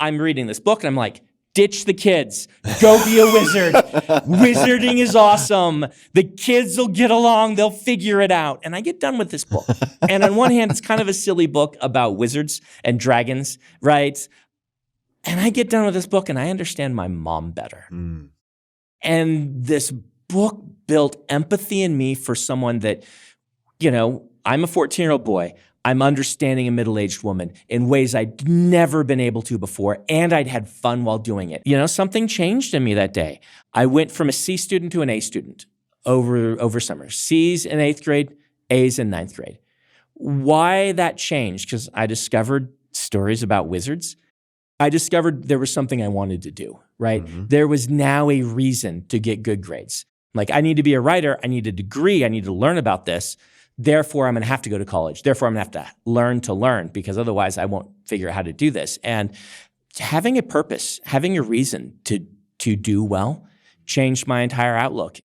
I'm reading this book and I'm like, ditch the kids. Go be a wizard. Wizarding is awesome. The kids will get along. They'll figure it out. And I get done with this book. And on one hand, it's kind of a silly book about wizards and dragons, right? And I get done with this book and I understand my mom better. Mm. And this book built empathy in me for someone that, you know, I'm a 14-year-old boy. I'm understanding a middle-aged woman in ways I'd never been able to before, and I'd had fun while doing it. You know, something changed in me that day. I went from a C student to an A student over summer. C's in 8th grade, A's in 9th grade. Why that changed? Because I discovered stories about wizards. I discovered there was something I wanted to do, right? Mm-hmm. There was now a reason to get good grades. Like, I need to be a writer. I need a degree. I need to learn about this. Therefore, I'm going to have to go to college. Therefore, I'm going to have to learn because otherwise I won't figure out how to do this. And having a purpose, having a reason to do well changed my entire outlook.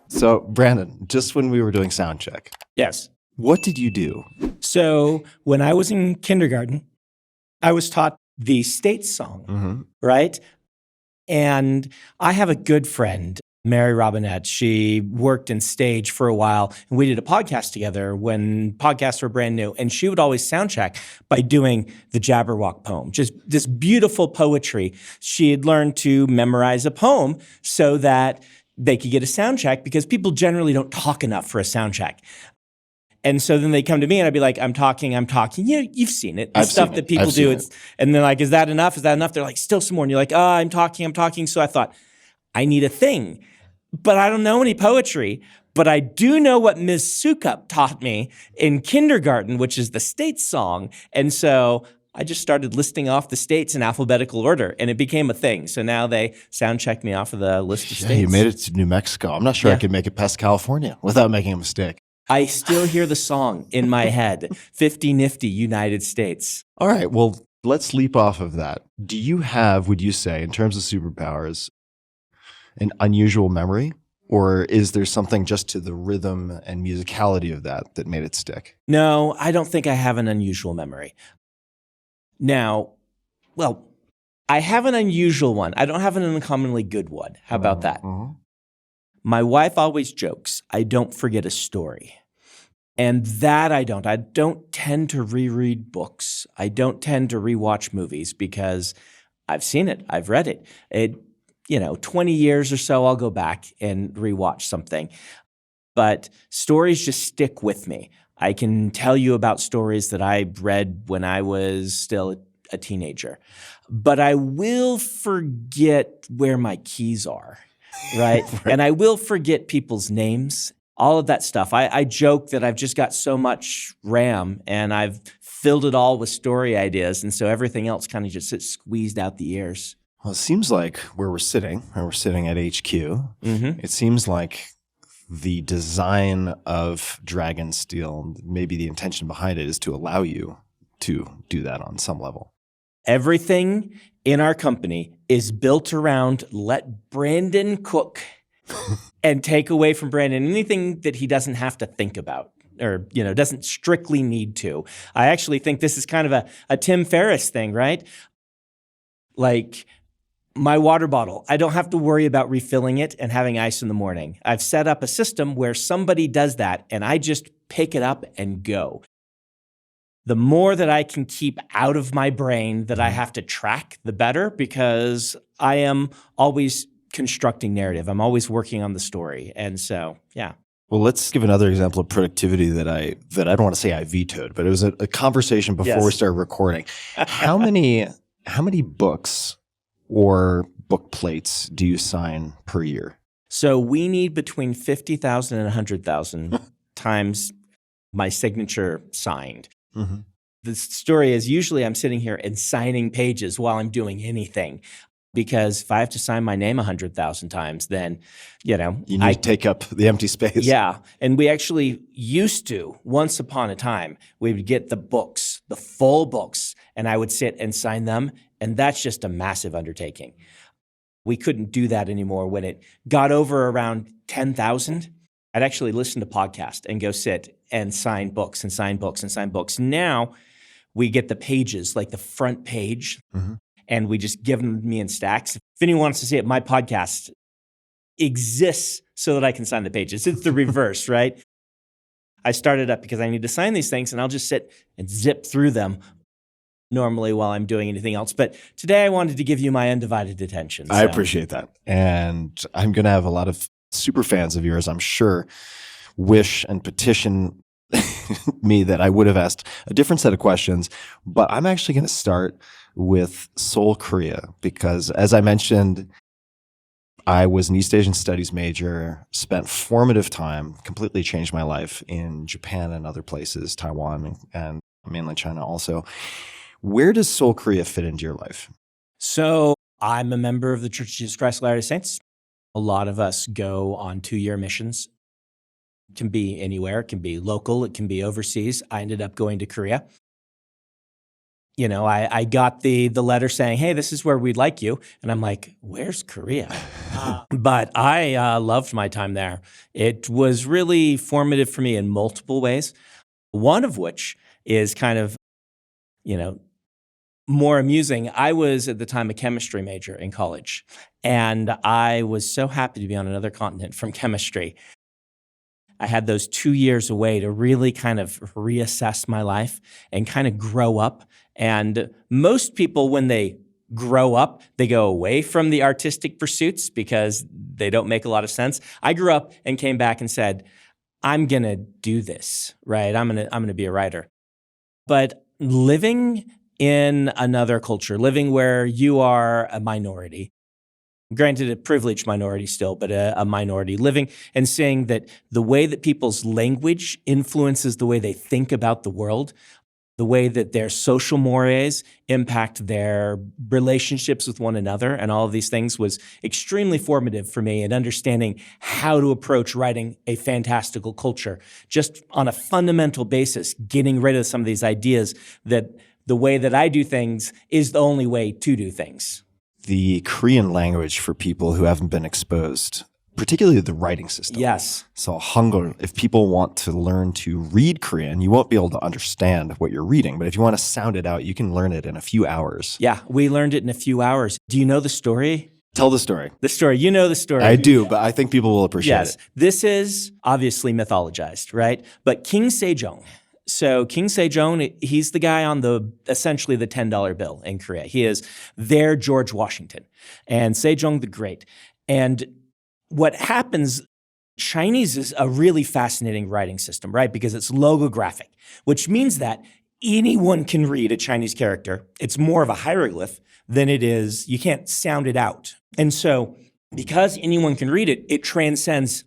So, Brandon, just when we were doing sound check. Yes. What did you do? So when I was in kindergarten, I was taught the States song, mm-hmm. right? And I have a good friend, Mary Robinette. She worked in stage for a while, and we did a podcast together when podcasts were brand new. And she would always sound check by doing the Jabberwock poem, just this beautiful poetry. She had learned to memorize a poem so that they could get a sound check because people generally don't talk enough for a sound check. And so then they come to me and I'd be like, I'm talking. You know, you've seen it. The stuff that people do. And they're like, is that enough? Is that enough? They're like, still some more. And you're like, I'm talking. So I thought, I need a thing. But I don't know any poetry. But I do know what Ms. Succup taught me in kindergarten, which is the States song. And so I just started listing off the states in alphabetical order, and it became a thing. So now they sound check me off of the list of states. You made it to New Mexico. I'm not sure I could make it past California without making a mistake. I still hear the song in my head, 50 Nifty United States. All right, well, let's leap off of that. Do you have, would you say, in terms of superpowers, an unusual memory? Or is there something just to the rhythm and musicality of that made it stick? No, I don't think I have an unusual memory. Now, well, I have an unusual one. I don't have an uncommonly good one. How about that? Mm-hmm. My wife always jokes, I don't forget a story. And that I don't. I don't tend to reread books. I don't tend to rewatch movies because I've seen it. I've read it. 20 years or so, I'll go back and rewatch something. But stories just stick with me. I can tell you about stories that I read when I was still a teenager. But I will forget where my keys are. Right? And I will forget people's names, all of that stuff. I joke that I've just got so much RAM and I've filled it all with story ideas. And so everything else kind of just gets squeezed out the ears. Well, it seems like where we're sitting at HQ, mm-hmm. It seems like the design of Dragonsteel, maybe the intention behind it is to allow you to do that on some level. Everything in our company is built around let Brandon cook and take away from Brandon anything that he doesn't have to think about or, doesn't strictly need to. I actually think this is kind of a Tim Ferriss thing, right? Like my water bottle, I don't have to worry about refilling it and having ice in the morning. I've set up a system where somebody does that and I just pick it up and go. The more that I can keep out of my brain that I have to track, the better, because I am always constructing narrative. I'm always working on the story. And so, yeah. Well, let's give another example of productivity that I don't want to say I vetoed, but it was a conversation before we started recording. How many books or book plates do you sign per year? So we need between 50,000 and 100,000 times my signature signed. Mm-hmm. The story is usually I'm sitting here and signing pages while I'm doing anything. Because if I have to sign my name 100,000 times, then, you need to take up the empty space. Yeah. And we actually used to, once upon a time, we would get the books, the full books, and I would sit and sign them. And that's just a massive undertaking. We couldn't do that anymore. When it got over around 10,000, I'd actually listen to podcasts and go sit and sign books and sign books and sign books. Now we get the pages, like the front page, and we just give them to me in stacks. If anyone wants to see it, my podcast exists so that I can sign the pages. It's the reverse, right? I started up because I need to sign these things, and I'll just sit and zip through them normally while I'm doing anything else. But today I wanted to give you my undivided attention. I appreciate that. And I'm going to have a lot of super fans of yours, I'm sure, wish and petition me that I would have asked a different set of questions. But I'm actually going to start with Seoul, Korea, because as I mentioned, I was an East Asian Studies major, spent formative time, completely changed my life in Japan and other places, Taiwan and mainland China also. Where does Seoul, Korea fit into your life? So I'm a member of the Church of Jesus Christ of Latter-day Saints. A lot of us go on 2-year missions. It can be anywhere. It can be local. It can be overseas. I ended up going to Korea. You know, I got the letter saying, hey, this is where we'd like you. And I'm like, where's Korea? But I loved my time there. It was really formative for me in multiple ways, one of which is kind of, you know, more amusing. I was at the time a chemistry major in college, and I was so happy to be on another continent from chemistry. I had those 2 years away to really kind of reassess my life and kind of grow up. And most people, when they grow up, they go away from the artistic pursuits because they don't make a lot of sense. I grew up and came back and said, I'm going to do this, right? I'm going to be a writer. But living in another culture, living where you are a minority, granted a privileged minority still, but a minority, living and seeing that the way that people's language influences the way they think about the world, the way that their social mores impact their relationships with one another, and all of these things was extremely formative for me in understanding how to approach writing a fantastical culture, just on a fundamental basis, getting rid of some of these ideas that the way that I do things is the only way to do things. The Korean language for people who haven't been exposed, particularly the writing system. Yes. So Hangul, if people want to learn to read Korean, you won't be able to understand what you're reading. But if you want to sound it out, you can learn it in a few hours. Yeah, we learned it in a few hours. Do you know the story? Tell the story. The story. You know the story. I do, but I think people will appreciate it. This is obviously mythologized, right? But King Sejong. So King Sejong, he's the guy on essentially the $10 bill in Korea. He is their George Washington and Sejong the Great. And what happens, Chinese is a really fascinating writing system, right? Because it's logographic, which means that anyone can read a Chinese character. It's more of a hieroglyph than it is, you can't sound it out. And so because anyone can read it, it transcends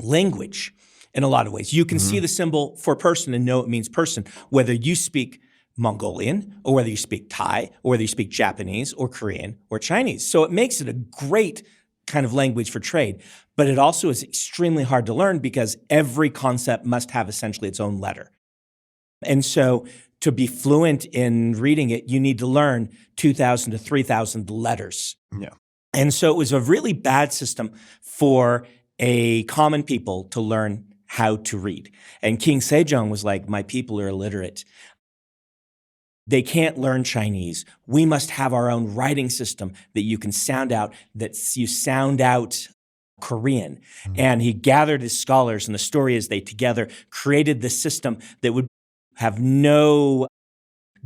language. In a lot of ways. You can see the symbol for person and know it means person, whether you speak Mongolian or whether you speak Thai or whether you speak Japanese or Korean or Chinese. So it makes it a great kind of language for trade, but it also is extremely hard to learn because every concept must have essentially its own letter. And so to be fluent in reading it, you need to learn 2,000 to 3,000 letters. Yeah. And so it was a really bad system for a common people to learn how to read. And King Sejong was like, my people are illiterate. They can't learn Chinese. We must have our own writing system that you can sound out, that you sound out Korean. And he gathered his scholars, and the story is they together created this system that would have no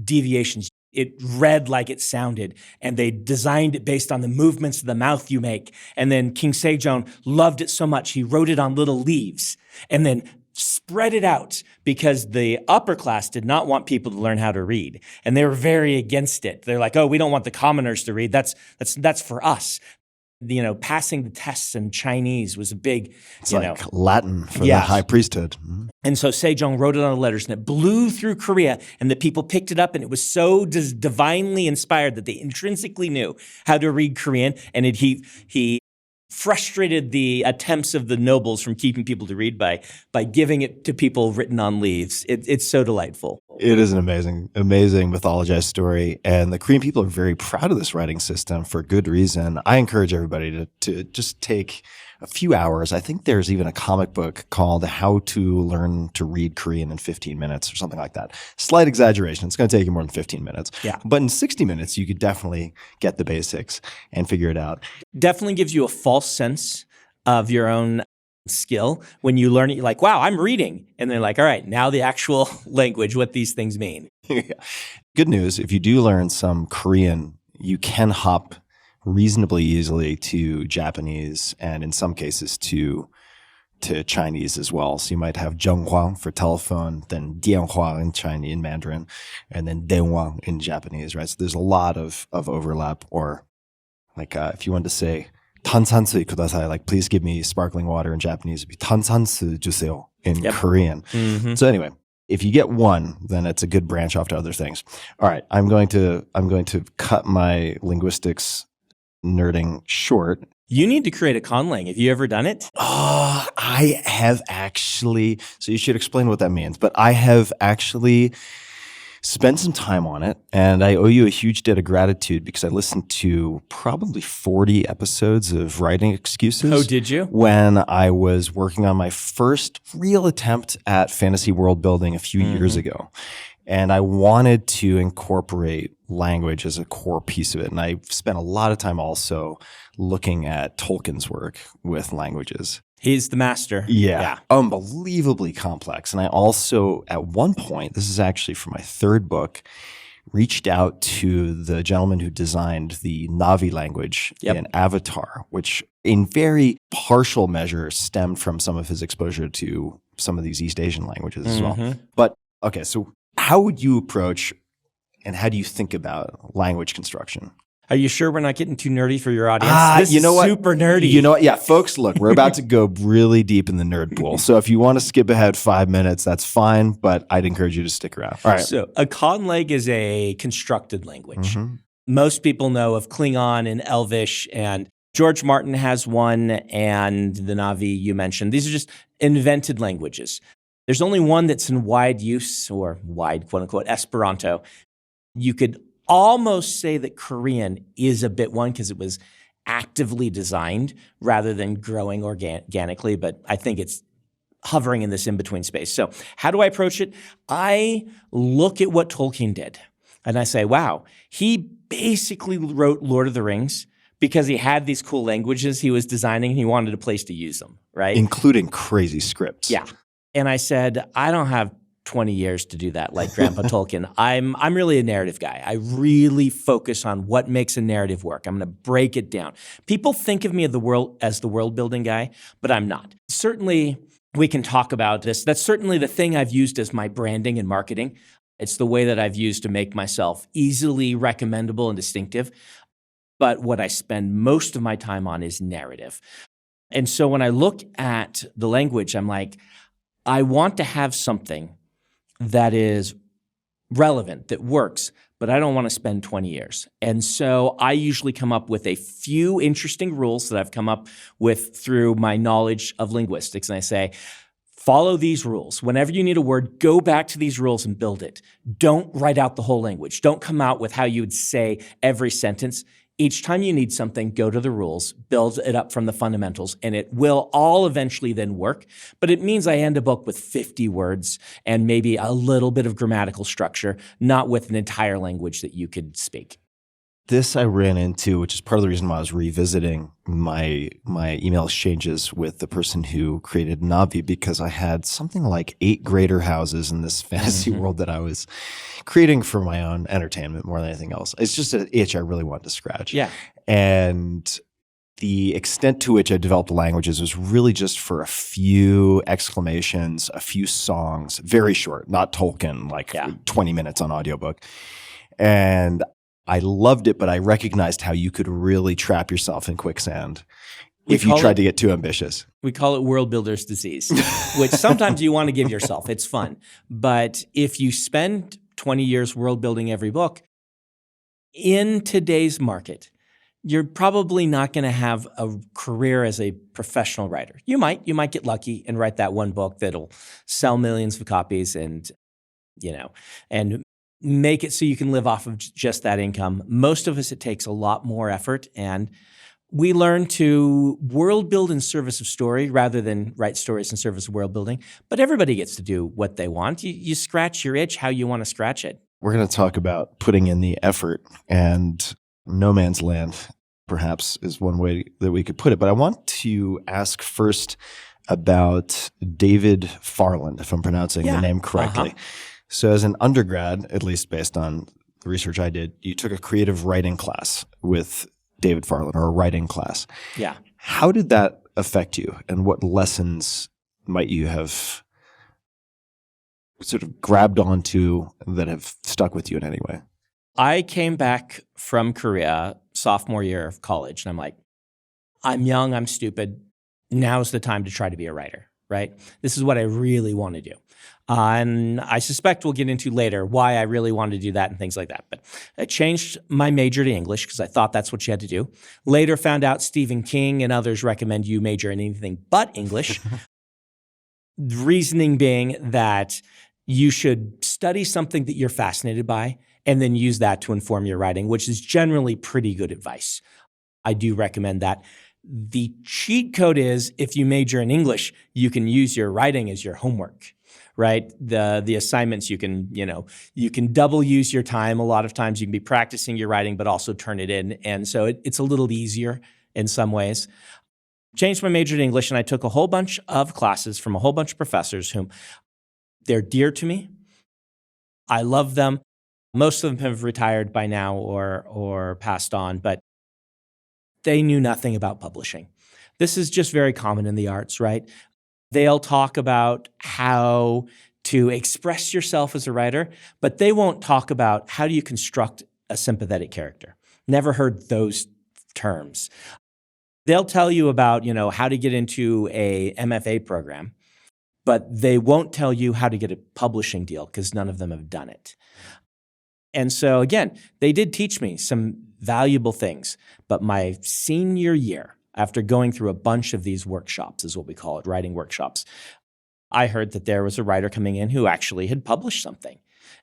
deviations. It read like it sounded, and they designed it based on the movements of the mouth you make. And then King Sejong loved it so much, he wrote it on little leaves and then spread it out because the upper class did not want people to learn how to read. And they were very against it. They're like, oh, we don't want the commoners to read. That's for us. You know, passing the tests in Chinese was a big, it's like Latin for the high priesthood. And so Sejong wrote it on the letters, and it blew through Korea, and the people picked it up, and it was so divinely inspired that they intrinsically knew how to read Korean. And he frustrated the attempts of the nobles from keeping people to read by giving it to people written on leaves. It's so delightful. It is an amazing mythologized story. And the Korean people are very proud of this writing system for good reason. I encourage everybody to just take a few hours. I think there's even a comic book called How to Learn to Read Korean in 15 Minutes or something like that. Slight exaggeration. It's going to take you more than 15 minutes. Yeah. But in 60 minutes, you could definitely get the basics and figure it out. Definitely gives you a false sense of your own skill. When you learn it, you're like, wow, I'm reading. And they're like, all right, now the actual language, what these things mean. Good news, if you do learn some Korean, you can hop reasonably easily to Japanese and in some cases to Chinese as well. So you might have zhenghua for telephone, then dianhua in Chinese, in Mandarin, and then denhua in Japanese, right? So there's a lot of overlap. Or like if you wanted to say tansansu kudasai, like please give me sparkling water in Japanese, it'd be tansansu juseo in Korean. Mm-hmm. So anyway, if you get one, then it's a good branch off to other things. All right, I'm going to cut my linguistics nerding short. You need to create a conlang. Have you ever done it? Oh, I have actually. So you should explain what that means. But I have actually spent some time on it, and I owe you a huge debt of gratitude because I listened to probably 40 episodes of Writing Excuses. Oh, did you? When I was working on my first real attempt at fantasy world building a few years ago. And I wanted to incorporate language as a core piece of it. And I spent a lot of time also looking at Tolkien's work with languages. He's the master. Yeah. Unbelievably complex. And I also, at one point, this is actually for my third book, reached out to the gentleman who designed the Na'vi language in Avatar, which in very partial measure stemmed from some of his exposure to some of these East Asian languages as well. But okay, so how would you approach and how do you think about language construction? Are you sure we're not getting too nerdy for your audience? This is super nerdy. You know what? Yeah, folks, look, we're about to go really deep in the nerd pool. So if you want to skip ahead 5 minutes, that's fine, but I'd encourage you to stick around. All right. So a conlang is a constructed language. Most people know of Klingon and Elvish, and George Martin has one, and the Na'vi you mentioned. These are just invented languages. There's only one that's in wide use, or wide, quote unquote, Esperanto. You could almost say that Korean is a bit one because it was actively designed rather than growing organically, but I think it's hovering in this in-between space. So how do I approach it? I look at what Tolkien did, and I say, wow, he basically wrote Lord of the Rings because he had these cool languages he was designing and he wanted a place to use them, right? Including crazy scripts. Yeah. And I said, I don't have 20 years to do that like Grandpa Tolkien. I'm really a narrative guy. I really focus on what makes a narrative work. I'm going to break it down. People think of me as the world building guy, but I'm not. Certainly, we can talk about this. That's certainly the thing I've used as my branding and marketing. It's the way that I've used to make myself easily recommendable and distinctive. But what I spend most of my time on is narrative. And so when I look at the language, I'm like, I want to have something that is relevant, that works, but I don't want to spend 20 years. And so I usually come up with a few interesting rules that I've come up with through my knowledge of linguistics. And I say, follow these rules. Whenever you need a word, go back to these rules and build it. Don't write out the whole language. Don't come out with how you would say every sentence. Each time you need something, go to the rules, build it up from the fundamentals, and it will all eventually then work. But it means I end a book with 50 words and maybe a little bit of grammatical structure, not with an entire language that you could speak. This I ran into, which is part of the reason why I was revisiting my email exchanges with the person who created Na'vi, because I had something like 8 greater houses in this fantasy world that I was creating for my own entertainment more than anything else. It's just an itch I really wanted to scratch. Yeah. And the extent to which I developed languages was really just for a few exclamations, a few songs, very short, not Tolkien, like 20 minutes on audiobook. And I loved it, but I recognized how you could really trap yourself in quicksand if you tried to get too ambitious. We call it world builder's disease, which sometimes you want to give yourself. It's fun. But if you spend 20 years world building every book, in today's market, you're probably not going to have a career as a professional writer. You might get lucky and write that one book that'll sell millions of copies and make it so you can live off of just that income. Most of us, it takes a lot more effort, and we learn to world build in service of story rather than write stories in service of world building. But everybody gets to do what they want. You scratch your itch how you want to scratch it. We're going to talk about putting in the effort, and no man's land perhaps is one way that we could put it. But I want to ask first about David Farland, if I'm pronouncing the name correctly. So as an undergrad, at least based on the research I did, you took a creative writing class with David Farland, or a writing class. Yeah. How did that affect you, and what lessons might you have sort of grabbed onto that have stuck with you in any way? I came back from Korea sophomore year of college, and I'm like, I'm young, I'm stupid. Now's the time to try to be a writer, right? This is what I really want to do. And I suspect we'll get into later why I really wanted to do that and things like that. But I changed my major to English because I thought that's what you had to do. Later found out Stephen King and others recommend you major in anything but English. The reasoning being that you should study something that you're fascinated by and then use that to inform your writing, which is generally pretty good advice. I do recommend that. The cheat code is if you major in English, you can use your writing as your homework. Right? The assignments, you can double use your time. A lot of times you can be practicing your writing, but also turn it in. And so it's a little easier in some ways. Changed my major to English, and I took a whole bunch of classes from a whole bunch of professors whom they're dear to me. I love them. Most of them have retired by now or passed on, but they knew nothing about publishing. This is just very common in the arts, right? They'll talk about how to express yourself as a writer, but they won't talk about how do you construct a sympathetic character. Never heard those terms. They'll tell you about, how to get into a MFA program, but they won't tell you how to get a publishing deal because none of them have done it. And so again, they did teach me some valuable things, but my senior year, after going through a bunch of these workshops, is what we call it, writing workshops, I heard that there was a writer coming in who actually had published something.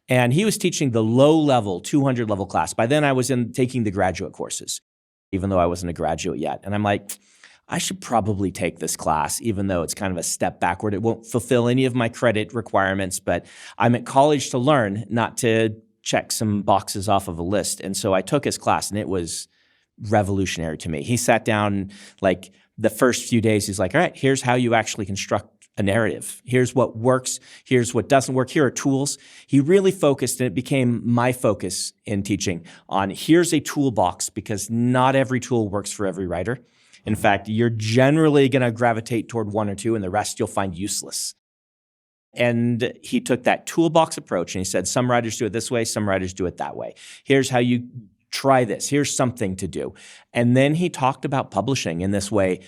And he was teaching the low-level, 200-level class. By then, I was taking the graduate courses, even though I wasn't a graduate yet. And I'm like, I should probably take this class, even though it's kind of a step backward. It won't fulfill any of my credit requirements, but I'm at college to learn, not to check some boxes off of a list. And so I took his class, and it was revolutionary to me. He sat down like the first few days. He's like, all right, here's how you actually construct a narrative. Here's what works. Here's what doesn't work. Here are tools. He really focused, and it became my focus in teaching on here's a toolbox, because not every tool works for every writer. In fact, you're generally going to gravitate toward one or two, and the rest you'll find useless. And he took that toolbox approach, and he said, some writers do it this way, some writers do it that way. Here's how you try this. Here's something to do. And then he talked about publishing in this way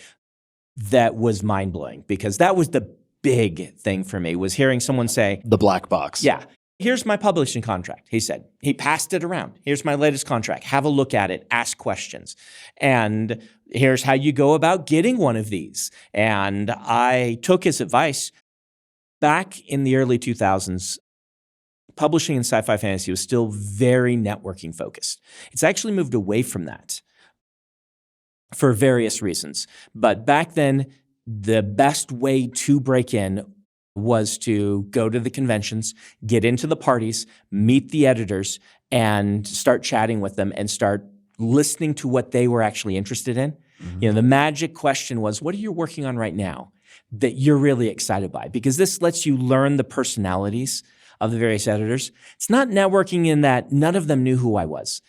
that was mind-blowing, because that was the big thing for me, was hearing someone say, the black box. Yeah, here's my publishing contract, he said. He passed it around. Here's my latest contract. Have a look at it. Ask questions. And here's how you go about getting one of these. And I took his advice. Back in the early 2000s, publishing in sci-fi fantasy was still very networking focused. It's actually moved away from that for various reasons. But back then, the best way to break in was to go to the conventions, get into the parties, meet the editors, and start chatting with them and start listening to what they were actually interested in. Mm-hmm. The magic question was, what are you working on right now that you're really excited by? Because this lets you learn the personalities of the various editors. It's not networking in that none of them knew who I was,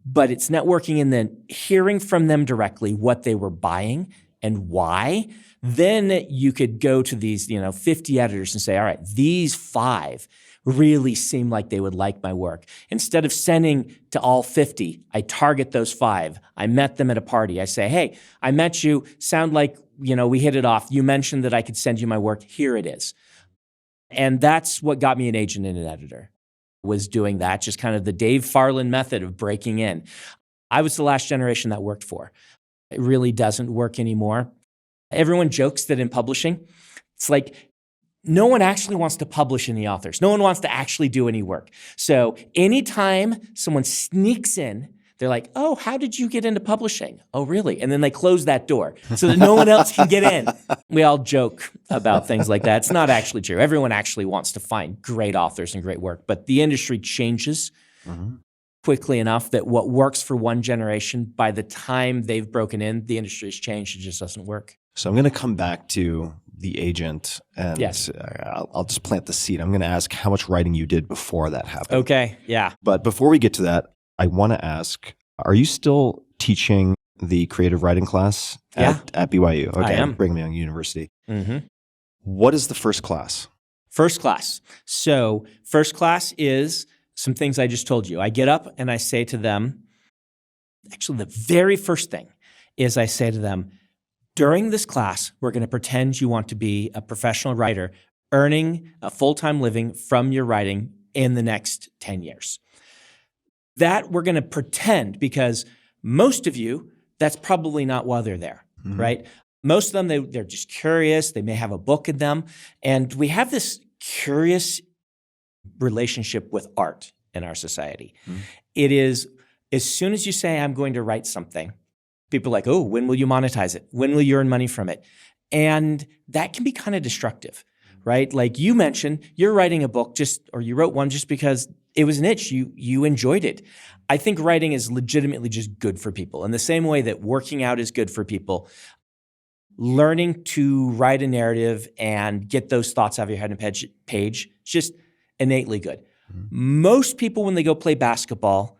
but it's networking in that hearing from them directly what they were buying and why. Then you could go to these, 50 editors and say, all right, these 5 really seem like they would like my work. Instead of sending to all 50, I target those 5. I met them at a party. I say, hey, I met you. Sound like, we hit it off. You mentioned that I could send you my work. Here it is. And that's what got me an agent and an editor, was doing that, just kind of the Dave Farland method of breaking in. I was the last generation that worked for. It really doesn't work anymore. Everyone jokes that in publishing, it's like no one actually wants to publish any authors. No one wants to actually do any work. So anytime someone sneaks in, they're like, oh, how did you get into publishing? Oh, really? And then they close that door so that no one else can get in. We all joke about things like that. It's not actually true. Everyone actually wants to find great authors and great work, but the industry changes quickly enough that what works for one generation, by the time they've broken in, the industry has changed. It just doesn't work. So I'm going to come back to the agent, and Yes. I'll just plant the seed. I'm going to ask how much writing you did before that happened. Okay, yeah. But before we get to that, I want to ask, are you still teaching the creative writing class at BYU? Okay, I am. Brigham Young University. Mm-hmm. What is the first class? First class. So first class is some things I just told you. I get up and I say to them, actually the very first thing is I say to them, during this class, we're going to pretend you want to be a professional writer earning a full-time living from your writing in the next 10 years. That we're going to pretend, because most of you, that's probably not why they're there, right? Most of them, they're just curious. They may have a book in them. And we have this curious relationship with art in our society. It is, as soon as you say, I'm going to write something, people are like, oh, when will you monetize it? When will you earn money from it? And that can be kind of destructive, right? Like you mentioned, you're writing a book or you wrote one just because it was an itch. You enjoyed it. I think writing is legitimately just good for people. In the same way that working out is good for people, learning to write a narrative and get those thoughts out of your head and page, just innately good. Most people, when they go play basketball,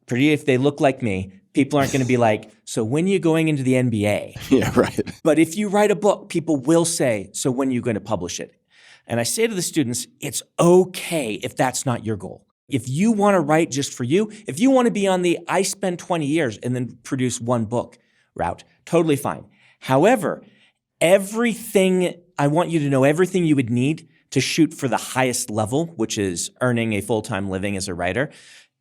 pretty if they look like me, people aren't going to be like, so when are you going into the NBA? Yeah, right. But if you write a book, people will say, so when are you going to publish it? And I say to the students, it's okay if that's not your goal. If you want to write just for you, if you want to be on the I spend 20 years and then produce one book route, totally fine. However, I want you to know everything you would need to shoot for the highest level, which is earning a full-time living as a writer,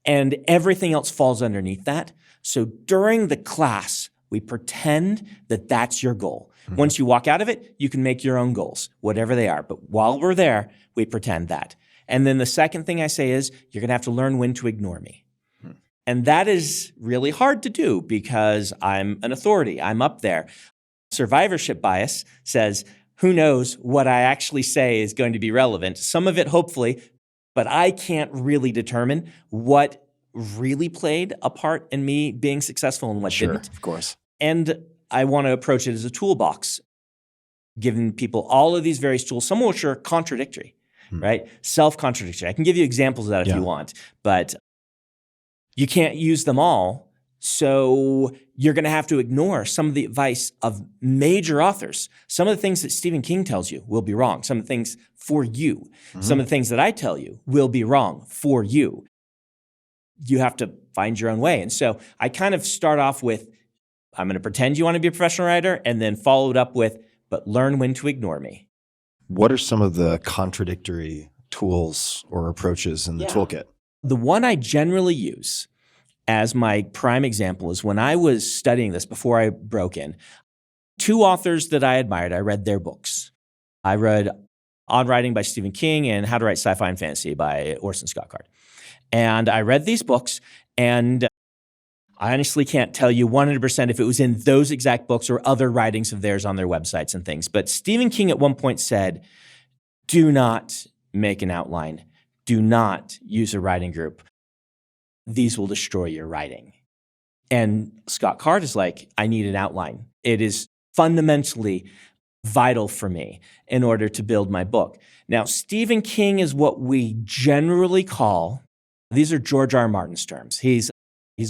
and everything else falls underneath that. So during the class, we pretend that that's your goal. Once you walk out of it, you can make your own goals, whatever they are. But while we're there, we pretend that. And then the second thing I say is, you're going to have to learn when to ignore me. And that is really hard to do because I'm an authority. I'm up there. Survivorship bias says, who knows what I actually say is going to be relevant? Some of it, hopefully, but I can't really determine what really played a part in me being successful and what didn't. Of course. And I want to approach it as a toolbox, giving people all of these various tools, some of which are contradictory, right? Self-contradictory. I can give you examples of that if you want, but you can't use them all. So you're going to have to ignore some of the advice of major authors. Some of the things that Stephen King tells you will be wrong. Some of the things for you. Some of the things that I tell you will be wrong for you. You have to find your own way. And so I kind of start off with, I'm going to pretend you want to be a professional writer, and then follow it up with, but learn when to ignore me. What are some of the contradictory tools or approaches in the toolkit? The one I generally use as my prime example is when I was studying this before I broke in, two authors that I admired, I read their books. I read On Writing by Stephen King and How to Write Sci-Fi and Fantasy by Orson Scott Card. And I read these books, and I honestly can't tell you 100% if it was in those exact books or other writings of theirs on their websites and things. But Stephen King at one point said, do not make an outline. Do not use a writing group. These will destroy your writing. And Scott Card is like, I need an outline. It is fundamentally vital for me in order to build my book. Now, Stephen King is what we generally call, these are George R. R. Martin's terms. He's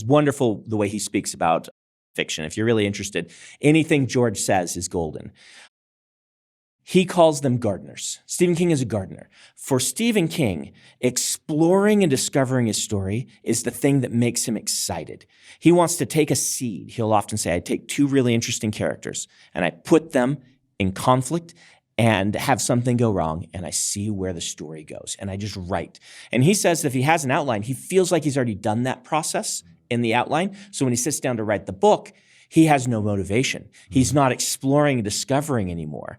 wonderful the way he speaks about fiction. If you're really interested, anything George says is golden. He calls them gardeners. Stephen King is a gardener. For Stephen King, exploring and discovering his story is the thing that makes him excited. He wants to take a seed. He'll often say, I take two really interesting characters and I put them in conflict and have something go wrong, and I see where the story goes, and I just write. And he says that if he has an outline, he feels like he's already done that process in the outline. So when he sits down to write the book, he has no motivation. He's not exploring and discovering anymore.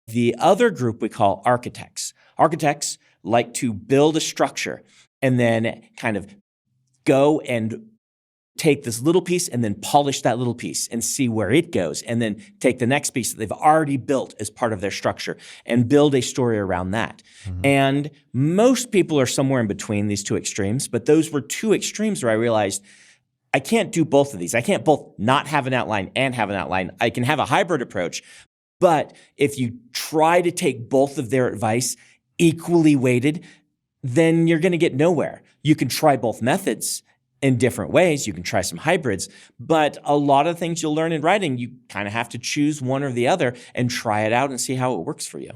The other group we call architects. Architects like to build a structure and then kind of go and take this little piece and then polish that little piece and see where it goes, and then take the next piece that they've already built as part of their structure and build a story around that. And most people are somewhere in between these two extremes, but those were two extremes where I realized I can't do both of these. I can't both not have an outline and have an outline. I can have a hybrid approach, but if you try to take both of their advice equally weighted, then you're going to get nowhere. You can try both methods in different ways. You can try some hybrids, but a lot of things you'll learn in writing, you kind of have to choose one or the other and try it out and see how it works for you.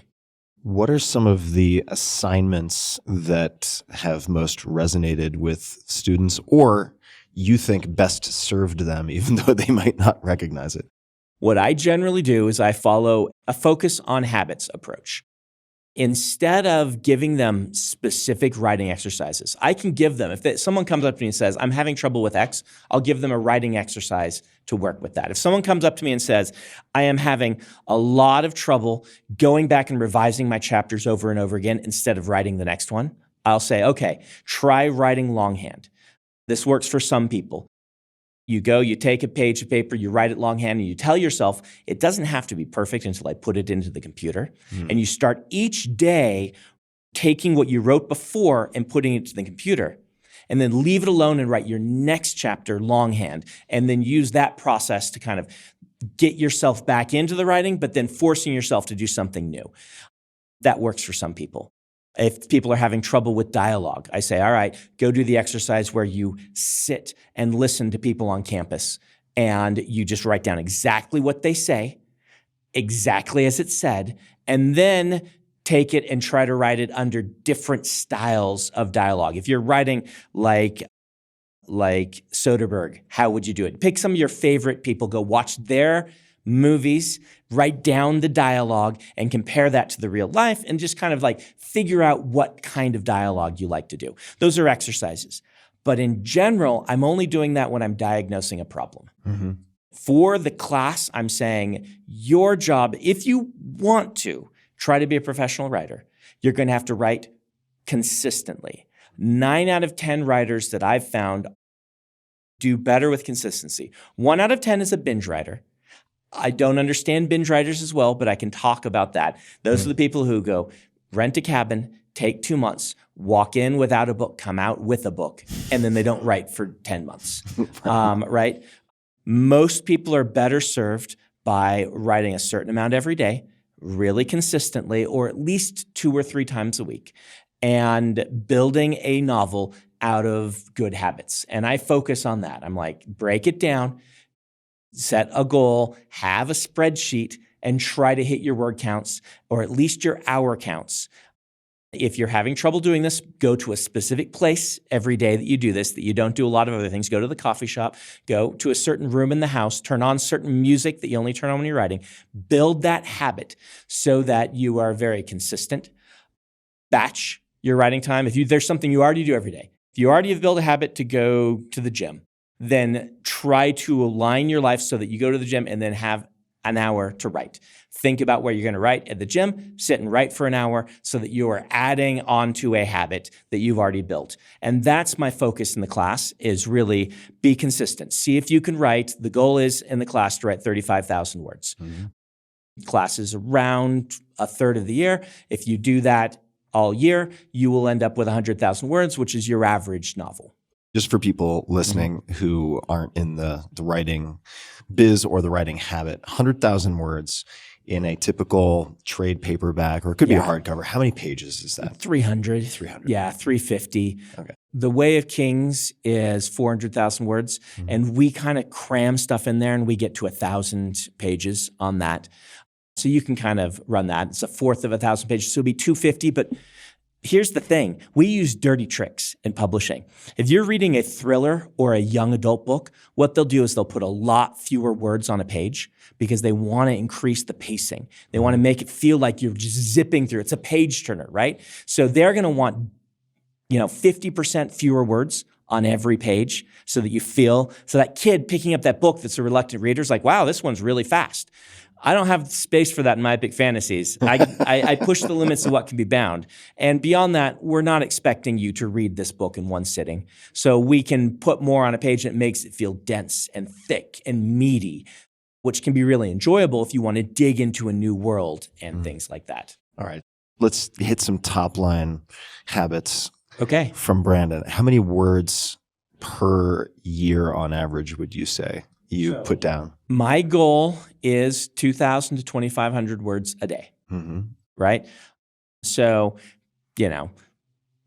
What are some of the assignments that have most resonated with students, or you think best served them, even though they might not recognize it? What I generally do is I follow a focus on habits approach. Instead of giving them specific writing exercises, I can give them, if someone comes up to me and says, I'm having trouble with X, I'll give them a writing exercise to work with that. If someone comes up to me and says, I am having a lot of trouble going back and revising my chapters over and over again instead of writing the next one, I'll say, okay, try writing longhand. This works for some people. You go, you take a page of paper, you write it longhand, and you tell yourself, it doesn't have to be perfect until I put it into the computer. And you start each day taking what you wrote before and putting it to the computer. And then leave it alone and write your next chapter longhand. And then use that process to kind of get yourself back into the writing, but then forcing yourself to do something new. That works for some people. If people are having trouble with dialogue, I say, all right, go do the exercise where you sit and listen to people on campus and you just write down exactly what they say, exactly as it's said, and then take it and try to write it under different styles of dialogue. If you're writing like Soderbergh, how would you do it? Pick some of your favorite people, go watch their movies, write down the dialogue and compare that to the real life and just kind of like figure out what kind of dialogue you like to do. Those are exercises. But in general, I'm only doing that when I'm diagnosing a problem. For the class, I'm saying your job, if you want to try to be a professional writer, you're going to have to write consistently. 9 out of 10 writers that I've found do better with consistency. 1 out of 10 is a binge writer. I don't understand binge writers as well, but I can talk about that. Those are the people who go rent a cabin, take 2 months, walk in without a book, come out with a book, and then they don't write for 10 months, right? Most people are better served by writing a certain amount every day, really consistently, or at least 2 or 3 times a week, and building a novel out of good habits. And I focus on that. I'm like, break it down, set a goal, have a spreadsheet, and try to hit your word counts or at least your hour counts. If you're having trouble doing this, go to a specific place every day that you do this, that you don't do a lot of other things. Go to the coffee shop, go to a certain room in the house, turn on certain music that you only turn on when you're writing. Build that habit so that you are very consistent. Batch your writing time. If there's something you already do every day, if you already have built a habit to go to the gym, then try to align your life so that you go to the gym and then have an hour to write. Think about where you're going to write at the gym, sit and write for an hour so that you are adding onto a habit that you've already built. And that's my focus in the class, is really be consistent. See if you can write. The goal is in the class to write 35,000 words. Class is around a third of the year. If you do that all year, you will end up with 100,000 words, which is your average novel. Just for people listening who aren't in the writing biz or the writing habit, 100,000 words in a typical trade paperback, or it could be a hardcover. How many pages is that? 300. 300. Yeah, 350. Okay. The Way of Kings is 400,000 words, and we kind of cram stuff in there, and we get to 1,000 pages on that. So you can kind of run that. It's a fourth of 1,000 pages, so it'll be 250, but here's the thing. We use dirty tricks in publishing. If you're reading a thriller or a young adult book, what they'll do is they'll put a lot fewer words on a page because they want to increase the pacing. They want to make it feel like you're just zipping through. It's a page turner, right? So they're going to want 50% fewer words on every page so that you feel, so that kid picking up that book that's a reluctant reader is like, wow, this one's really fast. I don't have space for that in my epic fantasies. I push the limits of what can be bound. And beyond that, we're not expecting you to read this book in one sitting. So we can put more on a page and it makes it feel dense and thick and meaty, which can be really enjoyable if you want to dig into a new world and things like that. All right. Let's hit some top line habits. Okay. From Brandon. How many words per year on average would you say you put down? My goal is 2,000 to 2,500 words a day, right? So,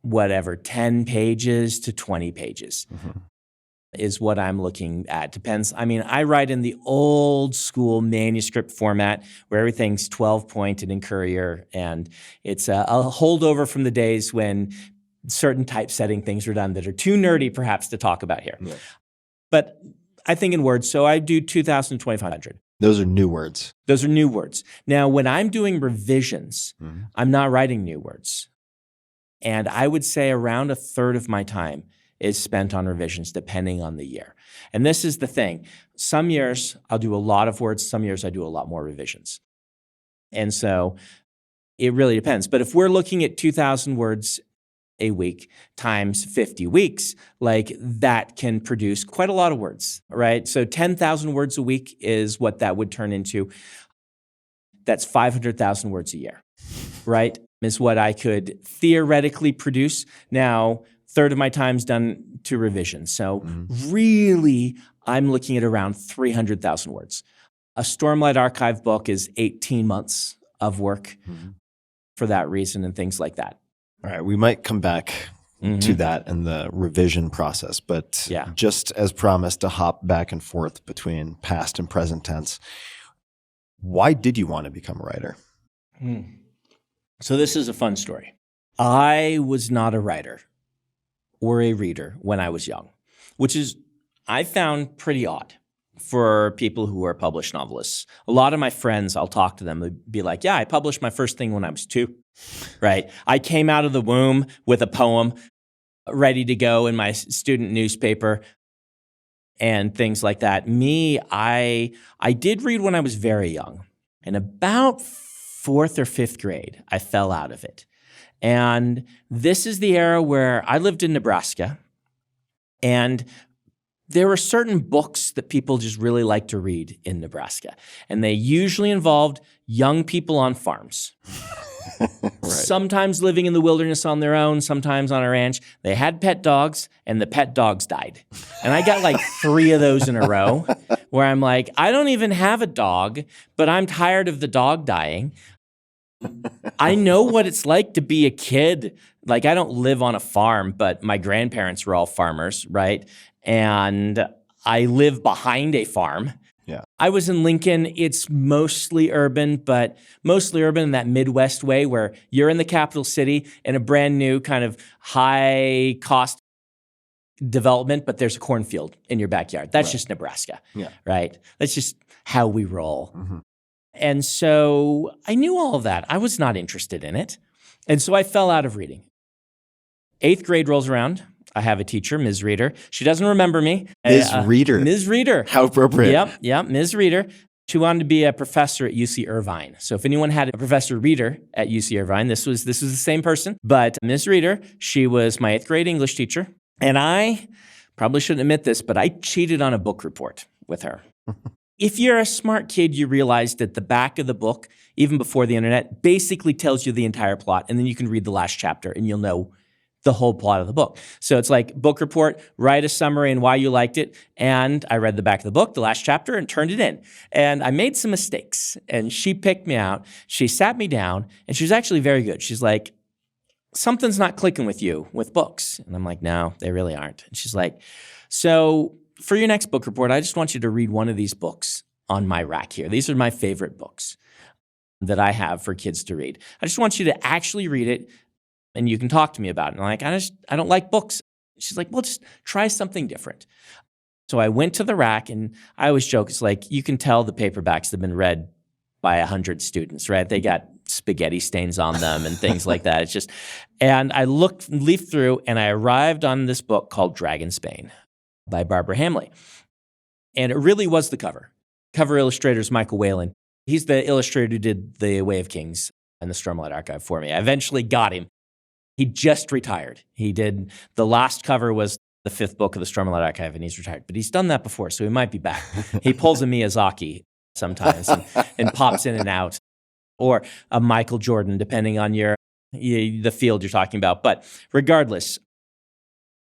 whatever, 10 pages to 20 pages is what I'm looking at. Depends. I mean, I write in the old school manuscript format where everything's 12-pointed in Courier, and it's a holdover from the days when certain typesetting things are done that are too nerdy perhaps to talk about here. Yeah. But I think in words, so I do 2,000 to 2,500. Those are new words. Those are new words. Now, when I'm doing revisions, I'm not writing new words. And I would say around a third of my time is spent on revisions, depending on the year. And this is the thing. Some years I'll do a lot of words. Some years I do a lot more revisions. And so it really depends. But if we're looking at 2,000 words a week times 50 weeks, like that can produce quite a lot of words, right? So 10,000 words a week is what that would turn into. That's 500,000 words a year, right? Is what I could theoretically produce. Now, third of my time's done to revisions. So really, I'm looking at around 300,000 words. A Stormlight Archive book is 18 months of work for that reason and things like that. All right, we might come back to that in the revision process, but just as promised to hop back and forth between past and present tense, why did you want to become a writer? So this is a fun story. I was not a writer or a reader when I was young, which is, I found pretty odd for people who are published novelists. A lot of my friends, I'll talk to them, they'd be like, yeah, I published my first thing when I was 2. Right? I came out of the womb with a poem ready to go in my student newspaper and things like that. Me, I did read when I was very young. In about 4th or 5th grade, I fell out of it. And this is the era where I lived in Nebraska, and there were certain books that people just really like to read in Nebraska. And they usually involved young people on farms. Right. Sometimes living in the wilderness on their own, sometimes on a ranch. They had pet dogs, and the pet dogs died. And I got like 3 of those in a row where I'm like, I don't even have a dog, but I'm tired of the dog dying. I know what it's like to be a kid. Like, I don't live on a farm, but my grandparents were all farmers, right? And I live behind a farm. Yeah. I was in Lincoln. It's mostly urban, but mostly urban in that Midwest way where you're in the capital city in a brand new kind of high cost development, but there's a cornfield in your backyard. That's just Nebraska, right? That's just how we roll. And so I knew all of that. I was not interested in it. And so I fell out of reading. 8th grade rolls around. I have a teacher, Ms. Reader. She doesn't remember me. Ms. Reader. Ms. Reader. How appropriate. Yep, Ms. Reader. She wanted to be a professor at UC Irvine. So if anyone had a Professor Reader at UC Irvine, this was the same person. But Ms. Reader, she was my 8th grade English teacher. And I probably shouldn't admit this, but I cheated on a book report with her. If you're a smart kid, you realize that the back of the book, even before the internet, basically tells you the entire plot. And then you can read the last chapter and you'll know the whole plot of the book. So it's like book report, write a summary and why you liked it. And I read the back of the book, the last chapter, and turned it in. And I made some mistakes. And she picked me out. She sat me down, and she was actually very good. She's like, something's not clicking with you with books. And I'm like, no, they really aren't. And she's like, so for your next book report, I just want you to read one of these books on my rack here. These are my favorite books that I have for kids to read. I just want you to actually read it, and you can talk to me about it. And I'm like, I don't like books. She's like, well, just try something different. So I went to the rack, and I always joke, it's like, you can tell the paperbacks have been read by 100 students, right? They got spaghetti stains on them and things like that. It's just, and I leafed through, and I arrived on this book called Dragonsteel by Barbara Hamley. And it really was the cover. Cover illustrator is Michael Whalen. He's the illustrator who did The Way of Kings and the Stormlight Archive for me. I eventually got him. He just retired. He did, the last cover was the 5th book of the Stormlight Archive, and he's retired. But he's done that before, so he might be back. He pulls a Miyazaki sometimes and pops in and out, or a Michael Jordan, depending on the field you're talking about. But regardless,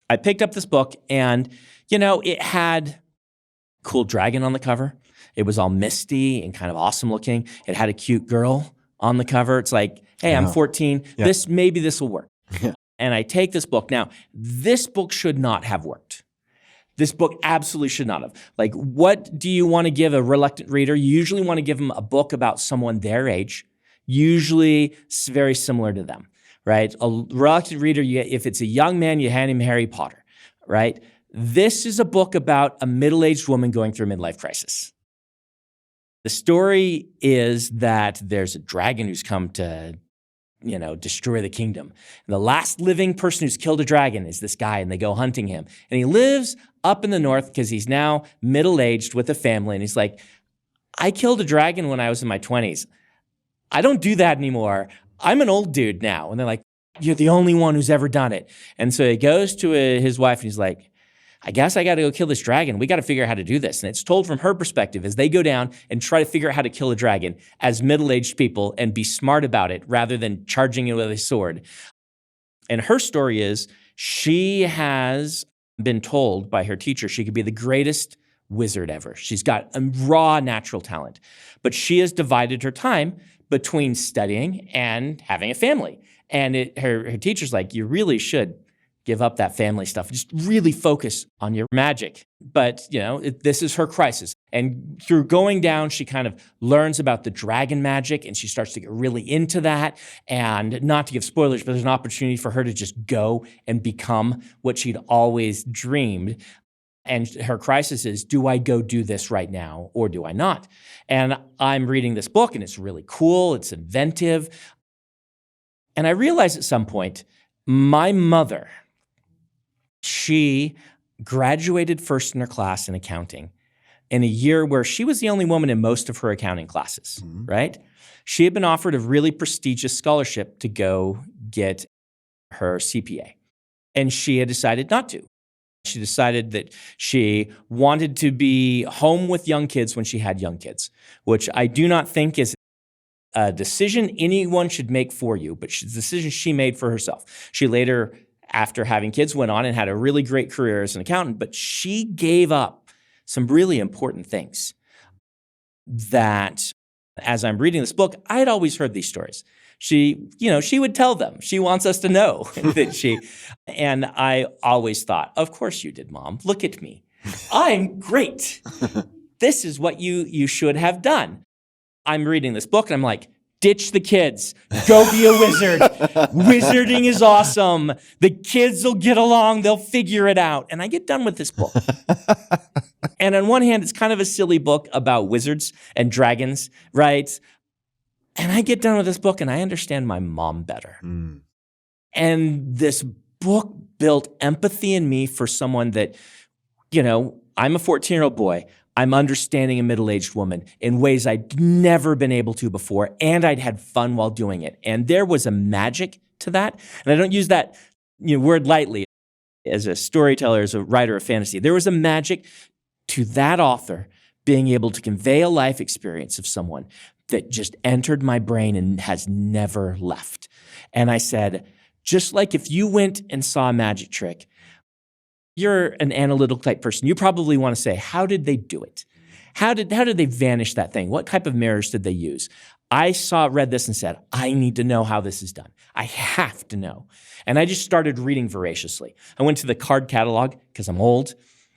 I picked up this book, and, it had cool dragon on the cover. It was all misty and kind of awesome looking. It had a cute girl on the cover. It's like, hey, I'm 14. Yeah. Maybe this will work. Yeah. And I take this book. Now, this book should not have worked. This book absolutely should not have. Like, what do you want to give a reluctant reader? You usually want to give them a book about someone their age, usually very similar to them, right? A reluctant reader, if it's a young man, you hand him Harry Potter, right? This is a book about a middle-aged woman going through a midlife crisis. The story is that there's a dragon who's come to, destroy the kingdom. And the last living person who's killed a dragon is this guy, and they go hunting him. And he lives up in the north because he's now middle-aged with a family. And he's like, I killed a dragon when I was in my 20s. I don't do that anymore. I'm an old dude now. And they're like, you're the only one who's ever done it. And so he goes to his wife, and he's like, I guess I got to go kill this dragon. We got to figure out how to do this. And it's told from her perspective as they go down and try to figure out how to kill a dragon as middle-aged people and be smart about it rather than charging it with a sword. And her story is she has been told by her teacher she could be the greatest wizard ever. She's got a raw natural talent, but she has divided her time between studying and having a family. And her teacher's like, you really should give up that family stuff. Just really focus on your magic. But, this is her crisis. And through going down, she kind of learns about the dragon magic, and she starts to get really into that. And not to give spoilers, but there's an opportunity for her to just go and become what she'd always dreamed. And her crisis is, do I go do this right now or do I not? And I'm reading this book, and it's really cool. It's inventive. And I realized at some point, my mother, she graduated first in her class in accounting in a year where she was the only woman in most of her accounting classes, right? She had been offered a really prestigious scholarship to go get her CPA, and she had decided not to. She decided that she wanted to be home with young kids when she had young kids, which I do not think is a decision anyone should make for you, but it's a decision she made for herself. She later, after having kids, went on and had a really great career as an accountant, but she gave up some really important things that, as I'm reading this book, I had always heard these stories. She would tell them. She wants us to know that and I always thought, of course you did, Mom. Look at me. I'm great. This is what you should have done. I'm reading this book, and I'm like, ditch the kids. Go be a wizard. Wizarding is awesome. The kids will get along. They'll figure it out. And I get done with this book. And on one hand, it's kind of a silly book about wizards and dragons, right? And I get done with this book, and I understand my mom better. And this book built empathy in me for someone that, I'm a 14-year-old boy. I'm understanding a middle-aged woman in ways I'd never been able to before, and I'd had fun while doing it. And there was a magic to that. And I don't use that word lightly as a storyteller, as a writer of fantasy. There was a magic to that author being able to convey a life experience of someone that just entered my brain and has never left. And I said, just like if you went and saw a magic trick, you're an analytical type person. You probably want to say, how did they do it? How did they vanish that thing? What type of mirrors did they use? I read this and said, I need to know how this is done. I have to know. And I just started reading voraciously. I went to the card catalog because I'm old.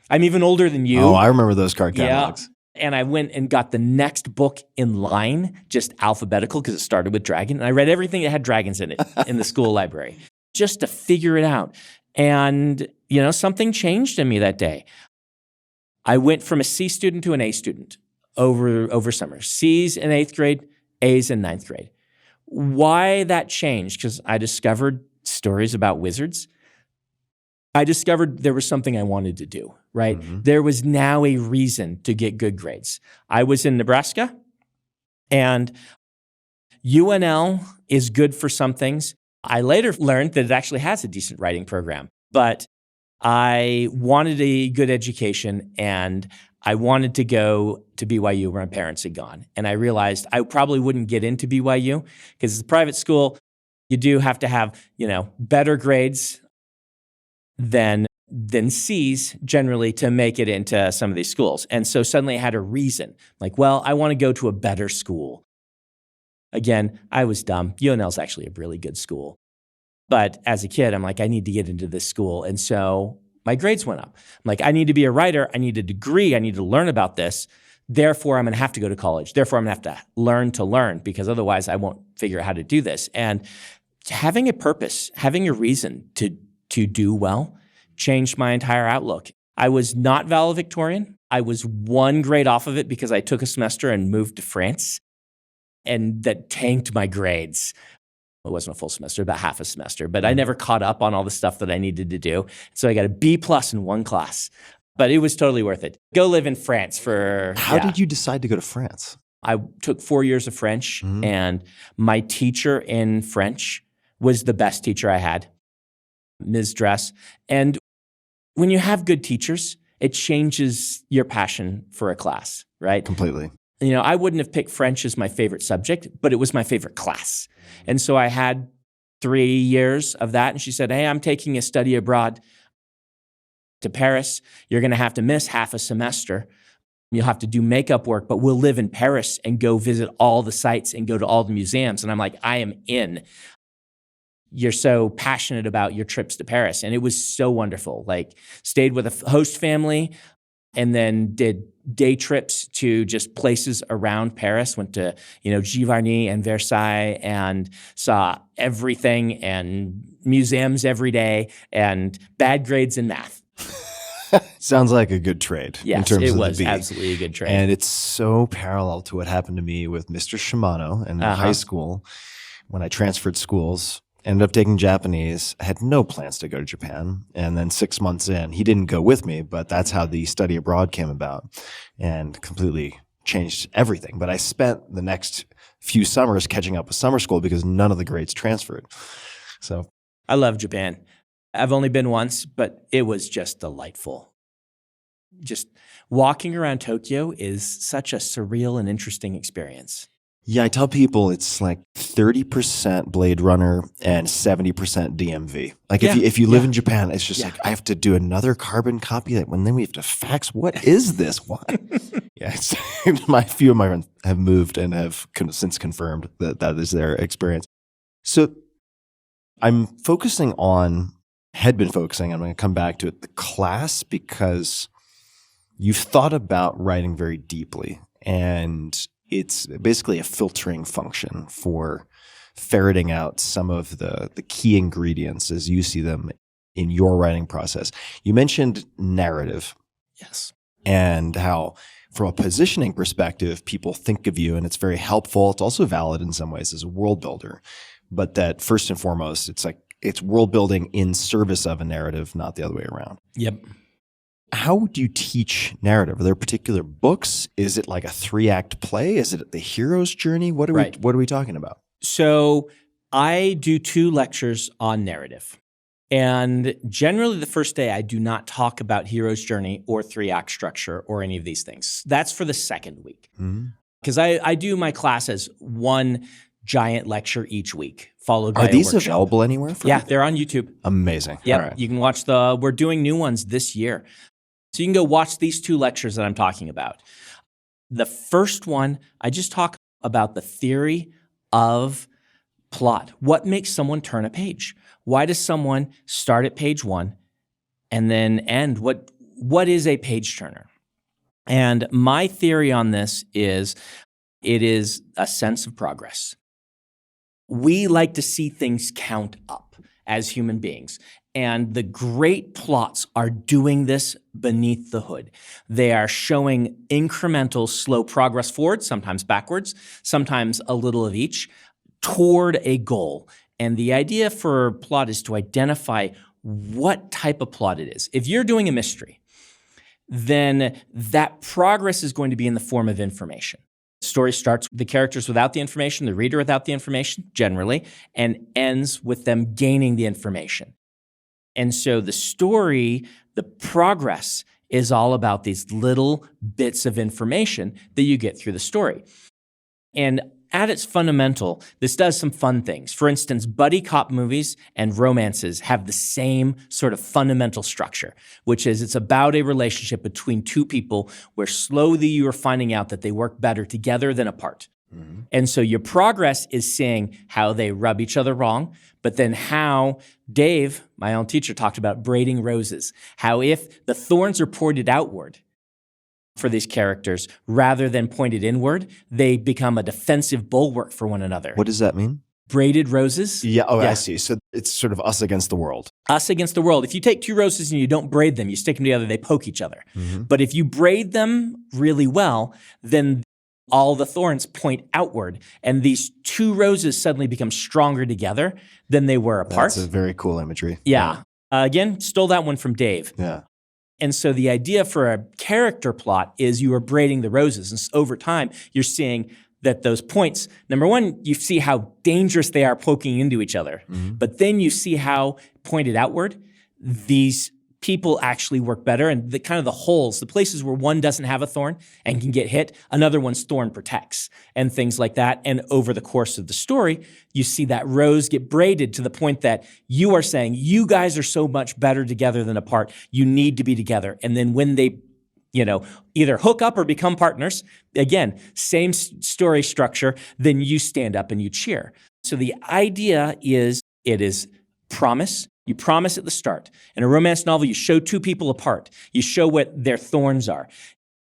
I'm even older than you. Oh, I remember those card catalogs. Yeah. And I went and got the next book in line, just alphabetical, because it started with dragon. And I read everything that had dragons in it in the school library just to figure it out. And, something changed in me that day. I went from a C student to an A student over summer. C's in 8th grade, A's in 9th grade. why that changed, because I discovered stories about wizards. I discovered there was something I wanted to do, right? There was now a reason to get good grades. I was in Nebraska, and UNL is good for some things. I later learned that it actually has a decent writing program, but I wanted a good education, and I wanted to go to BYU where my parents had gone. And I realized I probably wouldn't get into BYU because it's a private school. You do have to have, better grades than C's generally to make it into some of these schools. And so suddenly I had a reason. Like, well, I want to go to a better school. Again, I was dumb. UNL is actually a really good school. But as a kid, I'm like, I need to get into this school. And so my grades went up. I'm like, I need to be a writer. I need a degree. I need to learn about this. Therefore, I'm going to have to go to college. Therefore, I'm going to have to learn because otherwise I won't figure out how to do this. And having a purpose, having a reason to do well changed my entire outlook. I was not valedictorian. I was one grade off of it because I took a semester and moved to France, and that tanked my grades. It wasn't a full semester, about half a semester, but I never caught up on all the stuff that I needed to do. So I got a B+ in one class, but it was totally worth it. Go live in France for... How did you decide to go to France? I took 4 years of French, and my teacher in French was the best teacher I had, Ms. Dress. And when you have good teachers, it changes your passion for a class, right? Completely. I wouldn't have picked French as my favorite subject, but it was my favorite class. And so I had 3 years of that. And she said, hey, I'm taking a study abroad to Paris. You're going to have to miss half a semester. You'll have to do makeup work, but we'll live in Paris and go visit all the sites and go to all the museums. And I'm like, I am in. You're so passionate about your trips to Paris. And it was so wonderful. Like, stayed with a host family and then did day trips to just places around Paris. Went to, Giverny and Versailles and saw everything and museums every day and bad grades in math. Sounds like a good trade. Yes, in terms it of was the B. absolutely a good trade. And it's so parallel to what happened to me with Mr. Shimano in high school when I transferred schools. Ended up taking Japanese. I had no plans to go to Japan. And then 6 months in, he didn't go with me, but that's how the study abroad came about and completely changed everything. But I spent the next few summers catching up with summer school because none of the grades transferred. So I love Japan. I've only been once, but it was just delightful. Just walking around Tokyo is such a surreal and interesting experience. yeah, I tell people it's like 30% Blade Runner and 70% DMV. Like if you live in Japan, it's just like I have to do another carbon copy that when then we have to fax. What is this? Why? It's, few of my friends have moved and have since confirmed that is their experience. So I'm been focusing on, I'm going to come back to it, the class, because you've thought about writing very deeply, and it's basically a filtering function for ferreting out some of the key ingredients as you see them in your writing process. You mentioned narrative. Yes. And how from a positioning perspective, people think of you, and it's very helpful. It's also valid in some ways as a world builder, but that first and foremost, it's world building in service of a narrative, not the other way around. Yep. How do you teach narrative? Are there particular books? Is it like a 3-act play? Is it the hero's journey? What are we talking about? So I do 2 lectures on narrative. And generally the first day I do not talk about hero's journey or 3-act structure or any of these things. That's for the second week. Because I do my class as one giant lecture each week, followed by a workshop. Are these available anywhere? They're on YouTube. Amazing. Yeah, All right. You can watch we're doing new ones this year. So you can go watch these 2 lectures that I'm talking about. The first one, I just talk about the theory of plot. What makes someone turn a page? Why does someone start at page 1 and then end? What is a page turner? And my theory on this is it is a sense of progress. We like to see things count up as human beings. And the great plots are doing this beneath the hood. They are showing incremental, slow progress forward, sometimes backwards, sometimes a little of each, toward a goal. And the idea for plot is to identify what type of plot it is. If you're doing a mystery, then that progress is going to be in the form of information. The story starts with the characters without the information, the reader without the information, generally, and ends with them gaining the information. And so the story, the progress, is all about these little bits of information that you get through the story. And at its fundamental, this does some fun things. For instance, buddy cop movies and romances have the same sort of fundamental structure, which is it's about a relationship between two people where slowly you are finding out that they work better together than apart. Mm-hmm. And so your progress is seeing how they rub each other wrong, but then how Dave, my own teacher, talked about braiding roses, how if the thorns are pointed outward for these characters rather than pointed inward, they become a defensive bulwark for one another. What does that mean? Braided roses? Yeah, I see. So it's sort of us against the world. Us against the world. If you take two roses and you don't braid them, you stick them together, they poke each other. Mm-hmm. But if you braid them really well, then all the thorns point outward, and these two roses suddenly become stronger together than they were apart. That's a very cool imagery. Yeah. Again, stole that one from Dave. Yeah. And so the idea for a character plot is you are braiding the roses. And over time, you're seeing that those points, number one, you see how dangerous they are poking into each other. Mm-hmm. But then you see how pointed outward, these people actually work better. And the kind of the holes, the places where one doesn't have a thorn and can get hit, another one's thorn protects and things like that. And over the course of the story, you see that rose get braided to the point that you are saying, you guys are so much better together than apart. You need to be together. And then when they, either hook up or become partners, again, same story structure, then you stand up and you cheer. So the idea is it is promise. You promise at the start. In a romance novel, you show two people apart. You show what their thorns are.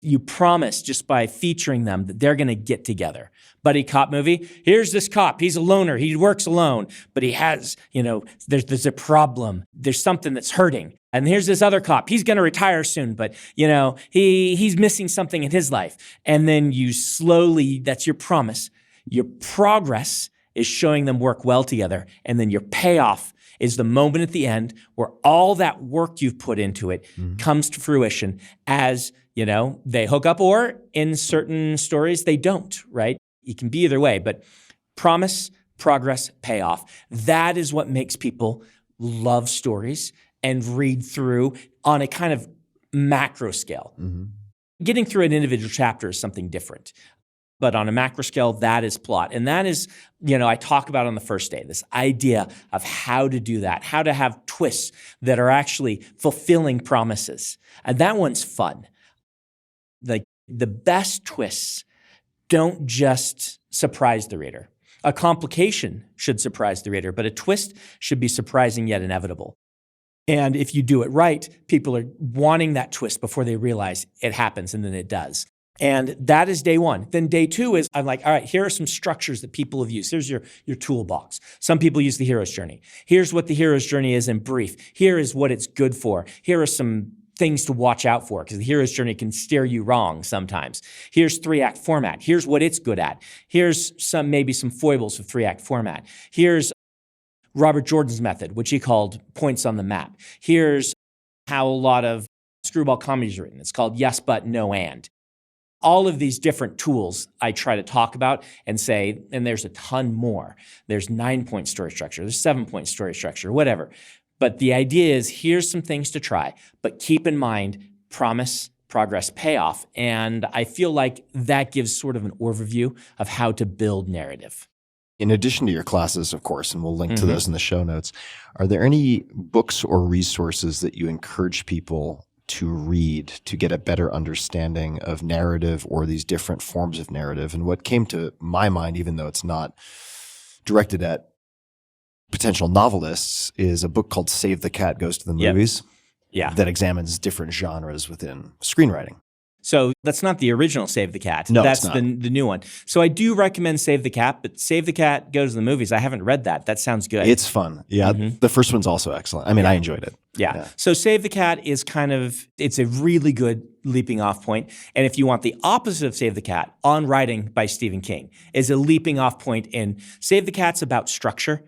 You promise just by featuring them that they're going to get together. Buddy cop movie, here's this cop. He's a loner. He works alone, but he has, there's a problem. There's something that's hurting. And here's this other cop. He's going to retire soon, but, he's missing something in his life. And then you slowly, that's your promise. Your progress is showing them work well together. And then your payoff is the moment at the end where all that work you've put into it comes to fruition as, they hook up, or in certain stories, they don't, right? It can be either way, but promise, progress, payoff. That is what makes people love stories and read through on a kind of macro scale. Mm-hmm. Getting through an individual chapter is something different. But on a macro scale, that is plot. And that is, I talk about on the first day, this idea of how to do that, how to have twists that are actually fulfilling promises. And that one's fun. Like the best twists don't just surprise the reader. A complication should surprise the reader, but a twist should be surprising yet inevitable. And if you do it right, people are wanting that twist before they realize it happens, and then it does. And that is day one. Then day two is I'm like, all right, here are some structures that people have used. Here's your toolbox. Some people use the hero's journey. Here's what the hero's journey is in brief. Here is what it's good for. Here are some things to watch out for, because the hero's journey can steer you wrong sometimes. Here's 3-act format. Here's what it's good at. Here's maybe some foibles of 3-act format. Here's Robert Jordan's method, which he called points on the map. Here's how a lot of screwball comedy is written. It's called yes, but, no, and. All of these different tools I try to talk about and say, and there's a ton more. There's 9-point story structure, there's 7-point story structure, whatever. But the idea is here's some things to try, but keep in mind promise, progress, payoff. And I feel like that gives sort of an overview of how to build narrative. In addition to your classes, of course, and we'll link to those in the show notes, are there any books or resources that you encourage people to read to get a better understanding of narrative or these different forms of narrative? And what came to my mind, even though it's not directed at potential novelists, is a book called Save the Cat Goes to the Movies that examines different genres within screenwriting. So that's not the original Save the Cat. No, that's it's not. the new one. So I do recommend Save the Cat, but Save the Cat Goes to the Movies. I haven't read that. That sounds good. It's fun. Yeah. The first one's also excellent. I mean, I enjoyed it. Yeah. So Save the Cat is it's a really good leaping off point. And if you want the opposite of Save the Cat, On Writing by Stephen King is a leaping off point in Save the Cat's about structure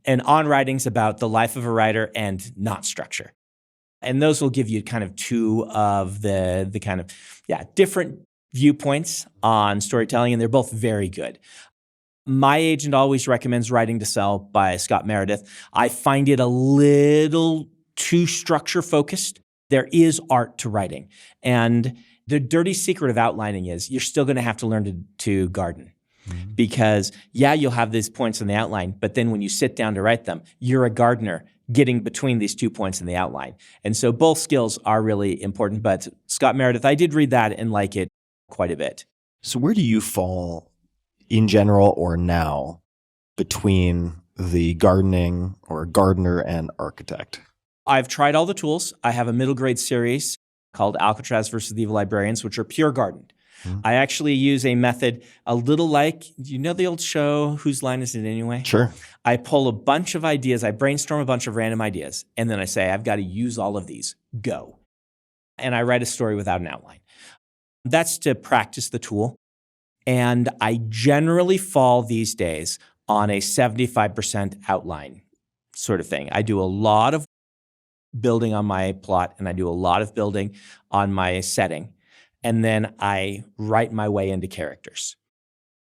and On Writing's about the life of a writer and not structure. And those will give you kind of two of the kind of, different viewpoints on storytelling, and they're both very good. My agent always recommends Writing to Sell by Scott Meredith. I find it a little too structure focused. There is art to writing. And the dirty secret of outlining is you're still going to have to learn to garden. Because, you'll have these points in the outline, but then when you sit down to write them, you're a gardener getting between these 2 points in the outline. And so both skills are really important. But Scott Meredith, I did read that and like it quite a bit. So where do you fall in general or now between the gardening or gardener and architect? I've tried all the tools. I have a middle grade series called Alcatraz versus the Evil Librarians, which are pure gardened. I actually use a method a little like, you know the old show, Whose Line Is It Anyway? Sure. I pull a bunch of ideas, I brainstorm a bunch of random ideas, and then I say, I've got to use all of these. Go. And I write a story without an outline. That's to practice the tool. And I generally fall these days on a 75% outline sort of thing. I do a lot of building on my plot, and I do a lot of building on my setting. And then I write my way into characters.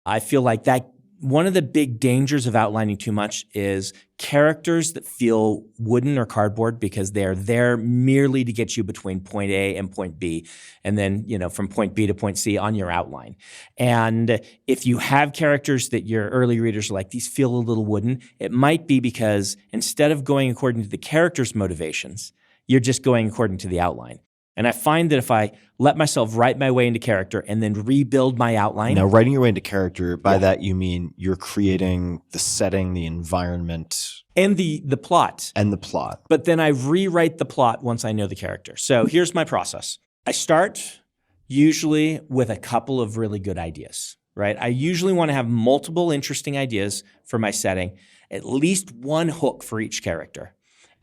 I feel like that one of the big dangers of outlining too much is characters that feel wooden or cardboard because they're there merely to get you between point A and point B, and then, from point B to point C on your outline. And if you have characters that your early readers are like, these feel a little wooden, it might be because instead of going according to the character's motivations, you're just going according to the outline. And I find that if I let myself write my way into character and then rebuild my outline. Now, writing your way into character, by that you mean you're creating the setting, the environment. And the plot. And the plot. But then I rewrite the plot once I know the character. So here's my process. I start usually with a couple of really good ideas, right? I usually want to have multiple interesting ideas for my setting, at least one hook for each character.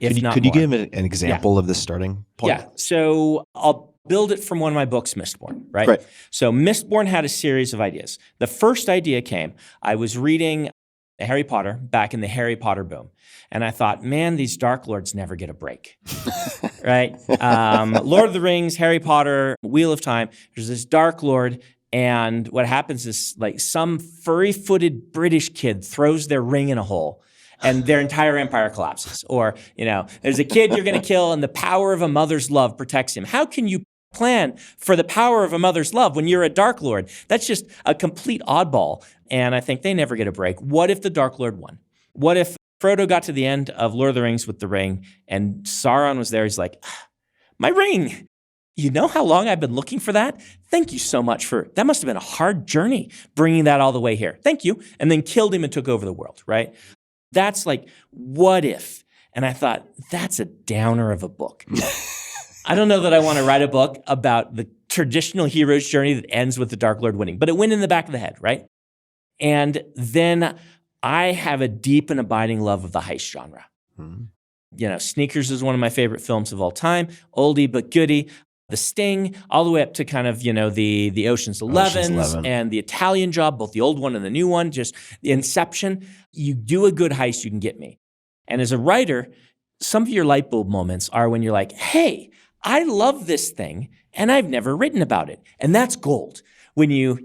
Could you give an example of the starting point? Yeah. So I'll build it from one of my books, Mistborn, right? So Mistborn had a series of ideas. The first idea came, I was reading Harry Potter back in the Harry Potter boom. And I thought, man, these Dark Lords never get a break, right? Lord of the Rings, Harry Potter, Wheel of Time, there's this Dark Lord. And what happens is like some furry-footed British kid throws their ring in a hole, and their entire empire collapses. Or, there's a kid you're going to kill and the power of a mother's love protects him. How can you plan for the power of a mother's love when you're a Dark Lord? That's just a complete oddball. And I think they never get a break. What if the Dark Lord won? What if Frodo got to the end of Lord of the Rings with the ring and Sauron was there? He's like, my ring. You know how long I've been looking for that? Thank you so much that must have been a hard journey bringing that all the way here. Thank you. And then killed him and took over the world, right? That's like, what if? And I thought, that's a downer of a book. I don't know that I want to write a book about the traditional hero's journey that ends with the Dark Lord winning, but it went in the back of the head, right? And then I have a deep and abiding love of the heist genre. Sneakers is one of my favorite films of all time, oldie but goodie. The Sting, all the way up to kind of, the Ocean's 11s and the Italian Job, both the old one and the new one, just the Inception. You do a good heist, you can get me. And as a writer, some of your light bulb moments are when you're like, hey, I love this thing and I've never written about it. And that's gold. When you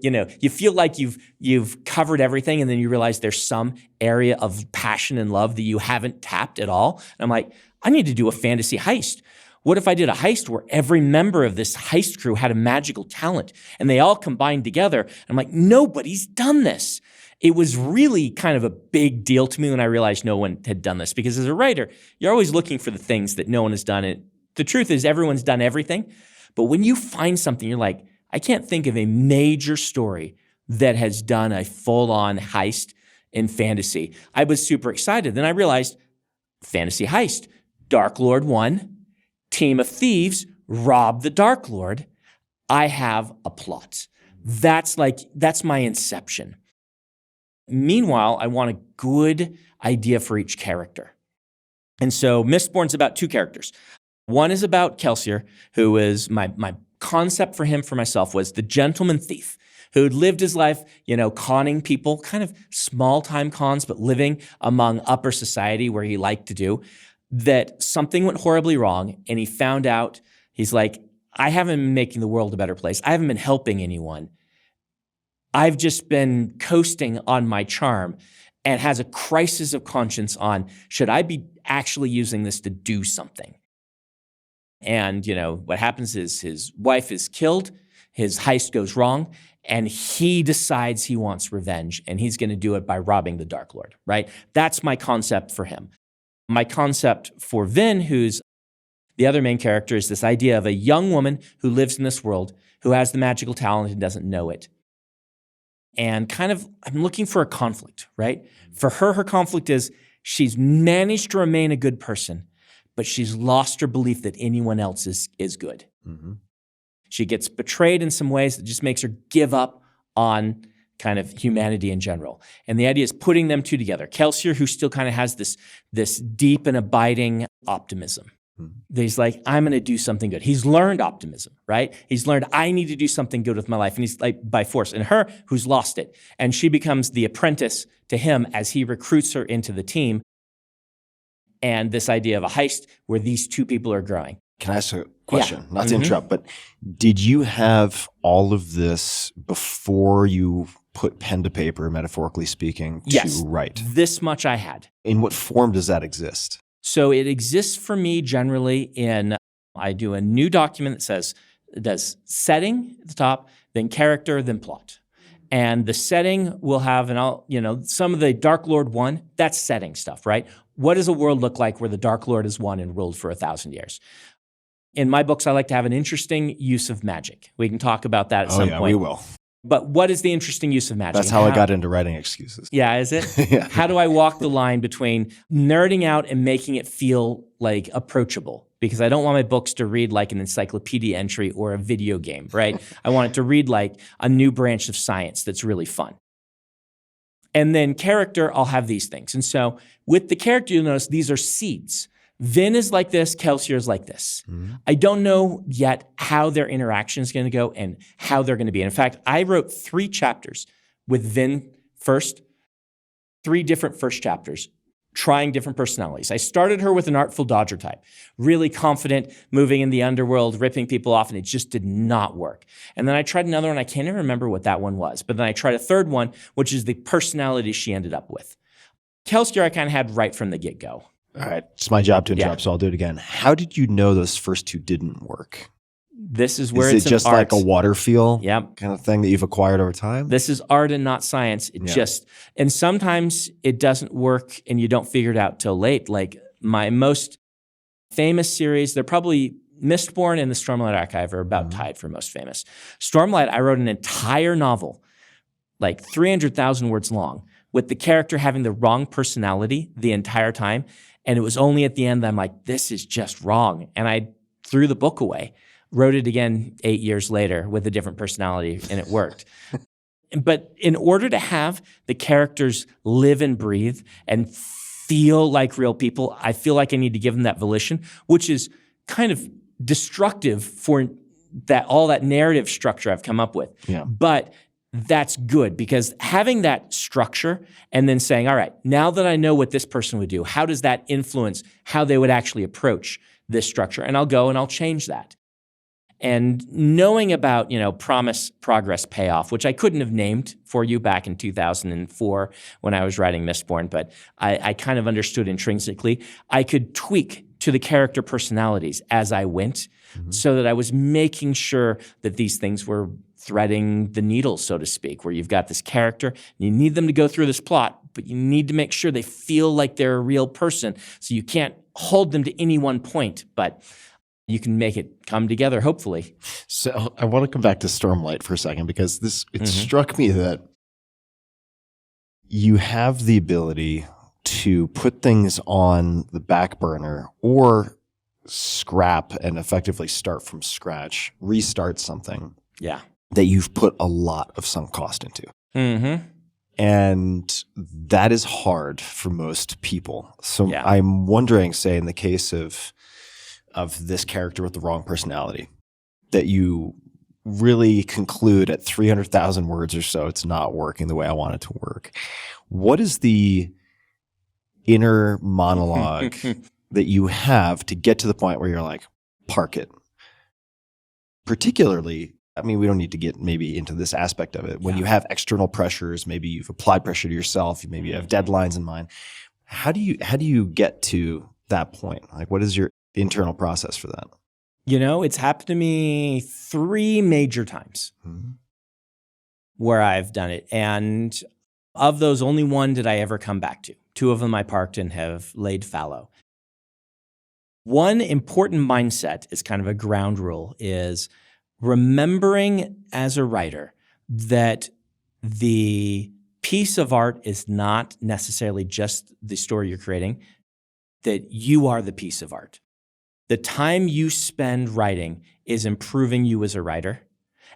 feel like you've covered everything and then you realize there's some area of passion and love that you haven't tapped at all. And I'm like, I need to do a fantasy heist. What if I did a heist where every member of this heist crew had a magical talent and they all combined together? And I'm like, nobody's done this. It was really kind of a big deal to me when I realized no one had done this, because as a writer, you're always looking for the things that no one has done. And the truth is everyone's done everything. But when you find something, you're like, I can't think of a major story that has done a full-on heist in fantasy. I was super excited. Then I realized fantasy heist, Dark Lord won. Team of thieves rob the Dark Lord. I have a plot. That's my inception. Meanwhile, I want a good idea for each character. And so Mistborn's about 2 characters. One is about Kelsier, who is my concept for him for myself was the gentleman thief who'd lived his life, conning people, kind of small-time cons, but living among upper society where he liked to do, that something went horribly wrong, and he found out, he's like, I haven't been making the world a better place. I haven't been helping anyone. I've just been coasting on my charm, and has a crisis of conscience on, should I be actually using this to do something? And, what happens is his wife is killed, his heist goes wrong, and he decides he wants revenge, and he's going to do it by robbing the Dark Lord, right? That's my concept for him. My concept for Vin, who's the other main character, is this idea of a young woman who lives in this world, who has the magical talent and doesn't know it. And I'm looking for a conflict, right? For her conflict is she's managed to remain a good person, but she's lost her belief that anyone else is good. Mm-hmm. She gets betrayed in some ways that just makes her give up on kind of humanity in general. And the idea is putting them 2 together. Kelsier, who still kind of has this deep and abiding optimism. Mm-hmm. He's like, I'm going to do something good. He's learned optimism, right? He's learned I need to do something good with my life. And he's like by force. And her, who's lost it. And she becomes the apprentice to him as he recruits her into the team. And this idea of a heist where these 2 people are growing. Can I ask a question? Yeah. Not to interrupt, but did you have all of this before you put pen to paper, metaphorically speaking, to write? This much I had. In what form does that exist? So it exists for me generally I do a new document that does setting at the top, then character, then plot. And the setting will have, some of the Dark Lord 1, that's setting stuff, right? What does a world look like where the Dark Lord is one and ruled for 1,000 years? In my books, I like to have an interesting use of magic. We can talk about that at some point. We will. But what is the interesting use of magic? That's how I got into writing excuses. Yeah, is it? Yeah. How do I walk the line between nerding out and making it feel like approachable? Because I don't want my books to read like an encyclopedia entry or a video game, right? I want it to read like a new branch of science that's really fun. And then character, I'll have these things. And so with the character, you'll notice these are seeds. Vin is like this, Kelsier is like this. Mm-hmm. I don't know yet how their interaction is going to go and how they're going to be. In fact, I wrote 3 chapters with Vin first, 3 different first chapters, trying different personalities. I started her with an artful dodger type, really confident, moving in the underworld, ripping people off, and it just did not work. And then I tried another one. I can't even remember what that one was. But then I tried a third one, which is the personality she ended up with. Kelsier I kind of had right from the get-go. All right, it's my job to interrupt, so I'll do it again. How did you know those first 2 didn't work? This is where it's just like a water feel kind of thing that you've acquired over time? This is art and not science. And sometimes it doesn't work and you don't figure it out till late. Like my most famous series, they're probably Mistborn and the Stormlight Archive are about tied for most famous. Stormlight, I wrote an entire novel, like 300,000 words long, with the character having the wrong personality the entire time. And it was only at the end that I'm like, this is just wrong. And I threw the book away, wrote it again 8 years later with a different personality, and it worked. But in order to have the characters live and breathe and feel like real people, I feel like I need to give them that volition, which is kind of destructive for all that narrative structure I've come up with. Yeah. But that's good because having that structure and then saying, all right, now that I know what this person would do, how does that influence how they would actually approach this structure? And I'll go and I'll change that. And knowing about, promise, progress, payoff, which I couldn't have named for you back in 2004 when I was writing Mistborn, but I kind of understood intrinsically. I could tweak to the character personalities as I went so that I was making sure that these things were threading the needle, so to speak, where you've got this character, and you need them to go through this plot, but you need to make sure they feel like they're a real person. So you can't hold them to any one point, but you can make it come together, hopefully. So I want to come back to Stormlight for a second because it struck me that you have the ability to put things on the back burner or scrap and effectively start from scratch, restart something Yeah. that you've put a lot of sunk cost into. Mm-hmm. And that is hard for most people. So Yeah. I'm wondering, say, in the case of this character with the wrong personality, that you really conclude at 300,000 words or so, it's not working the way I want it to work. What is the inner monologue that you have to get to the point where you're like, park it? Particularly, I mean, we don't need to get maybe into this aspect of it. When you have external pressures, maybe you've applied pressure to yourself, maybe you have deadlines in mind. How do you get to that point? Like, what is your internal process for that? It's happened to me 3 major times where I've done it. And of those, only one did I ever come back to. 2 of them I parked and have laid fallow. One important mindset is kind of a ground rule is remembering as a writer that the piece of art is not necessarily just the story you're creating, that you are the piece of art. The time you spend writing is improving you as a writer.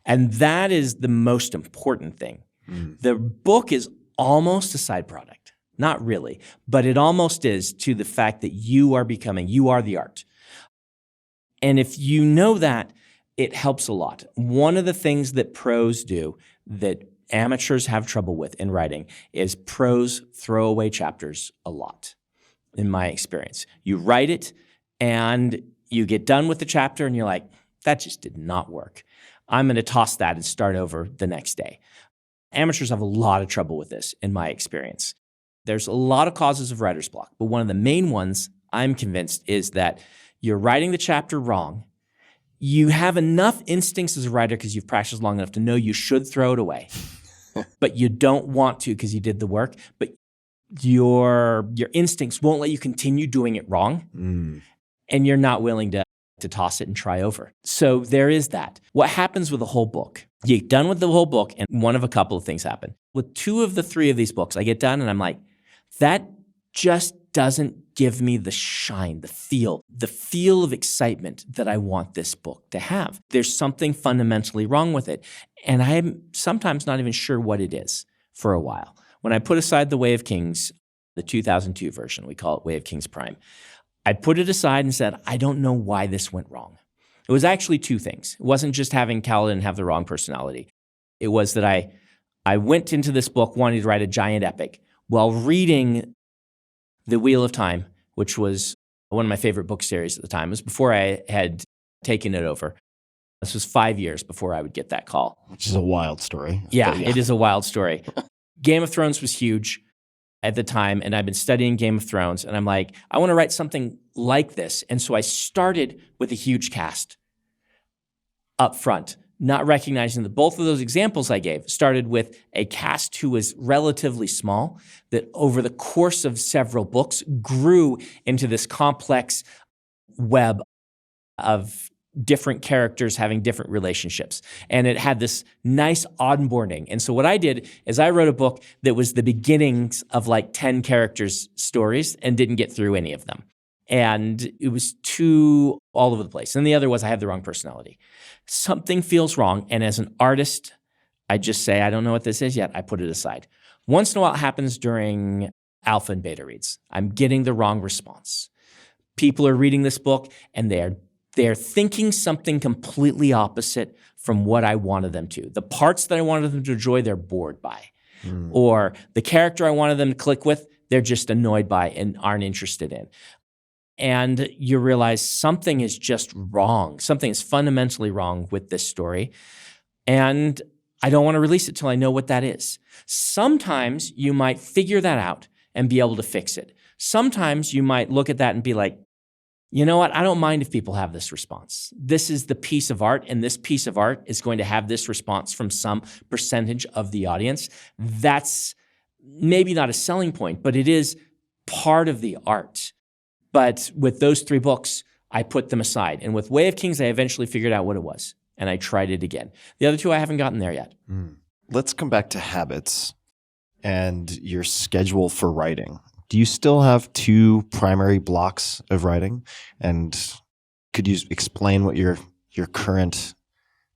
And that is the most important thing. The book is almost a side product. Not really, but it almost is, to the fact that you are the art. And if you know that, it helps a lot. One of the things that pros do that amateurs have trouble with in writing is pros throw away chapters a lot, in my experience. You write it and you get done with the chapter and you're like, that just did not work. I'm going to toss that and start over the next day. Amateurs have a lot of trouble with this, in my experience. There's a lot of causes of writer's block, but one of the main ones, I'm convinced, is that you're writing the chapter wrong. You have enough instincts as a writer because you've practiced long enough to know you should throw it away, but you don't want to because you did the work, but your instincts won't let you continue doing it wrong, and you're not willing to toss it and try over. So there is that. What happens with a whole book? You get done with the whole book, and one of a couple of things happen. With 2 of the 3 of these books, I get done and I'm like, that just doesn't give me the shine, the feel of excitement that I want this book to have. There's something fundamentally wrong with it. And I'm sometimes not even sure what it is for a while. When I put aside The Way of Kings, the 2002 version, we call it Way of Kings Prime, I put it aside and said, I don't know why this went wrong. It was actually 2 things. It wasn't just having Kaladin have the wrong personality. It was that I went into this book wanting to write a giant epic while reading The Wheel of Time, which was one of my favorite book series at the time. It was before I had taken it over. This was 5 years before I would get that call. Which is a wild story. Yeah, it is a wild story. Game of Thrones was huge at the time, and I've been studying Game of Thrones, and I'm like, I want to write something like this. And so I started with a huge cast up front, not recognizing that both of those examples I gave started with a cast who was relatively small, that over the course of several books grew into this complex web of different characters having different relationships. And it had this nice onboarding. And so what I did is I wrote a book that was the beginnings of like 10 characters' stories and didn't get through any of them. And it was too all over the place. And the other was I had the wrong personality. Something feels wrong. And as an artist, I just say, I don't know what this is yet. I put it aside. Once in a while, it happens during alpha and beta reads. I'm getting the wrong response. People are reading this book and they're thinking something completely opposite from what I wanted them to. The parts that I wanted them to enjoy, they're bored by. Or the character I wanted them to click with, they're just annoyed by and aren't interested in. And you realize something is just wrong. Something is fundamentally wrong with this story. And I don't want to release it till I know what that is. Sometimes you might figure that out and be able to fix it. Sometimes you might look at that and be like, you know what? I don't mind if people have this response. This is the piece of art, and this piece of art is going to have this response from some percentage of the audience. That's maybe not a selling point, but it is part of the art. But with those 3 books, I put them aside. And with Way of Kings, I eventually figured out what it was, and I tried it again. The other 2, I haven't gotten there yet. Let's come back to habits and your schedule for writing. Do you still have 2 primary blocks of writing? And Could you explain what your current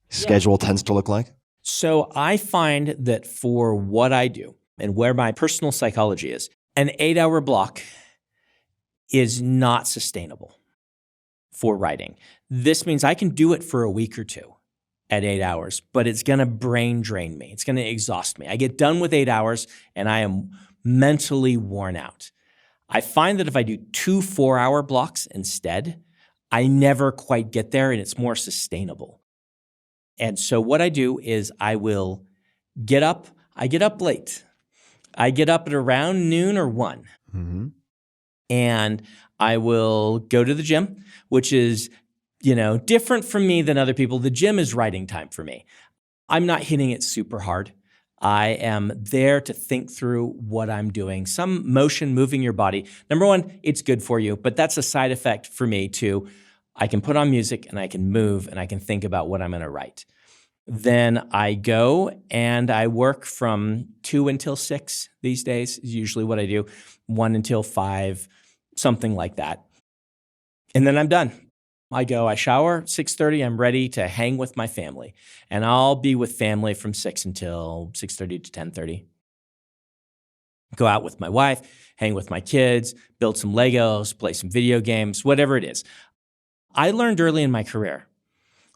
schedule tends to look like? So I find that for what I do and where my personal psychology is, an 8-hour block is not sustainable for writing. This means I can do it for a week or two at 8 hours, but it's going to brain drain me. It's going to exhaust me. I get done with 8 hours and I am mentally worn out. I find that if I do 2 4-hour blocks instead, I never quite get there and it's more sustainable. And so what I do is I will get up. I get up late. I get up at around noon or 1. Mm-hmm. And I will go to the gym, which is, different from me than other people. The gym is writing time for me. I'm not hitting it super hard. I am there to think through what I'm doing. Some motion, moving your body. Number one, it's good for you, but that's a side effect for me too. I can put on music and I can move and I can think about what I'm going to write. Then I go and I work from 2 until 6 these days is usually what I do. 1 until 5, something like that. And then I'm done. I shower, 6:30, I'm ready to hang with my family. And I'll be with family from 6 until 6:30 to 10:30. Go out with my wife, hang with my kids, build some Legos, play some video games, whatever it is. I learned early in my career,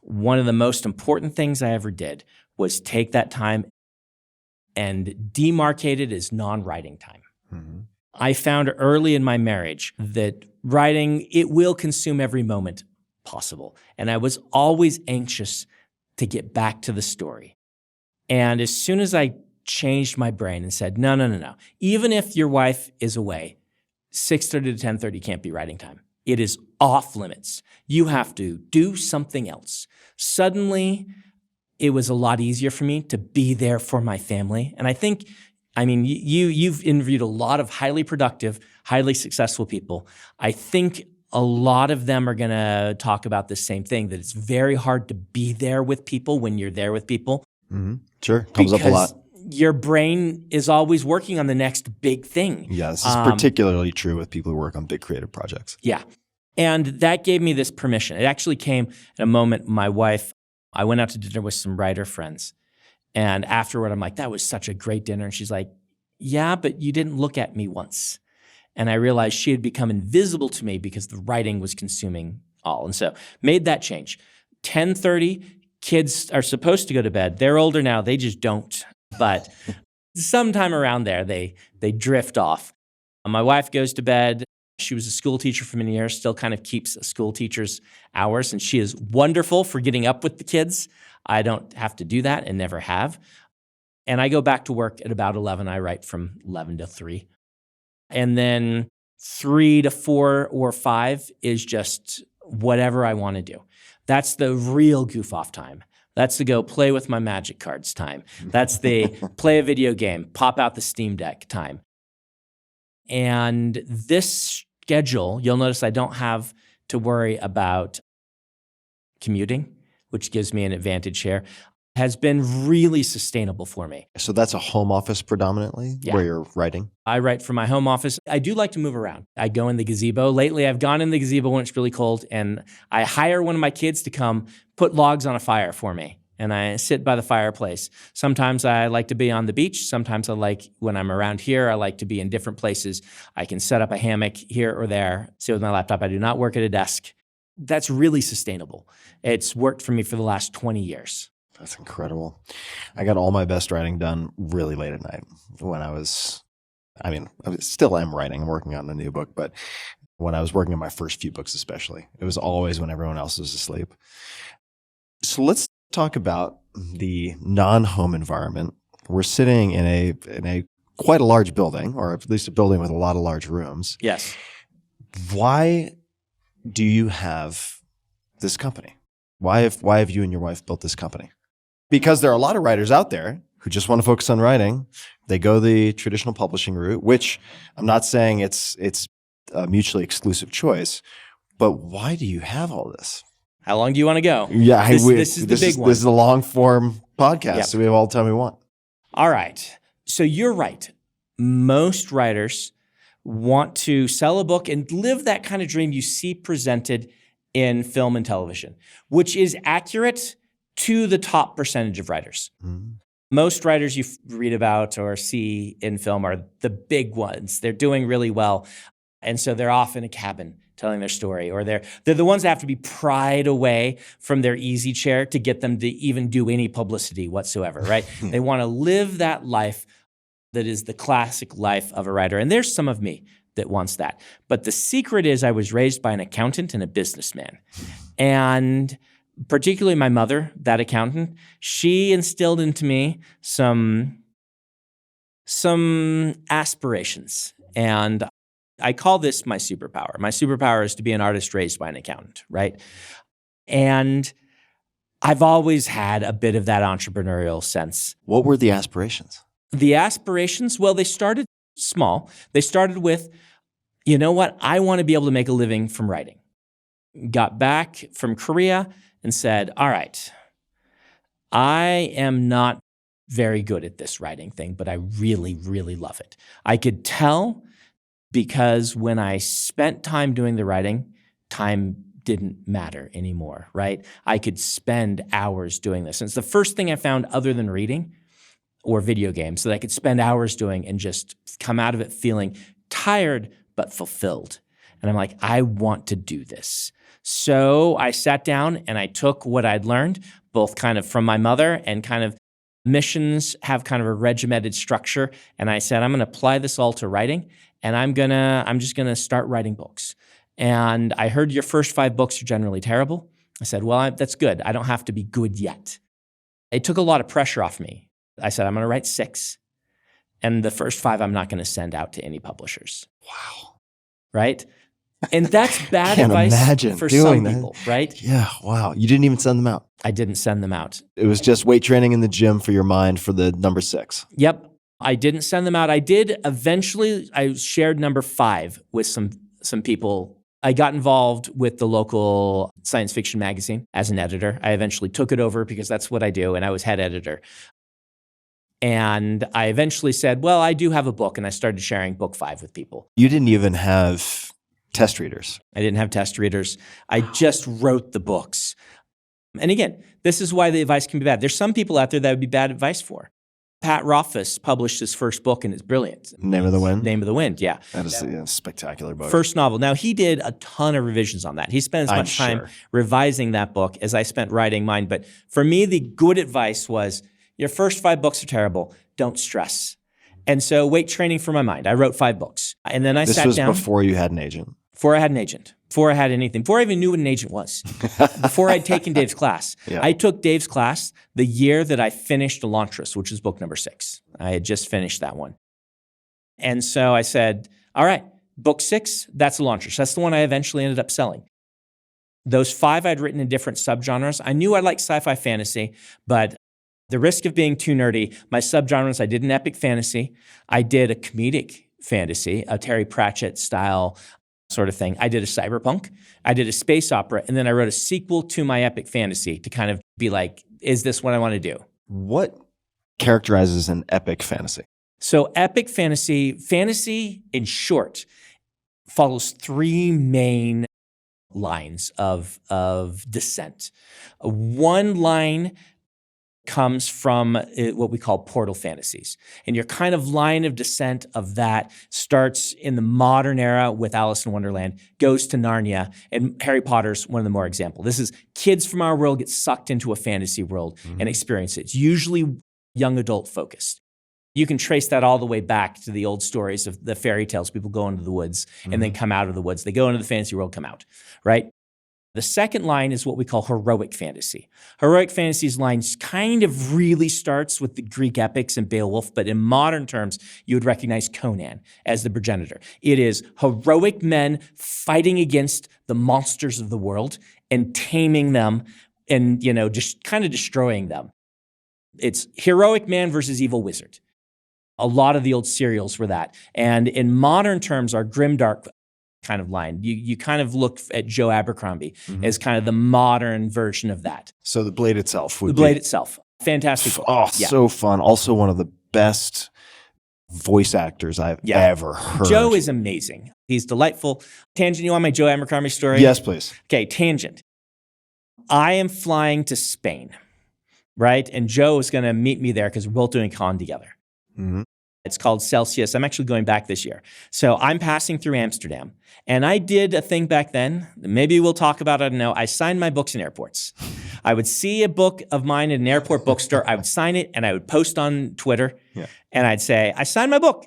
one of the most important things I ever did was take that time and demarcate it as non-writing time. Mm-hmm. I found early in my marriage that writing, it will consume every moment possible. And I was always anxious to get back to the story. And as soon as I changed my brain and said, no. Even if your wife is away, 6:30 to 10:30 can't be writing time. It is off limits. You have to do something else. Suddenly, it was a lot easier for me to be there for my family. And I think, you've interviewed a lot of highly productive, highly successful people. I think a lot of them are going to talk about the same thing, that it's very hard to be there with people when you're there with people. Mm-hmm. Sure. Comes up a lot. Your brain is always working on the next big thing. Yeah, this is particularly true with people who work on big creative projects. Yeah. And that gave me this permission. It actually came at a moment, my wife, I went out to dinner with some writer friends. And afterward, I'm like, that was such a great dinner. And she's like, yeah, but you didn't look at me once. And I realized she had become invisible to me because the writing was consuming all. And so made that change. 10:30, kids are supposed to go to bed. They're older now. They just don't. But sometime around there, they drift off. My wife goes to bed. She was a school teacher for many years, still kind of keeps a school teacher's hours. And she is wonderful for getting up with the kids. I don't have to do that and never have. And I go back to work at about 11. I write from 11 to 3. And then 3 to 4 or 5 is just whatever I want to do. That's the real goof off time. That's the go play with my magic cards time. That's the play a video game, pop out the Steam Deck time. And this schedule, you'll notice I don't have to worry about commuting, which gives me an advantage here, has been really sustainable for me. So that's a home office predominantly where you're writing? I write from my home office. I do like to move around. I go in the gazebo. Lately, I've gone in the gazebo when it's really cold, and I hire one of my kids to come put logs on a fire for me, and I sit by the fireplace. Sometimes I like to be on the beach. Sometimes I like, when I'm around here, I like to be in different places. I can set up a hammock here or there, sit with my laptop. I do not work at a desk. That's really sustainable. It's worked for me for the last 20 years. That's incredible. I got all my best writing done really late at night when I still am writing. I'm working on a new book, but when I was working on my first few books especially, it was always when everyone else was asleep. So let's talk about the non-home environment. We're sitting in a quite a large building, or at least a building with a lot of large rooms. Yes. Why do you have this company? Why have you and your wife built this company? Because there are a lot of writers out there who just want to focus on writing. They go the traditional publishing route, which I'm not saying it's a mutually exclusive choice, but why do you have all this? How long do you want to go? Yeah, this is the big one. This is a long form podcast, so we have all the time we want. All right. So you're right. Most writers want to sell a book and live that kind of dream you see presented in film and television, which is accurate to the top percentage of writers. Most writers you read about or see in film are the big ones. They're doing really well. And so they're off in a cabin telling their story, or they're the ones that have to be pried away from their easy chair to get them to even do any publicity whatsoever, right? They want to live that life that is the classic life of a writer. And there's some of me that wants that. But the secret is I was raised by an accountant and a businessman. And particularly my mother, that accountant, she instilled into me some aspirations. And I call this my superpower. My superpower is to be an artist raised by an accountant, right? And I've always had a bit of that entrepreneurial sense. What were the aspirations? The aspirations, well, they started small. They started with, you know what? I want to be able to make a living from writing. Got back from Korea and said, all right, I am not very good at this writing thing, but I really, really love it. I could tell because when I spent time doing the writing, time didn't matter anymore, right? I could spend hours doing this. And it's the first thing I found other than reading or video games that I could spend hours doing and just come out of it feeling tired but fulfilled. And I'm like, I want to do this. So I sat down and I took what I'd learned, both kind of from my mother and kind of missions have kind of a regimented structure. And I said, I'm going to apply this all to writing, and I'm just going to start writing books. And I heard your first 5 books are generally terrible. I said, well, that's good. I don't have to be good yet. It took a lot of pressure off me. I said, I'm going to write 6. And the first 5, I'm not going to send out to any publishers. Wow. Right? And that's bad Can't advice imagine for doing some that. people, right? Yeah, wow. You didn't even send them out. I didn't send them out. It was just weight training in the gym for your mind for the number 6. Yep. I didn't send them out. I did eventually, I shared number 5 with some people. I got involved with the local science fiction magazine as an editor. I eventually took it over because that's what I do, and I was head editor. And I eventually said, well, I do have a book, and I started sharing book 5 with people. You didn't even have test readers. I didn't have test readers. I just wrote the books. And again, this is why the advice can be bad. There's some people out there that would be bad advice for. Pat Rothfuss published his first book, and it's brilliant. Name of the Wind? Name of the Wind, yeah. That is a spectacular book. First novel. Now, he did a ton of revisions on that. He spent as much time revising that book as I spent writing mine. But for me, the good advice was, your first 5 books are terrible. Don't stress. And so weight training for my mind. I wrote 5 books. And then I sat down. This was before you had an agent? Before I had an agent. Before I had anything. Before I even knew what an agent was. Before I'd taken Dave's class. Yeah. I took Dave's class the year that I finished Elantris, which is book number 6. I had just finished that one. And so I said, all right, book 6, that's Elantris. That's the one I eventually ended up selling. Those 5 I'd written in different subgenres. I knew I liked sci-fi fantasy, but the risk of being too nerdy, my subgenres, I did an epic fantasy. I did a comedic fantasy, a Terry Pratchett style sort of thing. I did a cyberpunk. I did a space opera. And then I wrote a sequel to my epic fantasy to kind of be like, is this what I want to do? What characterizes an epic fantasy? So epic fantasy in short, follows 3 main lines of descent. One line comes from what we call portal fantasies. And your kind of line of descent of that starts in the modern era with Alice in Wonderland, goes to Narnia, and Harry Potter's one of the more example. This is kids from our world get sucked into a fantasy world and experience it. It's usually young adult focused. You can trace that all the way back to the old stories of the fairy tales. People go into the woods and then come out of the woods. They go into the fantasy world, come out, right? The second line is what we call heroic fantasy. Heroic fantasy's line kind of really starts with the Greek epics and Beowulf, but in modern terms, you would recognize Conan as the progenitor. It is heroic men fighting against the monsters of the world and taming them and, just kind of destroying them. It's heroic man versus evil wizard. A lot of the old serials were that. And in modern terms, our grimdark kind of line. You kind of look at Joe Abercrombie as kind of the modern version of that. So The Blade itself would be... The Blade itself. Fantastic book. Oh, yeah. So fun. Also one of the best voice actors I've ever heard. Joe is amazing. He's delightful. Tangent, you want my Joe Abercrombie story? Yes, please. Okay, tangent. I am flying to Spain, right? And Joe is going to meet me there because we're both doing con together. Mm-hmm. It's called Celsius. I'm actually going back this year. So I'm passing through Amsterdam. And I did a thing back then. Maybe we'll talk about it. I don't know. I signed my books in airports. I would see a book of mine in an airport bookstore. I would sign it and I would post on Twitter. Yeah. And I'd say, I signed my book.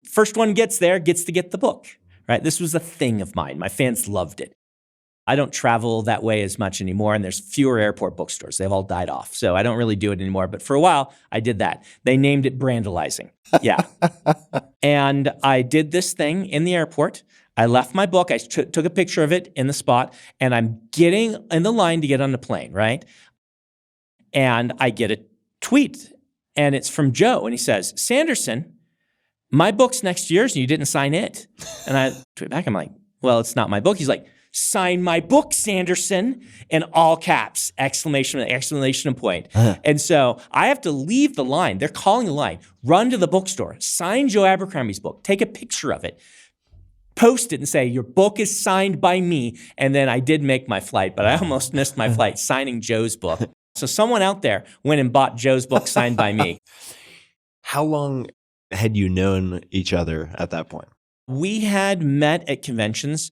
First one gets there gets to get the book, right? This was a thing of mine. My fans loved it. I don't travel that way as much anymore, and there's fewer airport bookstores. They've all died off, so I don't really do it anymore. But for a while, I did that. They named it brandalizing. Yeah. And I did this thing in the airport. I left my book. I took a picture of it in the spot, and I'm getting in the line to get on the plane, right? And I get a tweet, and it's from Joe, and he says, Sanderson, my book's next to yours, and you didn't sign it. And I tweet back, I'm like, well, it's not my book. He's like, sign my book, Sanderson, in all caps, exclamation point. And so I have to leave the line. They're calling the line, run to the bookstore, sign Joe Abercrombie's book, take a picture of it, post it and say, your book is signed by me. And then I did make my flight, but I almost missed my flight signing Joe's book. So someone out there went and bought Joe's book signed by me. How long had you known each other at that point? We had met at conventions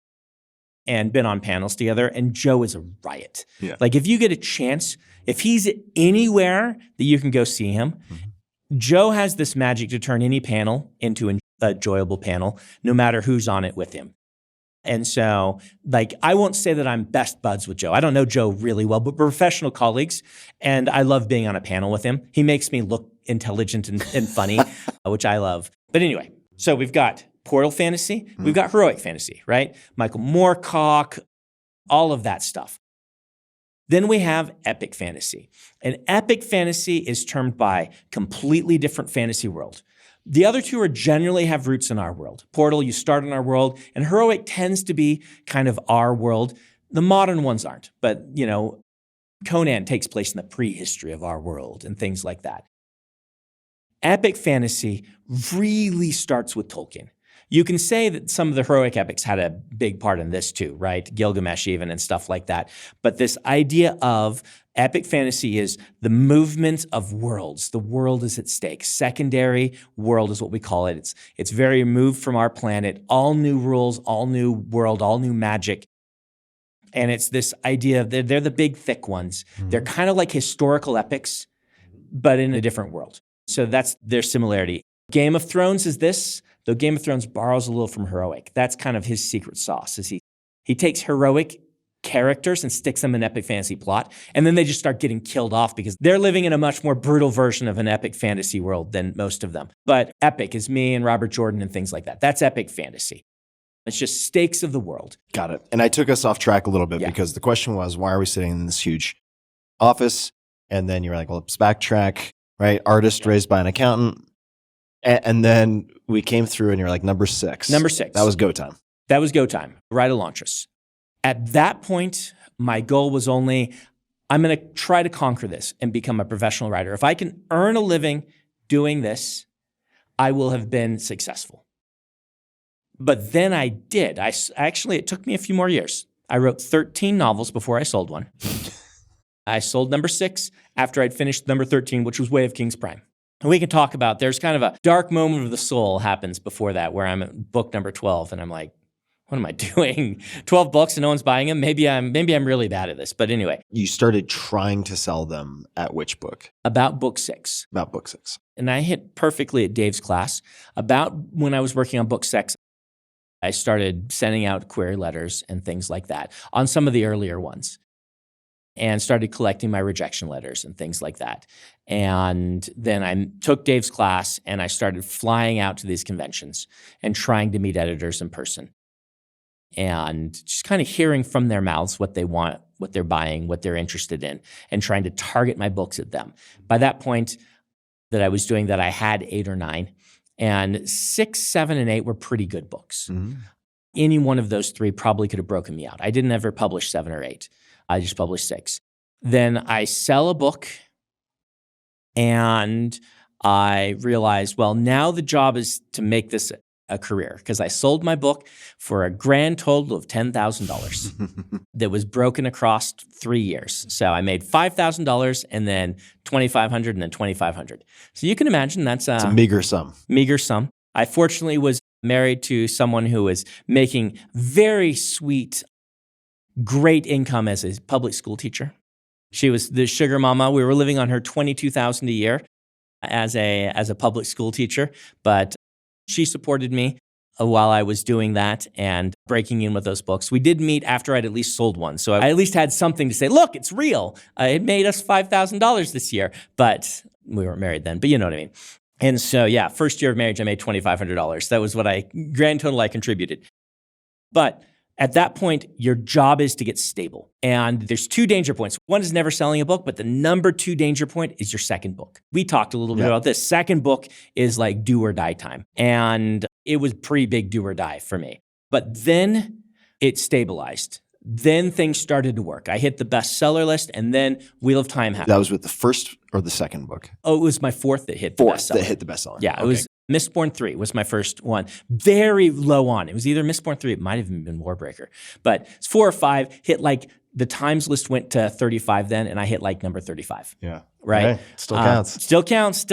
and been on panels together, and Joe is a riot. Yeah. Like if you get a chance, if he's anywhere that you can go see him, Joe has this magic to turn any panel into an enjoyable panel, no matter who's on it with him. And so, like, I won't say that I'm best buds with Joe. I don't know Joe really well, but we're professional colleagues, and I love being on a panel with him. He makes me look intelligent and funny, which I love. But anyway, so we've got Portal Fantasy, we've got Heroic Fantasy, right? Michael Moorcock, all of that stuff. Then we have Epic Fantasy. And Epic Fantasy is termed by completely different fantasy world. The other two are generally have roots in our world. Portal, you start in our world, and Heroic tends to be kind of our world. The modern ones aren't, but you know, Conan takes place in the prehistory of our world and things like that. Epic Fantasy really starts with Tolkien. You can say that some of the heroic epics had a big part in this too, right? Gilgamesh even and stuff like that. But this idea of epic fantasy is the movement of worlds. The world is at stake. Secondary world is what we call it. It's very removed from our planet. All new rules, all new world, all new magic. And it's this idea of they're the big, thick ones. Mm-hmm. They're kind of like historical epics, but in a different world. So that's their similarity. Game of Thrones is this. Though Game of Thrones borrows a little from heroic. That's kind of his secret sauce, is he takes heroic characters and sticks them in epic fantasy plot, and then they just start getting killed off because they're living in a much more brutal version of an epic fantasy world than most of them. But epic is me and Robert Jordan and things like that. That's epic fantasy. It's just stakes of the world. Got it. And I took us off track a little bit because the question was, why are we sitting in this huge office? And then you're like, well, let's backtrack, right? Artist raised by an accountant. And then we came through and you're like, number 6. Number 6. That was go time. That was go time. Right, Elantris. At that point, my goal was only, I'm going to try to conquer this and become a professional writer. If I can earn a living doing this, I will have been successful. But then I did. Actually, it took me a few more years. I wrote 13 novels before I sold one. I sold number 6 after I'd finished number 13, which was Way of Kings Prime. And we can talk about, there's kind of a dark moment of the soul happens before that where I'm at book number 12 and I'm like, what am I doing? 12 books and no one's buying them? Maybe I'm really bad at this. But anyway. You started trying to sell them at which book? About book 6. About book 6. And I hit perfectly at Dave's class. About when I was working on book 6, I started sending out query letters and things like that on some of the earlier ones. And started collecting my rejection letters and things like that. And then I took Dave's class and I started flying out to these conventions and trying to meet editors in person. And just kind of hearing from their mouths what they want, what they're buying, what they're interested in, and trying to target my books at them. By that point that I was doing that, I had 8 or 9. And 6, 7, and 8 were pretty good books. Mm-hmm. Any one of those 3 probably could have broken me out. I didn't ever publish 7 or 8. I just published 6. Then I sell a book and I realized, well, now the job is to make this a career because I sold my book for a grand total of $10,000 that was broken across 3 years. So I made $5,000 and then $2,500 and then $2,500. So you can imagine that's It's a meager sum. Meager sum. I fortunately was married to someone who was making very sweet, great income as a public school teacher. She was the sugar mama. We were living on her $22,000 a year as a public school teacher, but she supported me while I was doing that and breaking in with those books. We did meet after I'd at least sold one, so I at least had something to say, look, it's real. It made us $5,000 this year, but we weren't married then, but you know what I mean. And so, yeah, first year of marriage, I made $2,500. That was what grand total I contributed. But at that point, your job is to get stable. And there's 2 danger points. One is never selling a book, but the number 2 danger point is your second book. We talked a little bit about this. Second book is like do or die time. And it was pretty big do or die for me. But then it stabilized. Then things started to work. I hit the bestseller list, and then Wheel of Time happened. That was with the first or the second book? Oh, it was my fourth that hit the bestseller. That hit the bestseller. Yeah, it was Mistborn 3 was my first one. Very low on. It was either Mistborn 3, it might have even been Warbreaker. But it's 4 or 5, hit like the Times list went to 35 then, and I hit like number 35. Yeah. Right? Okay. Still counts. Still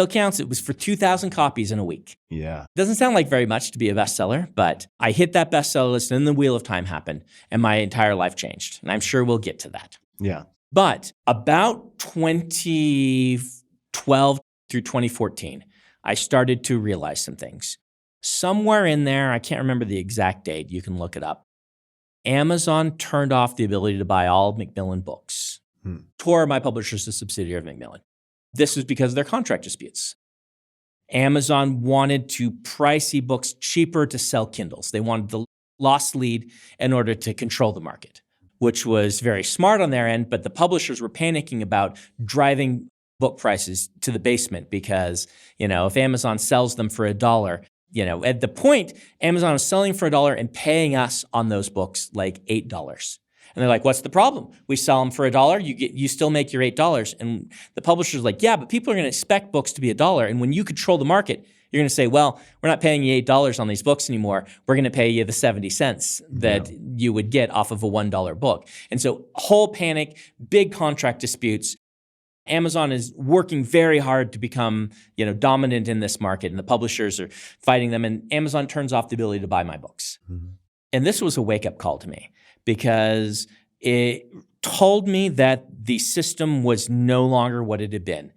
counts. It was for 2,000 copies in a week. Yeah. Doesn't sound like very much to be a bestseller, but I hit that bestseller list, and then the Wheel of Time happened, and my entire life changed. And I'm sure we'll get to that. Yeah. But about 2012 through 2014, I started to realize some things. Somewhere in there, I can't remember the exact date, you can look it up, Amazon turned off the ability to buy all of Macmillan books. Tor, my publisher, is a subsidiary of Macmillan. This was because of their contract disputes. Amazon wanted to price ebooks cheaper to sell Kindles. They wanted the loss lead in order to control the market, which was very smart on their end, but the publishers were panicking about driving book prices to the basement because, if Amazon sells them for $1, at the point, Amazon is selling for $1 and paying us on those books like $8. And they're like, what's the problem? We sell them for $1, you still make your $8. And the publisher's like, yeah, but people are going to expect books to be $1. And when you control the market, you're going to say, well, we're not paying you $8 on these books anymore. We're going to pay you the 70 cents that you would get off of a $1 book. And so whole panic, big contract disputes. Amazon is working very hard to become, dominant in this market, and the publishers are fighting them, and Amazon turns off the ability to buy my books. And this was a wake-up call to me because it told me that the system was no longer what it had been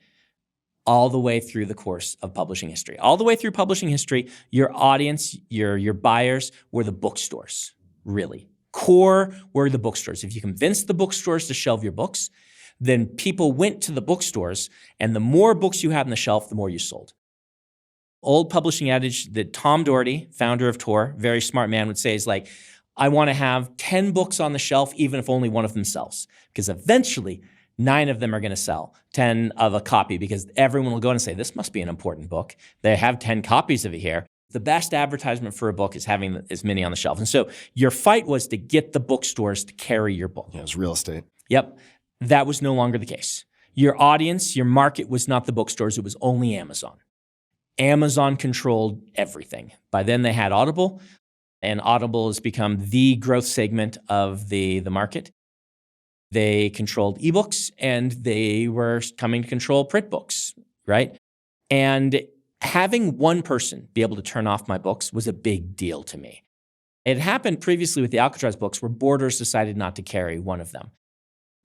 all the way through the course of publishing history. All the way through publishing history, your audience, your buyers were the bookstores, really. Core were the bookstores. If you convinced the bookstores to shelve your books, then people went to the bookstores, and the more books you had on the shelf, the more you sold. Old publishing adage that Tom Doherty, founder of Tor, very smart man, would say is like, I want to have 10 books on the shelf, even if only one of them sells. Because eventually, 9 of them are going to sell 10 of a copy, because everyone will go and say, this must be an important book. They have 10 copies of it here. The best advertisement for a book is having as many on the shelf. And so your fight was to get the bookstores to carry your book. Yeah, it was real estate. Yep. That was no longer the case. Your audience, your market was not the bookstores. It was only Amazon. Amazon controlled everything. By then they had Audible, and Audible has become the growth segment of the market. They controlled ebooks, and they were coming to control print books, right? And having one person be able to turn off my books was a big deal to me. It happened previously with the Alcatraz books where Borders decided not to carry one of them.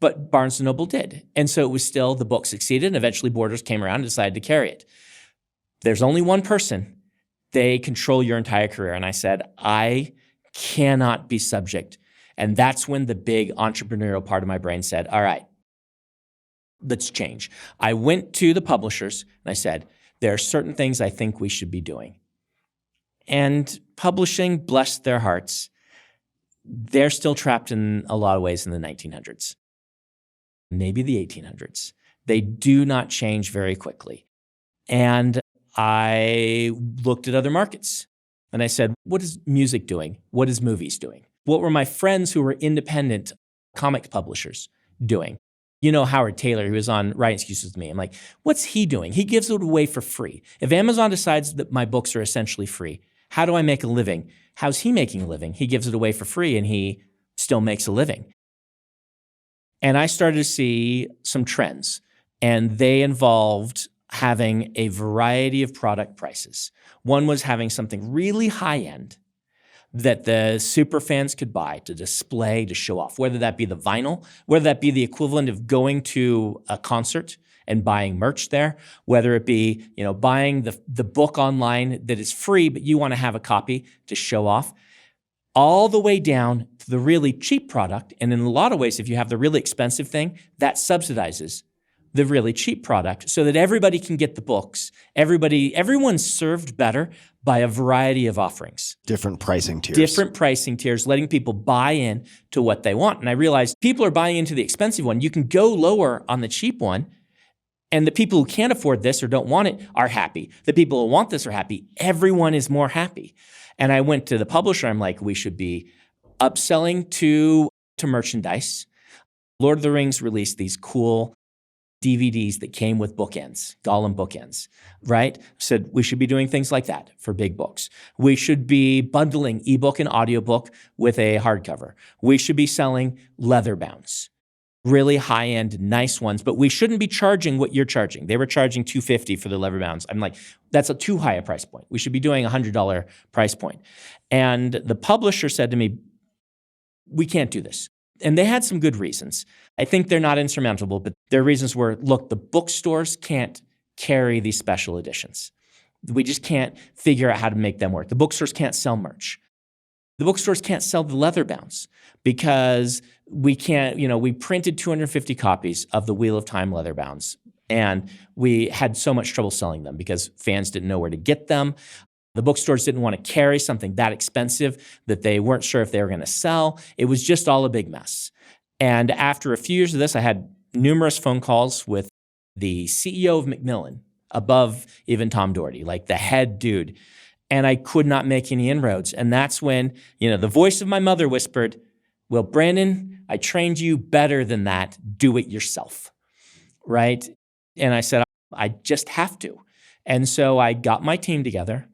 But Barnes & Noble did. And so it was still, the book succeeded, and eventually Borders came around and decided to carry it. There's only one person. They control your entire career. And I said, I cannot be subject. And that's when the big entrepreneurial part of my brain said, all right, let's change. I went to the publishers and I said, there are certain things I think we should be doing. And publishing, bless their hearts, they're still trapped in a lot of ways in the 1900s. Maybe the 1800s. They do not change very quickly. And I looked at other markets and I said, what is music doing? What is movies doing? What were my friends who were independent comic publishers doing? Howard Taylor, who was on Writing Excuses with me. I'm like, what's he doing? He gives it away for free. If Amazon decides that my books are essentially free, How do I make a living? How's he making a living? He gives it away for free and he still makes a living. And I started to see some trends, and they involved having a variety of product prices. One was having something really high end that the super fans could buy to display, to show off, whether that be the vinyl, whether that be the equivalent of going to a concert and buying merch there, whether it be, buying the book online that is free, but you want to have a copy to show off, all the way down to the really cheap product. And in a lot of ways, if you have the really expensive thing, that subsidizes the really cheap product so that everybody can get the books. Everyone's served better by a variety of offerings. Different pricing tiers. Letting people buy in to what they want. And I realized people are buying into the expensive one. You can go lower on the cheap one, and the people who can't afford this or don't want it are happy. The people who want this are happy. Everyone is more happy. And I went to the publisher. I'm like, we should be upselling to merchandise. Lord of the Rings released these cool DVDs that came with bookends, Gollum bookends, right? Said we should be doing things like that for big books. We should be bundling ebook and audiobook with a hardcover. We should be selling leather bounds, really high-end, nice ones, but we shouldn't be charging what you're charging. They were charging $250 for the leather bounds. I'm like, that's too high a price point. We should be doing a $100 price point. And the publisher said to me, we can't do this. And they had some good reasons. I think they're not insurmountable, but their reasons were, look, the bookstores can't carry these special editions. We just can't figure out how to make them work. The bookstores can't sell merch. The bookstores can't sell the leather bounds because we can't, we printed 250 copies of the Wheel of Time leather bounds, and we had so much trouble selling them because fans didn't know where to get them. The bookstores didn't want to carry something that expensive that they weren't sure if they were going to sell. It was just all a big mess. And after a few years of this, I had numerous phone calls with the CEO of Macmillan, above even Tom Doherty, like the head dude. And I could not make any inroads. And that's when, the voice of my mother whispered, well, Brandon, I trained you better than that. Do it yourself, right? And I said, I just have to. And so I got my team together.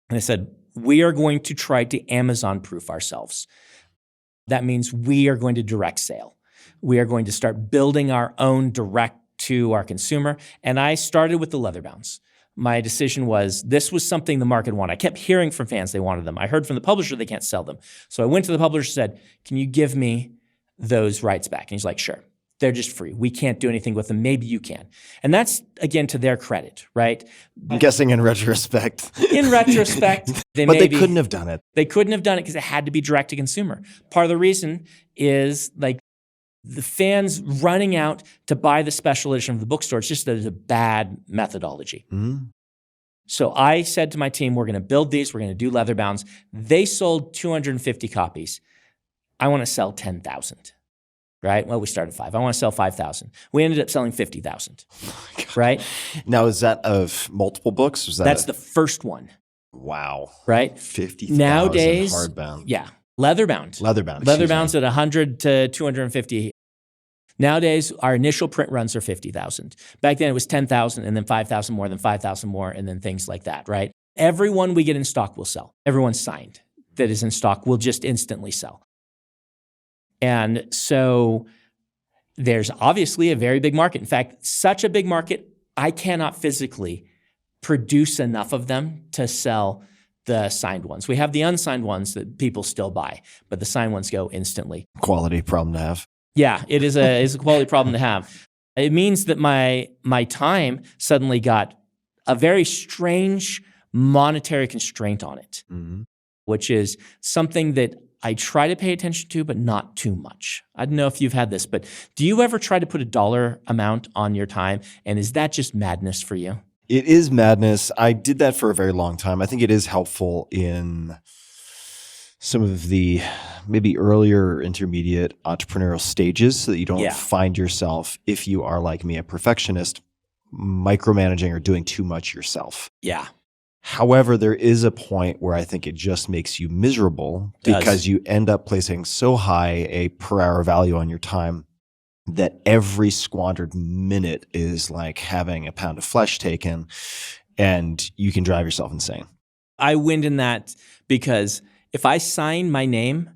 And I said, we are going to try to Amazon-proof ourselves. That means we are going to direct sale. We are going to start building our own direct to our consumer. And I started with the leather bounds. My decision was this was something the market wanted. I kept hearing from fans they wanted them. I heard from the publisher they can't sell them. So I went to the publisher and said, can you give me those rights back? And he's like, sure. They're just free. We can't do anything with them. Maybe you can. And that's, again, to their credit, right? I'm guessing in retrospect. In retrospect, they couldn't have done it. They couldn't have done it because it had to be direct to consumer. Part of the reason is like the fans running out to buy the special edition of the bookstore. It's just that it's a bad methodology. Mm-hmm. So I said to my team, we're going to build these. We're going to do leather bounds. They sold 250 copies. I want to sell 10,000. Right? Well, we started 5. I want to sell 5,000. We ended up selling 50,000. Right? Now, is that of multiple books? That's the first one. Wow. Right? 50,000 nowadays, hardbound. Yeah. Leatherbound. Leather bounds at 100 to 250. Nowadays, our initial print runs are 50,000. Back then, it was 10,000, and then 5,000 more, then 5,000 more, and then things like that, right? Everyone we get in stock will sell. Everyone signed that is in stock will just instantly sell. And so there's obviously a very big market. In fact, such a big market, I cannot physically produce enough of them to sell the signed ones. We have the unsigned ones that people still buy, but the signed ones go instantly. Quality problem to have. Yeah, it is a quality problem to have. It means that my time suddenly got a very strange monetary constraint on it, which is something that I try to pay attention to, but not too much. I don't know if you've had this, but do you ever try to put a dollar amount on your time? And is that just madness for you? It is madness. I did that for a very long time. I think it is helpful in some of the maybe earlier intermediate entrepreneurial stages so that you don't find yourself, if you are like me, a perfectionist, micromanaging or doing too much yourself. Yeah. However, there is a point where I think it just makes you miserable because you end up placing so high a per hour value on your time that every squandered minute is like having a pound of flesh taken, and you can drive yourself insane. I win in that because if I sign my name,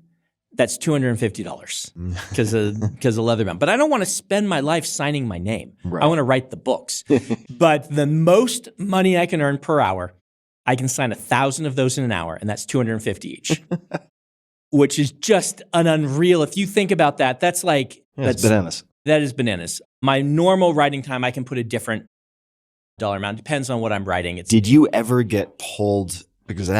that's $250 because of leather bound. But I don't want to spend my life signing my name. Right. I want to write the books. But the most money I can earn per hour, I can sign 1,000 of those in an hour, and that's $250 each, which is just an unreal. If you think about that, that's like that's bananas. That is bananas. My normal writing time, I can put a different dollar amount. Depends on what I'm writing. Did you ever get pulled? Because it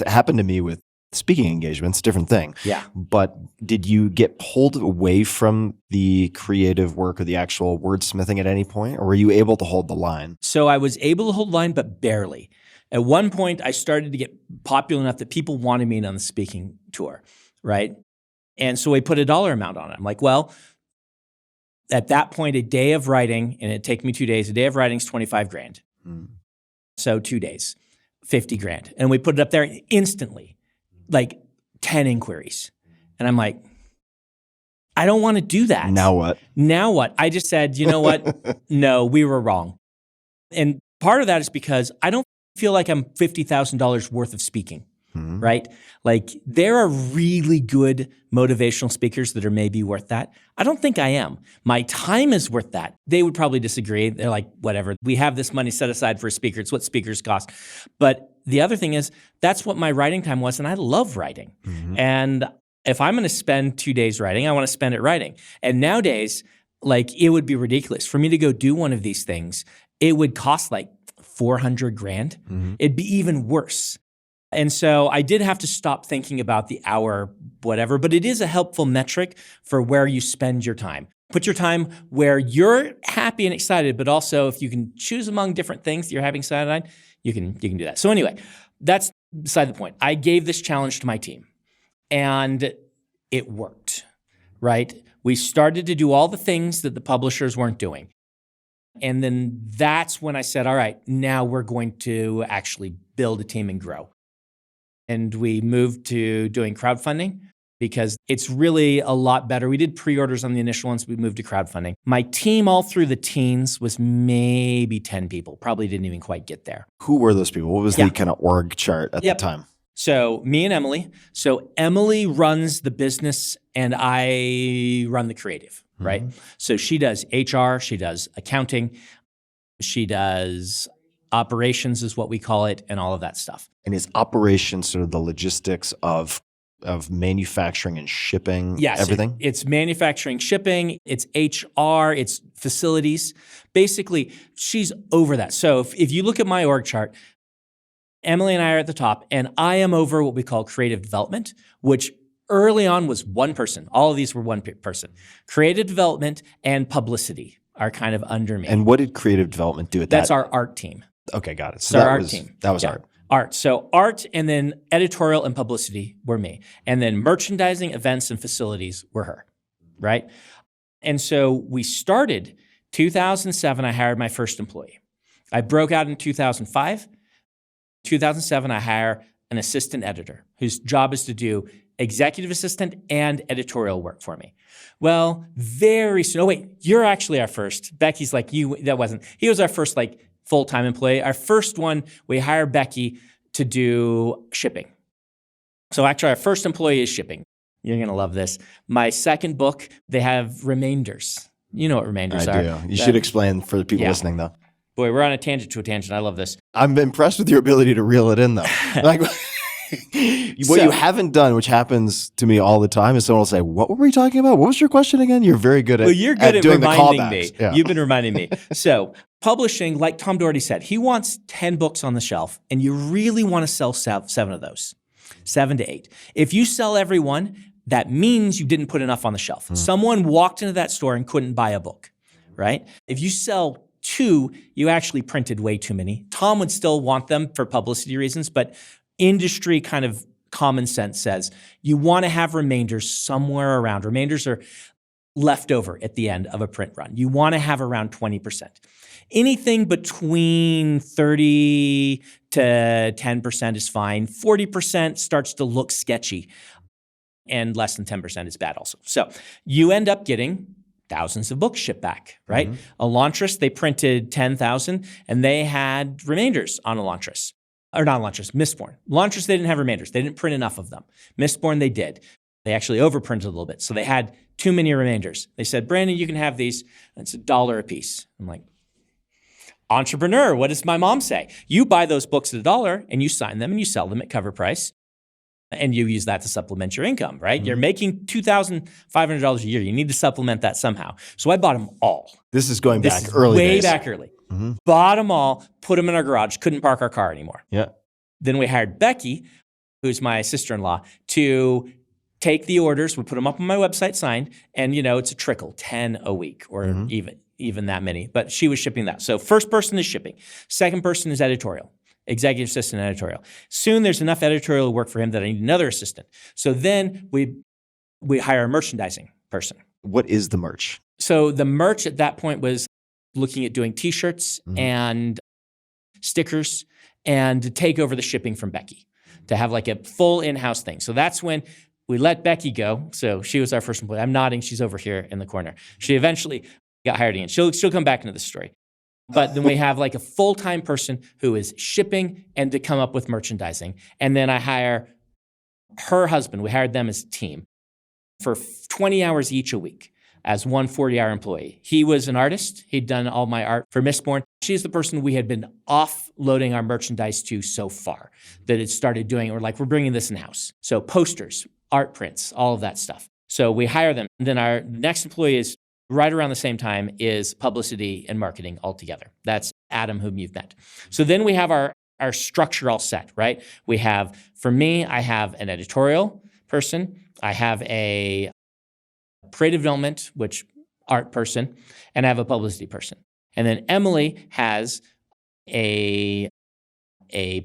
happened to me with speaking engagements, different thing. Yeah. But did you get pulled away from the creative work or the actual wordsmithing at any point? Or were you able to hold the line? So I was able to hold the line, but barely. At one point, I started to get popular enough that people wanted me on the speaking tour, right? And so we put a dollar amount on it. I'm like, well, at that point, a day of writing, and it'd take me 2 days, a day of writing is 25 grand. So 2 days, 50 grand. And we put it up there instantly. Like 10 inquiries. And I'm like, I don't want to do that. Now what? Now what? I just said, you know what? No, we were wrong. And part of that is because I don't feel like I'm $50,000 worth of speaking, right? Like there are really good motivational speakers that are maybe worth that. I don't think I am. My time is worth that. They would probably disagree. They're like, whatever. We have this money set aside for a speaker. It's what speakers cost. But the other thing is, that's what my writing time was, and I love writing. And if I'm going to spend 2 days writing, I want to spend it writing. And nowadays, like it would be ridiculous for me to go do one of these things. It would cost like 400 grand. It'd be even worse. And so I did have to stop thinking about the hour, whatever, but it is a helpful metric for where you spend your time. Put your time where you're happy and excited, but also if you can choose among different things that you're having excited on, you can do that. So anyway, that's beside the point. I gave this challenge to my team, and it worked, right? We started to do all the things that the publishers weren't doing. And then that's when I said, all right, now we're going to actually build a team and grow. And we moved to doing crowdfunding because it's really a lot better. We did pre-orders on the initial ones. We moved to crowdfunding. My team all through the teens was maybe 10 people. Probably didn't even quite get there. Who were those people? What was the kind of org chart at the time? So me and Emily. So Emily runs the business and I run the creative, right? So she does HR, she does accounting, she does operations is what we call it, and all of that stuff. And is operations sort of the logistics of manufacturing and shipping, everything? It's manufacturing, shipping, it's HR, it's facilities. Basically, she's over that. So if you look at my org chart, Emily and I are at the top, and I am over what we call creative development, which early on was one person. All of these were one person. Creative development and publicity are kind of under me. And what did creative development do at that? That's our art team. Okay, got it. So our art team. That was art. Art. So art and then editorial and publicity were me. And then merchandising, events, and facilities were her, right? And so we started 2007, I hired my first employee. I broke out in 2005. 2007, I hire an assistant editor whose job is to do executive assistant and editorial work for me. Well, very soon, oh wait, you're actually our first. Becky's like, he was our first like full-time employee. Our first one, we hire Becky to do shipping. So actually our first employee is shipping. You're gonna love this. My second book, they have remainders. You know what remainders are. I do. You should explain for the people listening though. Boy, we're on a tangent to a tangent. I love this. I'm impressed with your ability to reel it in though. Like, what you haven't done, which happens to me all the time, is someone will say, "What were we talking about? What was your question again?" You're very good at doing reminding the me. Yeah. You've been reminding me. So publishing, like Tom Doherty said, he wants 10 books on the shelf, and you really want to sell 7 of those, 7 to 8. If you sell every one, that means you didn't put enough on the shelf. Someone walked into that store and couldn't buy a book, right? If you sell 2, you actually printed way too many. Tom would still want them for publicity reasons, but industry kind of common sense says you want to have remainders somewhere around. Remainders are left over at the end of a print run. You want to have around 20%. Anything between 30 to 10% is fine. 40% starts to look sketchy, and less than 10% is bad also. So you end up getting thousands of books shipped back, right? Elantris, they printed 10,000 and they had remainders on Elantris. or not Elantris, Mistborn. Elantris, they didn't have remainders. They didn't print enough of them. Mistborn, they did. They actually overprinted a little bit. So they had too many remainders. They said, Brandon, you can have these. And it's $1 a piece. I'm like, entrepreneur, what does my mom say? You buy those books at $1 and you sign them and you sell them at cover price. And you use that to supplement your income, right? Mm-hmm. You're making $2,500 a year. You need to supplement that somehow. So I bought them all. This is going back early way days. back early. Mm-hmm. Bought them all, put them in our garage, couldn't park our car anymore. Yeah. Then we hired Becky, who's my sister-in-law, to take the orders. We put them up on my website signed, and it's a trickle, 10 a week or even that many. But she was shipping that. So first person is shipping. Second person is editorial. Executive assistant editorial. Soon there's enough editorial work for him that I need another assistant. So then we hire a merchandising person. What is the merch? So the merch at that point was looking at doing t-shirts and stickers and to take over the shipping from Becky, to have like a full in-house thing. So that's when we let Becky go. So she was our first employee. I'm nodding. She's over here in the corner. She eventually got hired again. She'll come back into the story. But then we have like a full-time person who is shipping and to come up with merchandising. And then I hire her husband. We hired them as a team for 20 hours each a week as one 40-hour employee. He was an artist. He'd done all my art for Mistborn. She's the person we had been offloading our merchandise to so far that it started doing, we're bringing this in-house. So posters, art prints, all of that stuff. So we hire them. And then our next employee is right around the same time is publicity and marketing altogether. That's Adam, whom you've met. So then we have our structure all set, right? We have, for me, I have an editorial person. I have a creative development, which art person, and I have a publicity person. And then Emily has a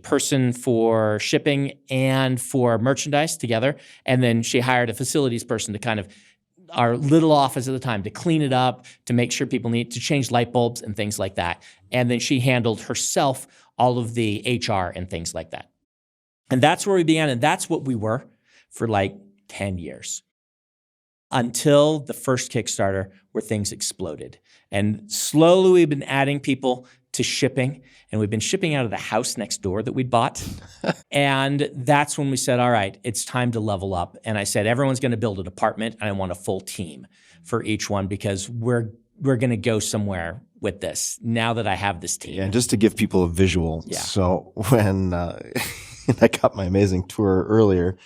person for shipping and for merchandise together. And then she hired a facilities person to kind of our little office at the time to clean it up, to make sure people need to change light bulbs and things like that. And then she handled herself all of the HR and things like that. And that's where we began. And that's what we were for like 10 years until the first Kickstarter where things exploded. And slowly we've been adding people to shipping, and we've been shipping out of the house next door that we'd bought. And that's when we said, all right, it's time to level up. And I said, everyone's going to build a department, and I want a full team for each one because we're going to go somewhere with this now that I have this team. Yeah, and just to give people a visual. Yeah. So when I got my amazing tour earlier,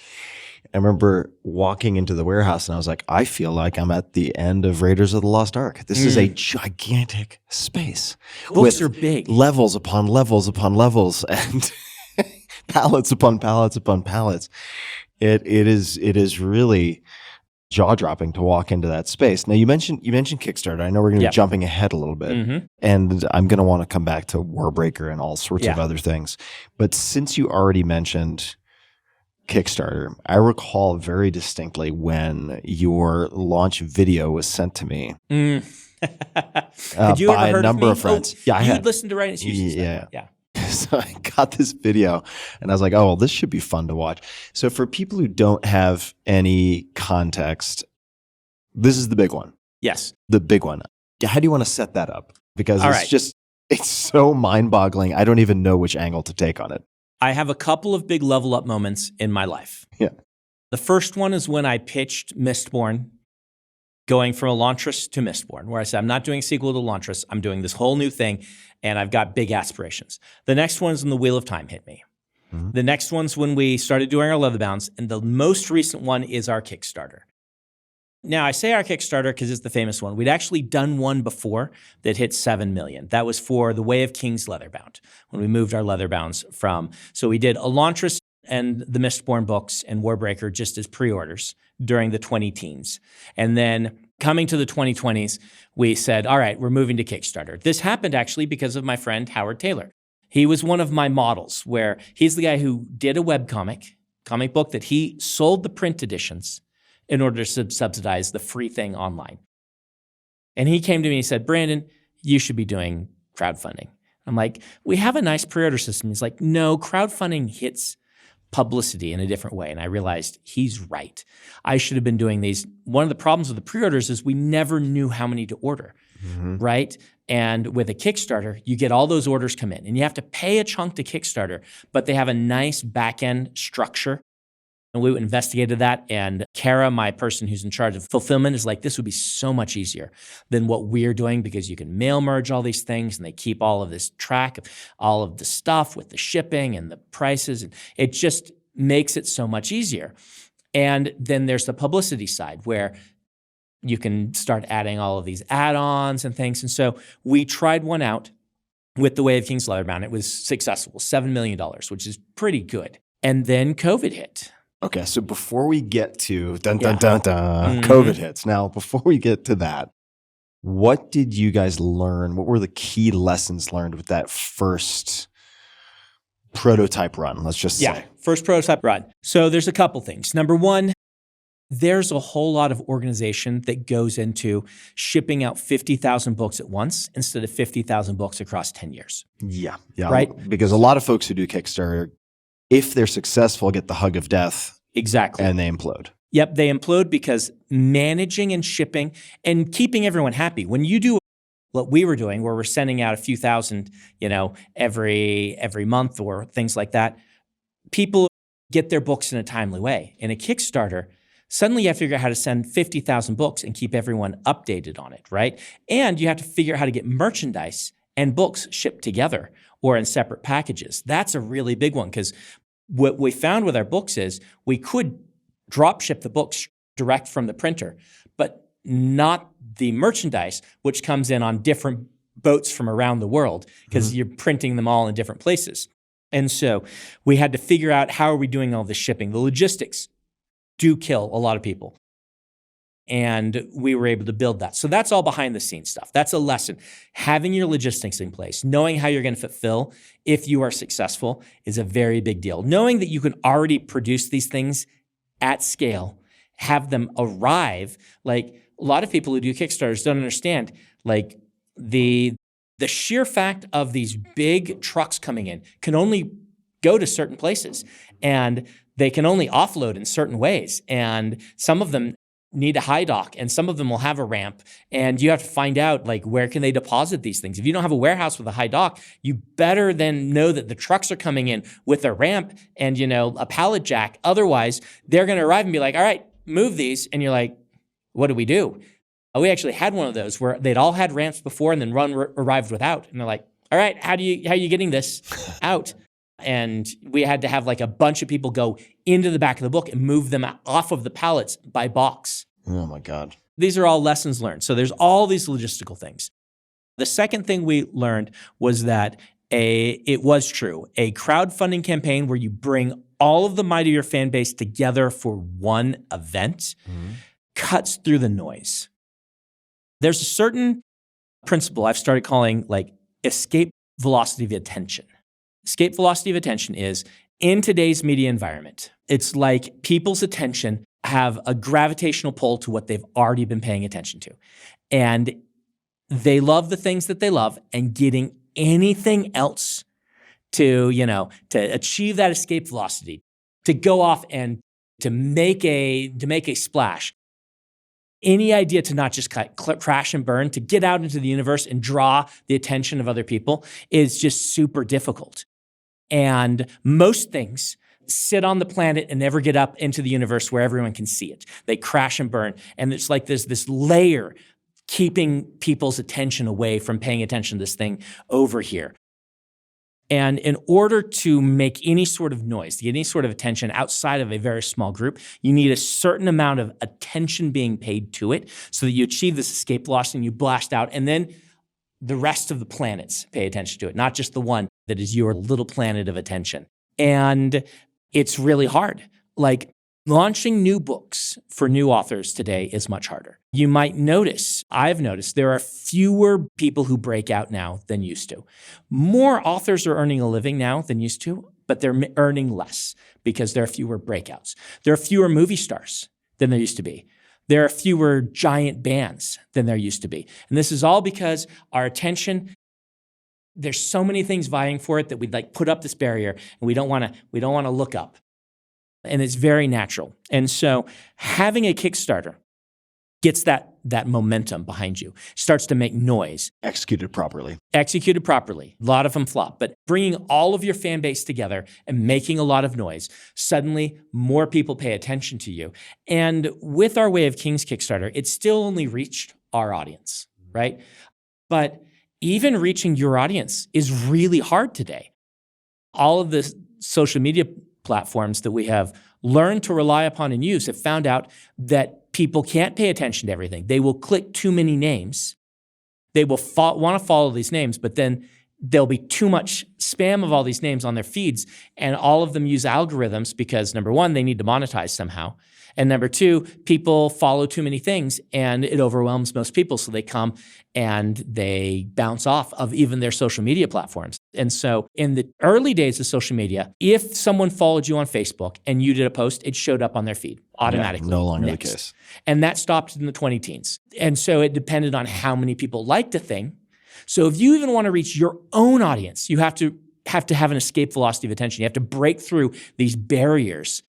I remember walking into the warehouse and I was like, I feel like I'm at the end of Raiders of the Lost Ark. This is a gigantic space. Books are big. Levels upon levels upon levels and pallets upon pallets upon pallets. It is really jaw-dropping to walk into that space. Now you mentioned Kickstarter. I know we're going to be jumping ahead a little bit, and I'm going to want to come back to Warbreaker and all sorts of other things. But since you already mentioned Kickstarter, I recall very distinctly when your launch video was sent to me. Had you by ever heard a number of, of friends. Oh, yeah, I you had listened to Writing Excuses. Yeah. Yeah. So I got this video and I was like, oh, well, this should be fun to watch. So for people who don't have any context, this is the big one. Yes. The big one. How do you want to set that up? Because it's so mind-boggling. I don't even know which angle to take on it. I have a couple of big level up moments in my life. Yeah. The first one is when I pitched Mistborn, going from Elantris to Mistborn, where I said, I'm not doing a sequel to Elantris. I'm doing this whole new thing, and I've got big aspirations. The next one is when the Wheel of Time hit me. Mm-hmm. The next one's when we started doing our Leatherbounds, and the most recent one is our Kickstarter. Now, I say our Kickstarter because it's the famous one. We'd actually done one before that hit 7 million. That was for The Way of Kings Leatherbound, when we moved our Leatherbounds from. So we did Elantris and the Mistborn books and Warbreaker just as pre-orders during the 20-teens. And then coming to the 2020s, we said, all right, we're moving to Kickstarter. This happened actually because of my friend Howard Taylor. He was one of my models, where he's the guy who did a webcomic book that he sold the print editions in order to subsidize the free thing online. And he came to me and said, Brandon, you should be doing crowdfunding. I'm like, we have a nice pre-order system. He's like, no, crowdfunding hits publicity in a different way. And I realized he's right. I should have been doing these. One of the problems with the pre-orders is we never knew how many to order. right? And with a Kickstarter, you get all those orders come in and you have to pay a chunk to Kickstarter, but they have a nice back-end structure. And we investigated that. And Kara, my person who's in charge of fulfillment, is like, this would be so much easier than what we're doing because you can mail merge all these things and they keep all of this track of all of the stuff with the shipping and the prices. And it just makes it so much easier. And then there's the publicity side where you can start adding all of these add-ons and things. And so we tried one out with The Way of Kings Leatherbound. It was successful, $7 million, which is pretty good. And then COVID hit. Okay, so before we get to COVID hits, now before we get to that, what did you guys learn? What were the key lessons learned with that first prototype run? Let's just say. First prototype run. So there's a couple things. Number one, there's a whole lot of organization that goes into shipping out 50,000 books at once instead of 50,000 books across 10 years. Yeah. Right? Because a lot of folks who do Kickstarter, if they're successful, get the hug of death. Exactly. And they implode. Yep, they implode because managing and shipping and keeping everyone happy. When you do what we were doing, where we're sending out a few thousand, every month or things like that, people get their books in a timely way. In a Kickstarter, suddenly you have to figure out how to send 50,000 books and keep everyone updated on it, right? And you have to figure out how to get merchandise and books shipped together or in separate packages. That's a really big one because what we found with our books is we could drop ship the books direct from the printer, but not the merchandise, which comes in on different boats from around the world because you're printing them all in different places. And so we had to figure out how are we doing all this shipping. The logistics do kill a lot of people. And we were able to build that. So that's all behind the scenes stuff. That's a lesson. Having your logistics in place, knowing how you're going to fulfill if you are successful is a very big deal. Knowing that you can already produce these things at scale, have them arrive. Like a lot of people who do Kickstarters don't understand, like the sheer fact of these big trucks coming in can only go to certain places and they can only offload in certain ways. And some of them need a high dock and some of them will have a ramp and you have to find out like where can they deposit these things. If you don't have a warehouse with a high dock, you better then know that the trucks are coming in with a ramp and a pallet jack. Otherwise, they're going to arrive and be like, all right, move these. And you're like, what do we do? We actually had one of those where they'd all had ramps before and then arrived without. And they're like, all right, how are you getting this out? And we had to have like a bunch of people go into the back of the book and move them off of the pallets by box. Oh my God. These are all lessons learned. So there's all these logistical things. The second thing we learned was that it was true. A crowdfunding campaign where you bring all of the might of your fan base together for one event cuts through the noise. There's a certain principle I've started calling like escape velocity of attention. Escape velocity of attention is in today's media environment, it's like people's attention have a gravitational pull to what they've already been paying attention to. And they love the things that they love and getting anything else to achieve that escape velocity, to go off and to make a splash. Any idea to not just crash and burn, to get out into the universe and draw the attention of other people is just super difficult. And most things sit on the planet and never get up into the universe where everyone can see it. They crash and burn. And it's like there's this layer keeping people's attention away from paying attention to this thing over here. And in order to make any sort of noise, to get any sort of attention outside of a very small group, you need a certain amount of attention being paid to it so that you achieve this escape velocity and you blast out. And then the rest of the planets pay attention to it, not just the one that is your little planet of attention. And it's really hard. Like launching new books for new authors today is much harder. You might notice, I've noticed, there are fewer people who break out now than used to. More authors are earning a living now than used to, but they're earning less because there are fewer breakouts. There are fewer movie stars than there used to be. There are fewer giant bands than there used to be. And this is all because our attention, there's so many things vying for it that we'd like put up this barrier and we don't want to look up. And it's very natural. And so having a Kickstarter gets that momentum behind you, starts to make noise. Executed properly. Executed properly. A lot of them flop, but bringing all of your fan base together and making a lot of noise, suddenly more people pay attention to you. And with our Way of Kings Kickstarter, it still only reached our audience, right? But even reaching your audience is really hard today. All of the social media platforms that we have learned to rely upon and use have found out that people can't pay attention to everything. They will click too many names. They will want to follow these names, but then there'll be too much spam of all these names on their feeds, and all of them use algorithms because, number one, they need to monetize somehow. And number two, people follow too many things and it overwhelms most people. So they come and they bounce off of even their social media platforms. And so in the early days of social media, if someone followed you on Facebook and you did a post, it showed up on their feed automatically. Yeah, no longer Next. the case. And that stopped in the 2010s. And so it depended on how many people liked a thing. So if you even want to reach your own audience, you have to have an escape velocity of attention. You have to break through these barriers,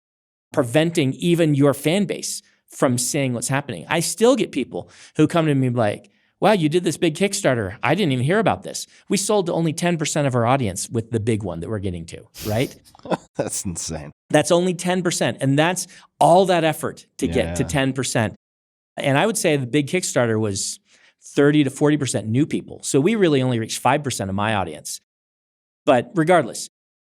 preventing even your fan base from seeing what's happening. I still get people who come to me like, wow, you did this big Kickstarter. I didn't even hear about this. We sold to only 10% of our audience with the big one that we're getting to, right? That's insane. That's only 10%. And that's all that effort to get to 10%. And I would say the big Kickstarter was 30 to 40% new people. So we really only reached 5% of my audience. But regardless,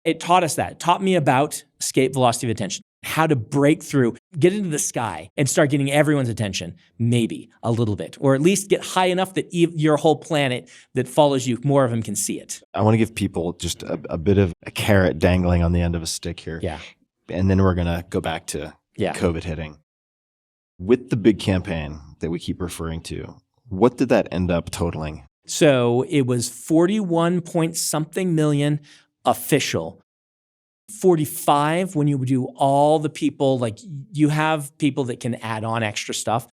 it taught us that. It taught me about escape velocity of attention, how to break through, get into the sky and start getting everyone's attention, maybe a little bit, or at least get high enough that your whole planet that follows you, more of them can see it. I want to give people just a bit of a carrot dangling on the end of a stick here. Yeah. And then we're going to go back to COVID hitting. With the big campaign that we keep referring to, what did that end up totaling? So it was 41 point something million official. 45 when you do all the people, like you have people that can add on extra stuff.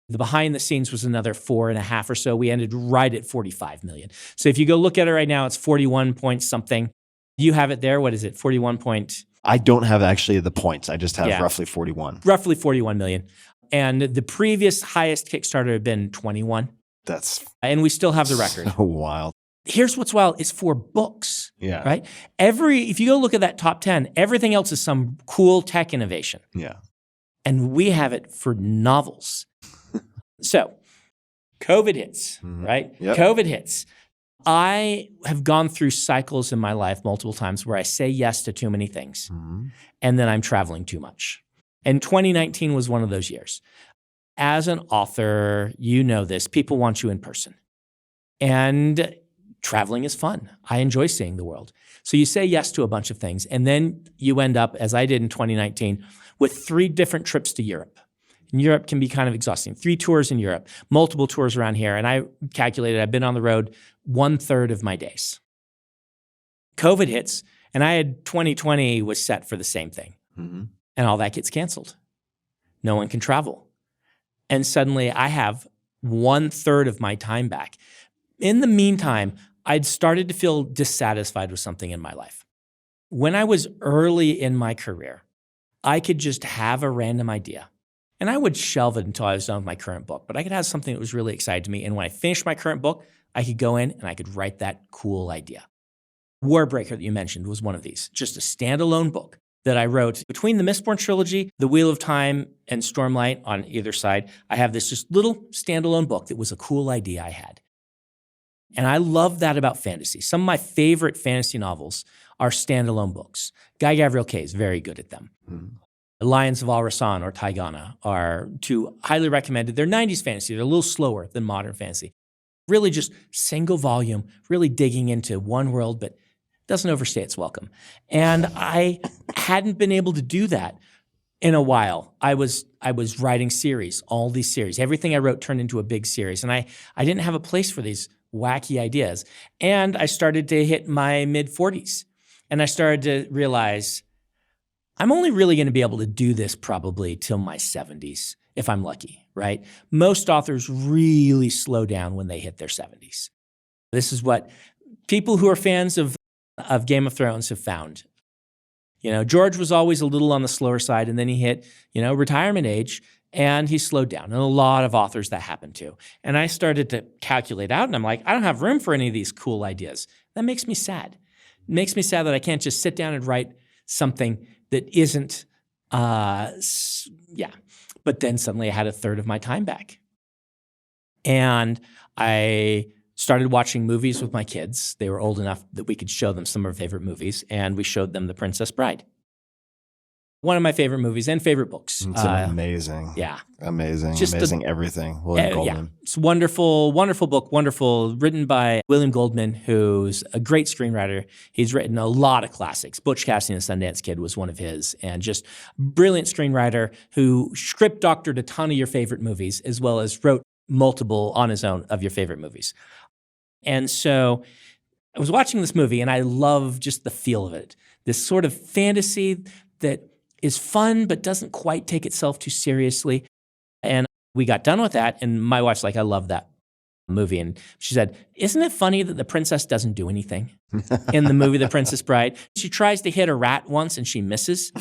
The behind the scenes was another 4.5 or so. We ended right at 45 million. So if you go look at it right now, it's 41 point something. You have it there. What is it? 41 point? I don't have actually the points. I just have roughly 41. Roughly 41 million. And the previous highest Kickstarter had been 21. And we still have the record. So wild. Here's what's wild. It's for books. Yeah. Right? If you go look at that top 10, everything else is some cool tech innovation. Yeah. And we have it for novels. So COVID hits, right? Yep. COVID hits. I have gone through cycles in my life multiple times where I say yes to too many things and then I'm traveling too much. And 2019 was one of those years. As an author, you know this, people want you in person. And traveling is fun. I enjoy seeing the world. So you say yes to a bunch of things, and then you end up, as I did in 2019, with 3 different trips to Europe. And Europe can be kind of exhausting. 3 tours in Europe, multiple tours around here. And I calculated I've been on the road 1/3 of my days. COVID hits, and I had 2020 was set for the same thing. And all that gets canceled. No one can travel. And suddenly I have 1/3 of my time back. In the meantime, I'd started to feel dissatisfied with something in my life. When I was early in my career, I could just have a random idea. And I would shelve it until I was done with my current book. But I could have something that was really exciting to me. And when I finished my current book, I could go in and I could write that cool idea. Warbreaker that you mentioned was one of these. Just a standalone book that I wrote between the Mistborn trilogy, The Wheel of Time, and Stormlight on either side. I have this just little standalone book that was a cool idea I had. And I love that about fantasy. Some of my favorite fantasy novels are standalone books. Guy Gavriel Kay is very good at them. Lions of Al-Rasan or Taigana are 2 highly recommended. They're 90s fantasy. They're a little slower than modern fantasy. Really just single volume, really digging into one world, but doesn't overstay its welcome. And I hadn't been able to do that in a while. I was writing series, all these series. Everything I wrote turned into a big series. And I didn't have a place for these wacky ideas. And I started to hit my mid-40s. And I started to realize I'm only really going to be able to do this probably till my 70s, if I'm lucky, right? Most authors really slow down when they hit their 70s. This is what people who are fans of Game of Thrones have found. You know, George was always a little on the slower side, and then he hit, retirement age, And he slowed down. And a lot of authors that happened to. And I started to calculate out, and I'm like, I don't have room for any of these cool ideas. That makes me sad. It makes me sad that I can't just sit down and write something that isn't, But then suddenly I had a third of my time back. And I started watching movies with my kids. They were old enough that we could show them some of our favorite movies, and we showed them The Princess Bride. One of my favorite movies and favorite books. It's amazing. Yeah. Amazing. Just amazing everything. William Goldman. Yeah. It's wonderful, wonderful book, wonderful, written by William Goldman, who's a great screenwriter. He's written a lot of classics. Butch Cassidy and the Sundance Kid was one of his, and just brilliant screenwriter who script doctored a ton of your favorite movies, as well as wrote multiple on his own of your favorite movies. And so I was watching this movie, and I love just the feel of it. This sort of fantasy that is fun but doesn't quite take itself too seriously. And we got done with that, and my wife's like, I love that movie. And she said, isn't it funny that the princess doesn't do anything in the movie The Princess Bride? She tries to hit a rat once and she misses,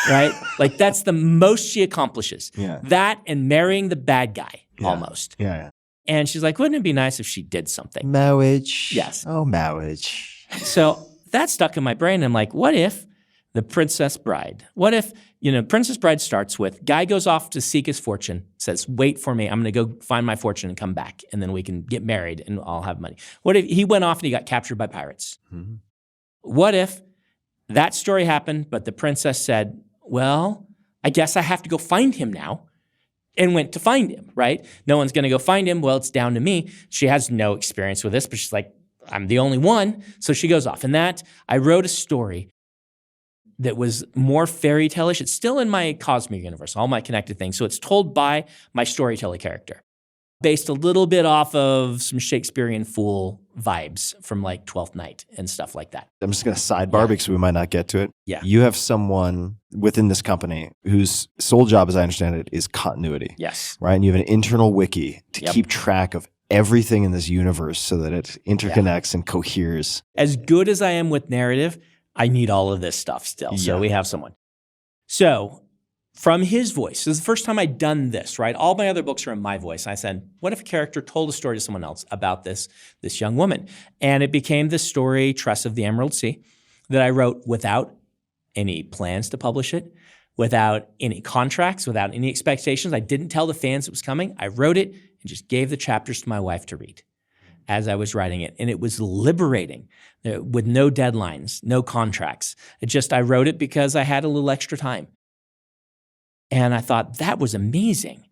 right? Like that's the most she accomplishes. Yeah. That and marrying the bad guy almost. Yeah. And she's like, wouldn't it be nice if she did something? Marriage. Yes. Oh, marriage. So that stuck in my brain. I'm like, what if The Princess Bride? What if, Princess Bride starts with, guy goes off to seek his fortune, says, wait for me, I'm going to go find my fortune and come back, and then we can get married and I'll have money. What if he went off and he got captured by pirates? Mm-hmm. What if that story happened, but the princess said, well, I guess I have to go find him now, and went to find him, right? No one's going to go find him. Well, it's down to me. She has no experience with this, but she's like, I'm the only one. So she goes off. And that, I wrote a story that was more fairy tale-ish. It's still in my Cosmere universe, all my connected things. So it's told by my storyteller character, based a little bit off of some Shakespearean fool vibes from like Twelfth Night and stuff like that. I'm just going to sidebar because we might not get to it. Yeah. You have someone within this company whose sole job, as I understand it, is continuity. Yes. Right? And you have an internal wiki to Yep. keep track of everything in this universe so that it interconnects and coheres. As good as I am with narrative, I need all of this stuff still. So we have someone. So from his voice, this is the first time I'd done this, right? All my other books are in my voice. I said, what if a character told a story to someone else about this young woman? And it became the story, Tress of the Emerald Sea, that I wrote without any plans to publish it, without any contracts, without any expectations. I didn't tell the fans it was coming. I wrote it and just gave the chapters to my wife to read as I was writing it. And it was liberating with no deadlines, no contracts. I wrote it because I had a little extra time. And I thought, that was amazing.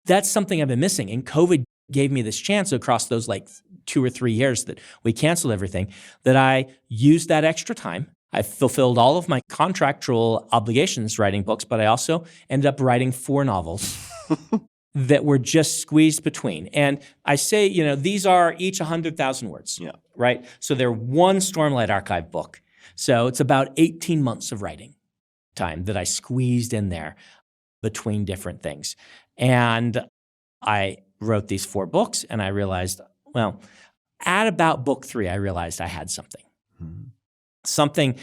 That's something I've been missing. And COVID gave me this chance across those like 2 or 3 years that we canceled everything, that I used that extra time. I fulfilled all of my contractual obligations writing books, but I also ended up writing 4 novels that were just squeezed between. And I say, these are each 100,000 words, right? So they're one Stormlight Archive book. So it's about 18 months of writing time that I squeezed in there between different things. And I wrote these 4 books, and I realized, well, at about book 3, I realized I had something. Mm-hmm. Something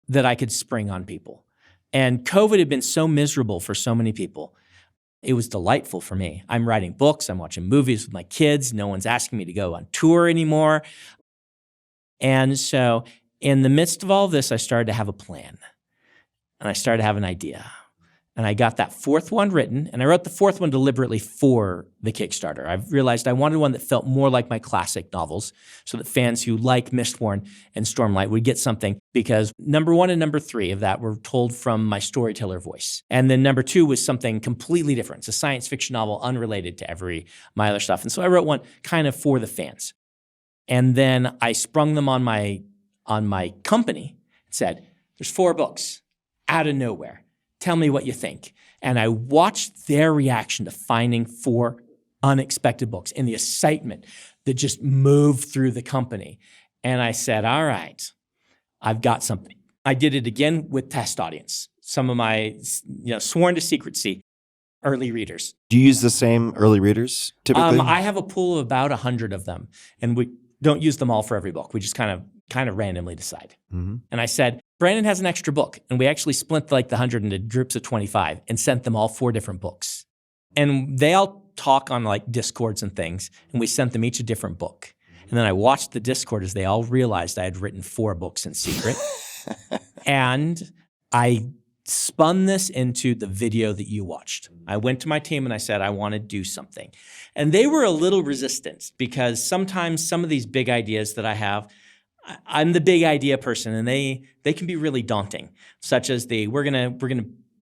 that I could spring on people. And COVID had been so miserable for so many people. It was delightful for me. I'm writing books, I'm watching movies with my kids, no one's asking me to go on tour anymore. And so in the midst of all this, I started to have a plan. And I started to have an idea. And I got that 4th one written, and I wrote the 4th one deliberately for the Kickstarter. I realized I wanted one that felt more like my classic novels, so that fans who like Mistborn and Stormlight would get something, because number 1 and number 3 of that were told from my storyteller voice. And then number 2 was something completely different. It's a science fiction novel unrelated to my other stuff. And so I wrote one kind of for the fans. And then I sprung them on my company and said, there's 4 books out of nowhere. Tell me what you think. And I watched their reaction to finding 4 unexpected books and the excitement that just moved through the company. And I said, all right, I've got something. I did it again with test audience. Some of my sworn to secrecy early readers. Do you use the same early readers typically? I have a pool of about 100 of them. And don't use them all for every book. We just kind of randomly decide. And I said, Brandon has an extra book. And we actually split like the 100 into groups of 25 and sent them all 4 different books. And they all talk on like Discords and things. And we sent them each a different book. And then I watched the Discord as they all realized I had written 4 books in secret. And I spun this into the video that you watched. I went to my team and I said, I want to do something. And they were a little resistant because sometimes some of these big ideas that I have, I'm the big idea person and they can be really daunting, such as we're gonna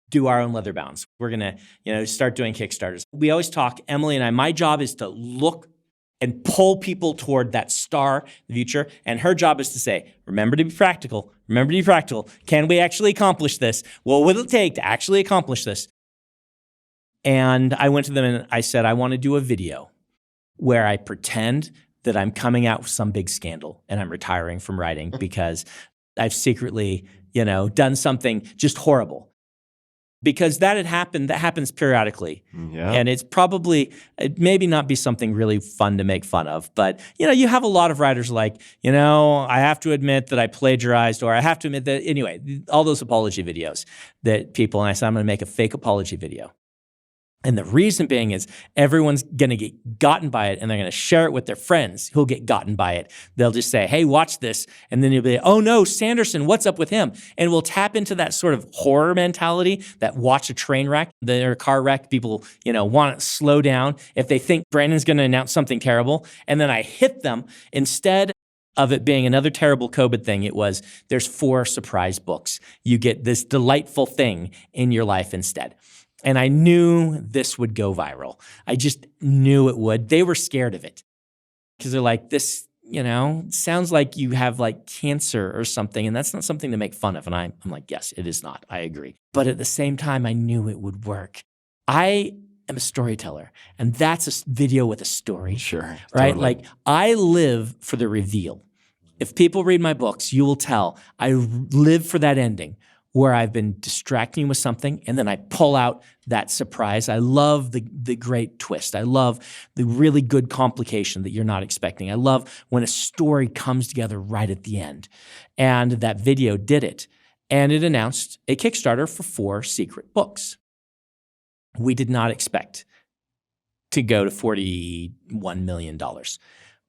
do our own leather bounds. We're gonna start doing Kickstarters. We always talk, Emily and I, my job is to look and pull people toward that star in the future. And her job is to say, remember to be practical. Remember to be practical. Can we actually accomplish this? What will it take to actually accomplish this? And I went to them and I said, I want to do a video where I pretend that I'm coming out with some big scandal and I'm retiring from writing because I've secretly, done something just horrible. Because that happens periodically. Yeah. And it maybe not be something really fun to make fun of, but you have a lot of writers like, I have to admit that I plagiarized, or I have to admit that, anyway, all those apology videos that people, and I said, I'm gonna make a fake apology video. And the reason being is everyone's going to get gotten by it and they're going to share it with their friends who'll get gotten by it. They'll just say, hey, watch this. And then you'll be like, oh no, Sanderson, what's up with him? And we'll tap into that sort of horror mentality that watch a train wreck, or a car wreck. People, want to slow down if they think Brandon's going to announce something terrible. And then I hit them instead of it being another terrible COVID thing. It was, there's 4 surprise books. You get this delightful thing in your life instead. And I knew this would go viral. I just knew it would. They were scared of it because they're like, this, sounds like you have like cancer or something. And that's not something to make fun of. And I'm like, yes, it is not. I agree. But at the same time, I knew it would work. I am a storyteller, and that's a video with a story. Sure. Right? Totally. Like, I live for the reveal. If people read my books, you will tell I live for that ending, where I've been distracting you with something and then I pull out that surprise. I love the great twist. I love the really good complication that you're not expecting. I love when a story comes together right at the end. And that video did it. And it announced a Kickstarter for 4 secret books. We did not expect to go to $41 million.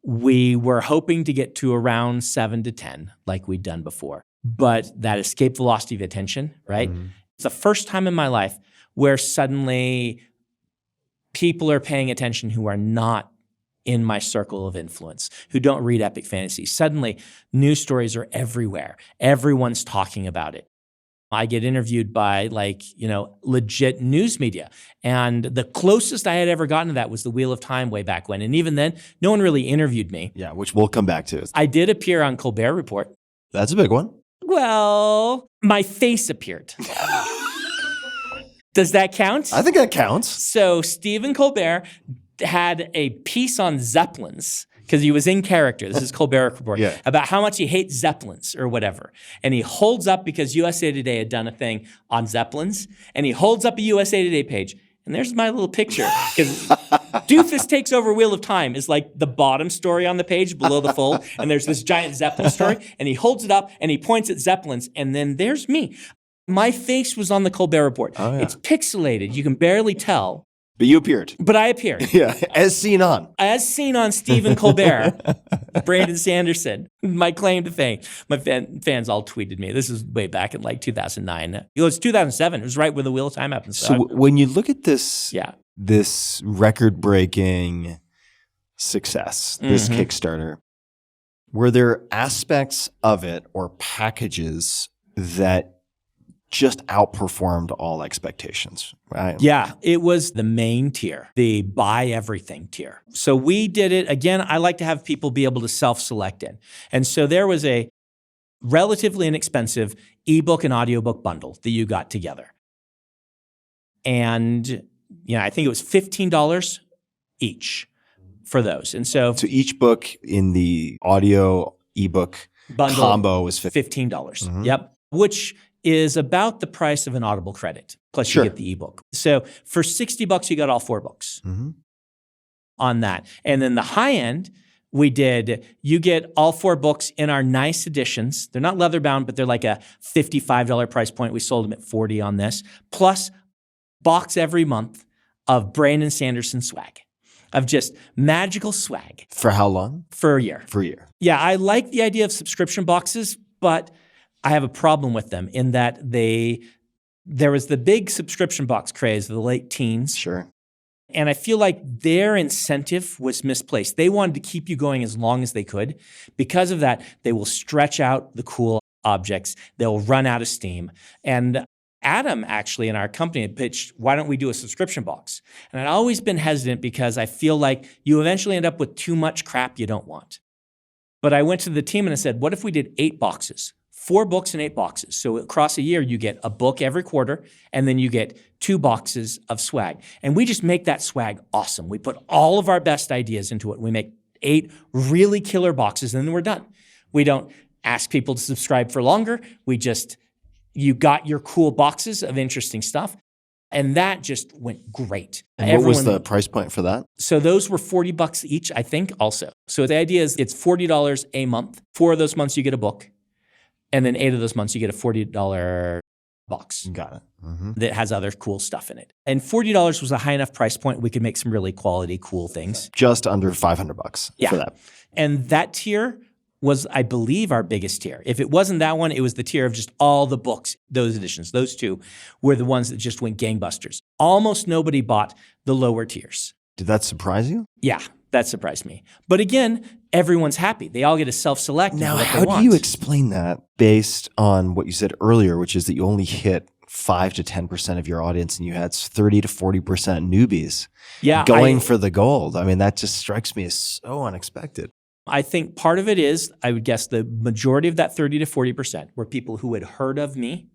We were hoping to get to around 7 to 10 like we'd done before. But that escape velocity of attention, right? Mm-hmm. It's the first time in my life where suddenly people are paying attention who are not in my circle of influence, who don't read epic fantasy. Suddenly, news stories are everywhere. Everyone's talking about it. I get interviewed by legit news media. And the closest I had ever gotten to that was the Wheel of Time way back when. And even then, no one really interviewed me. Yeah, which we'll come back to. I did appear on Colbert Report. That's a big one. Well, my face appeared. Does that count? I think that counts. So Stephen Colbert had a piece on Zeppelins, because he was in character, this is Colbert Report, yeah, about how much he hates Zeppelins or whatever. And he holds up, because USA Today had done a thing on Zeppelins, and he holds up a USA Today page. And there's my little picture, because Doofus Takes Over Wheel of Time is like the bottom story on the page below the fold, and there's this giant Zeppelin story, and he holds it up, and he points at Zeppelins, and then there's me. My face was on the Colbert Report. Oh, yeah. It's pixelated. You can barely tell. But you appeared. But I appeared. Yeah, as seen on. As seen on Stephen Colbert, Brandon Sanderson, my claim to fame. My fans all tweeted me. This is way back in 2009. It was 2007. It was right when the Wheel of Time happened. So when you look at this, this record-breaking success, this Kickstarter, were there aspects of it or packages that just outperformed all expectations, right? Yeah, it was the main tier, the buy everything tier. So we did it, again, I like to have people be able to self-select it. And so there was a relatively inexpensive ebook and audiobook bundle that you got together. And I think it was $15 each for those. And so each book in the audio ebook bundle combo was $15. $15. Yep. Which is about the price of an Audible credit, plus you get the ebook. So for $60, you got all 4 books on that. And then the high end You get all 4 books in our nice editions. They're not leather bound, but they're like a $55 price point. We sold them at $40 on this. Plus, box every month of Brandon Sanderson swag, of just magical swag. For how long? For a year. For a year. Yeah, I like the idea of subscription boxes, but I have a problem with them in that there was the big subscription box craze of the late teens. Sure. And I feel like their incentive was misplaced. They wanted to keep you going as long as they could. Because of that, they will stretch out the cool objects. They'll run out of steam. And Adam actually in our company had pitched, why don't we do a subscription box? And I'd always been hesitant because I feel like you eventually end up with too much crap you don't want. But I went to the team and I said, what if we did 8 boxes? 4 books and 8 boxes. So across a year, you get a book every quarter, and then you get 2 boxes of swag. And we just make that swag awesome. We put all of our best ideas into it. We make 8 really killer boxes, and then we're done. We don't ask people to subscribe for longer. You got your cool boxes of interesting stuff. And that just went great. And what was the price point for that? So those were $40 each, I think, also. So the idea is it's $40 a month. 4 of those months you get a book. And then 8 of those months, you get a $40 box. Got it. That has other cool stuff in it. And $40 was a high enough price point. We could make some really quality, cool things. Just under $500 for that. And that tier was, I believe, our biggest tier. If it wasn't that one, it was the tier of just all the books, those editions. Those 2 were the ones that just went gangbusters. Almost nobody bought the lower tiers. Did that surprise you? Yeah, that surprised me. But again, everyone's happy. They all get to self-select. Now, how do you explain that based on what you said earlier, which is that you only hit 5 to 10% of your audience and you had 30 to 40% newbies going for the gold? I mean, that just strikes me as so unexpected. I think part of it is, I would guess the majority of that 30 to 40% were people who had heard of me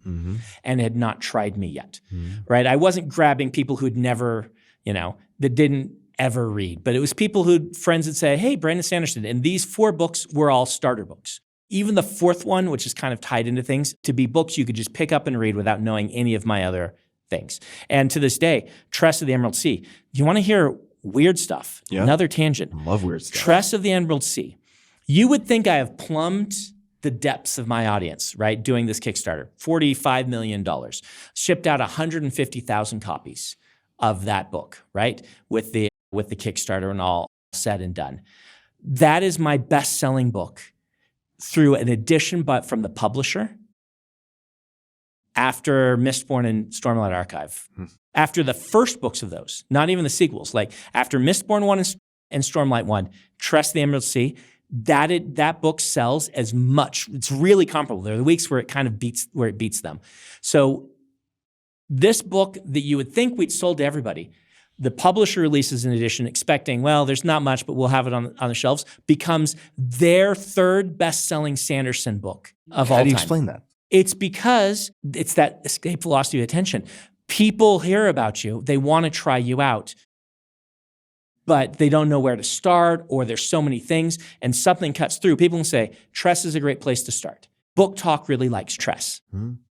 and had not tried me yet, right? I wasn't grabbing people who'd never, that didn't ever read, but it was people friends would say, hey, Brandon Sanderson, and these 4 books were all starter books. Even the 4th one, which is kind of tied into things, to be books you could just pick up and read without knowing any of my other things. And to this day, Tress of the Emerald Sea. You want to hear weird stuff? Yeah. Another tangent. I love weird stuff. Tress of the Emerald Sea. You would think I have plumbed the depths of my audience, right, doing this Kickstarter. $45 million. Shipped out 150,000 copies of that book, right, with the Kickstarter and all said and done. That is my best-selling book through an edition, but from the publisher, after Mistborn and Stormlight Archive. After the first books of those, not even the sequels, like after Mistborn 1 and Stormlight 1, Tress of the Emerald Sea, that book sells as much. It's really comparable. There are the weeks where it kind of beats them. So this book that you would think we'd sold to everybody, the publisher releases an edition expecting, well, there's not much, but we'll have it on the shelves, becomes their 3rd best-selling Sanderson book of all time. How do you explain that? It's because it's that escape velocity of attention. People hear about you. They want to try you out, but they don't know where to start, or there's so many things, and something cuts through. People can say, Tress is a great place to start. Book Talk really likes Tress.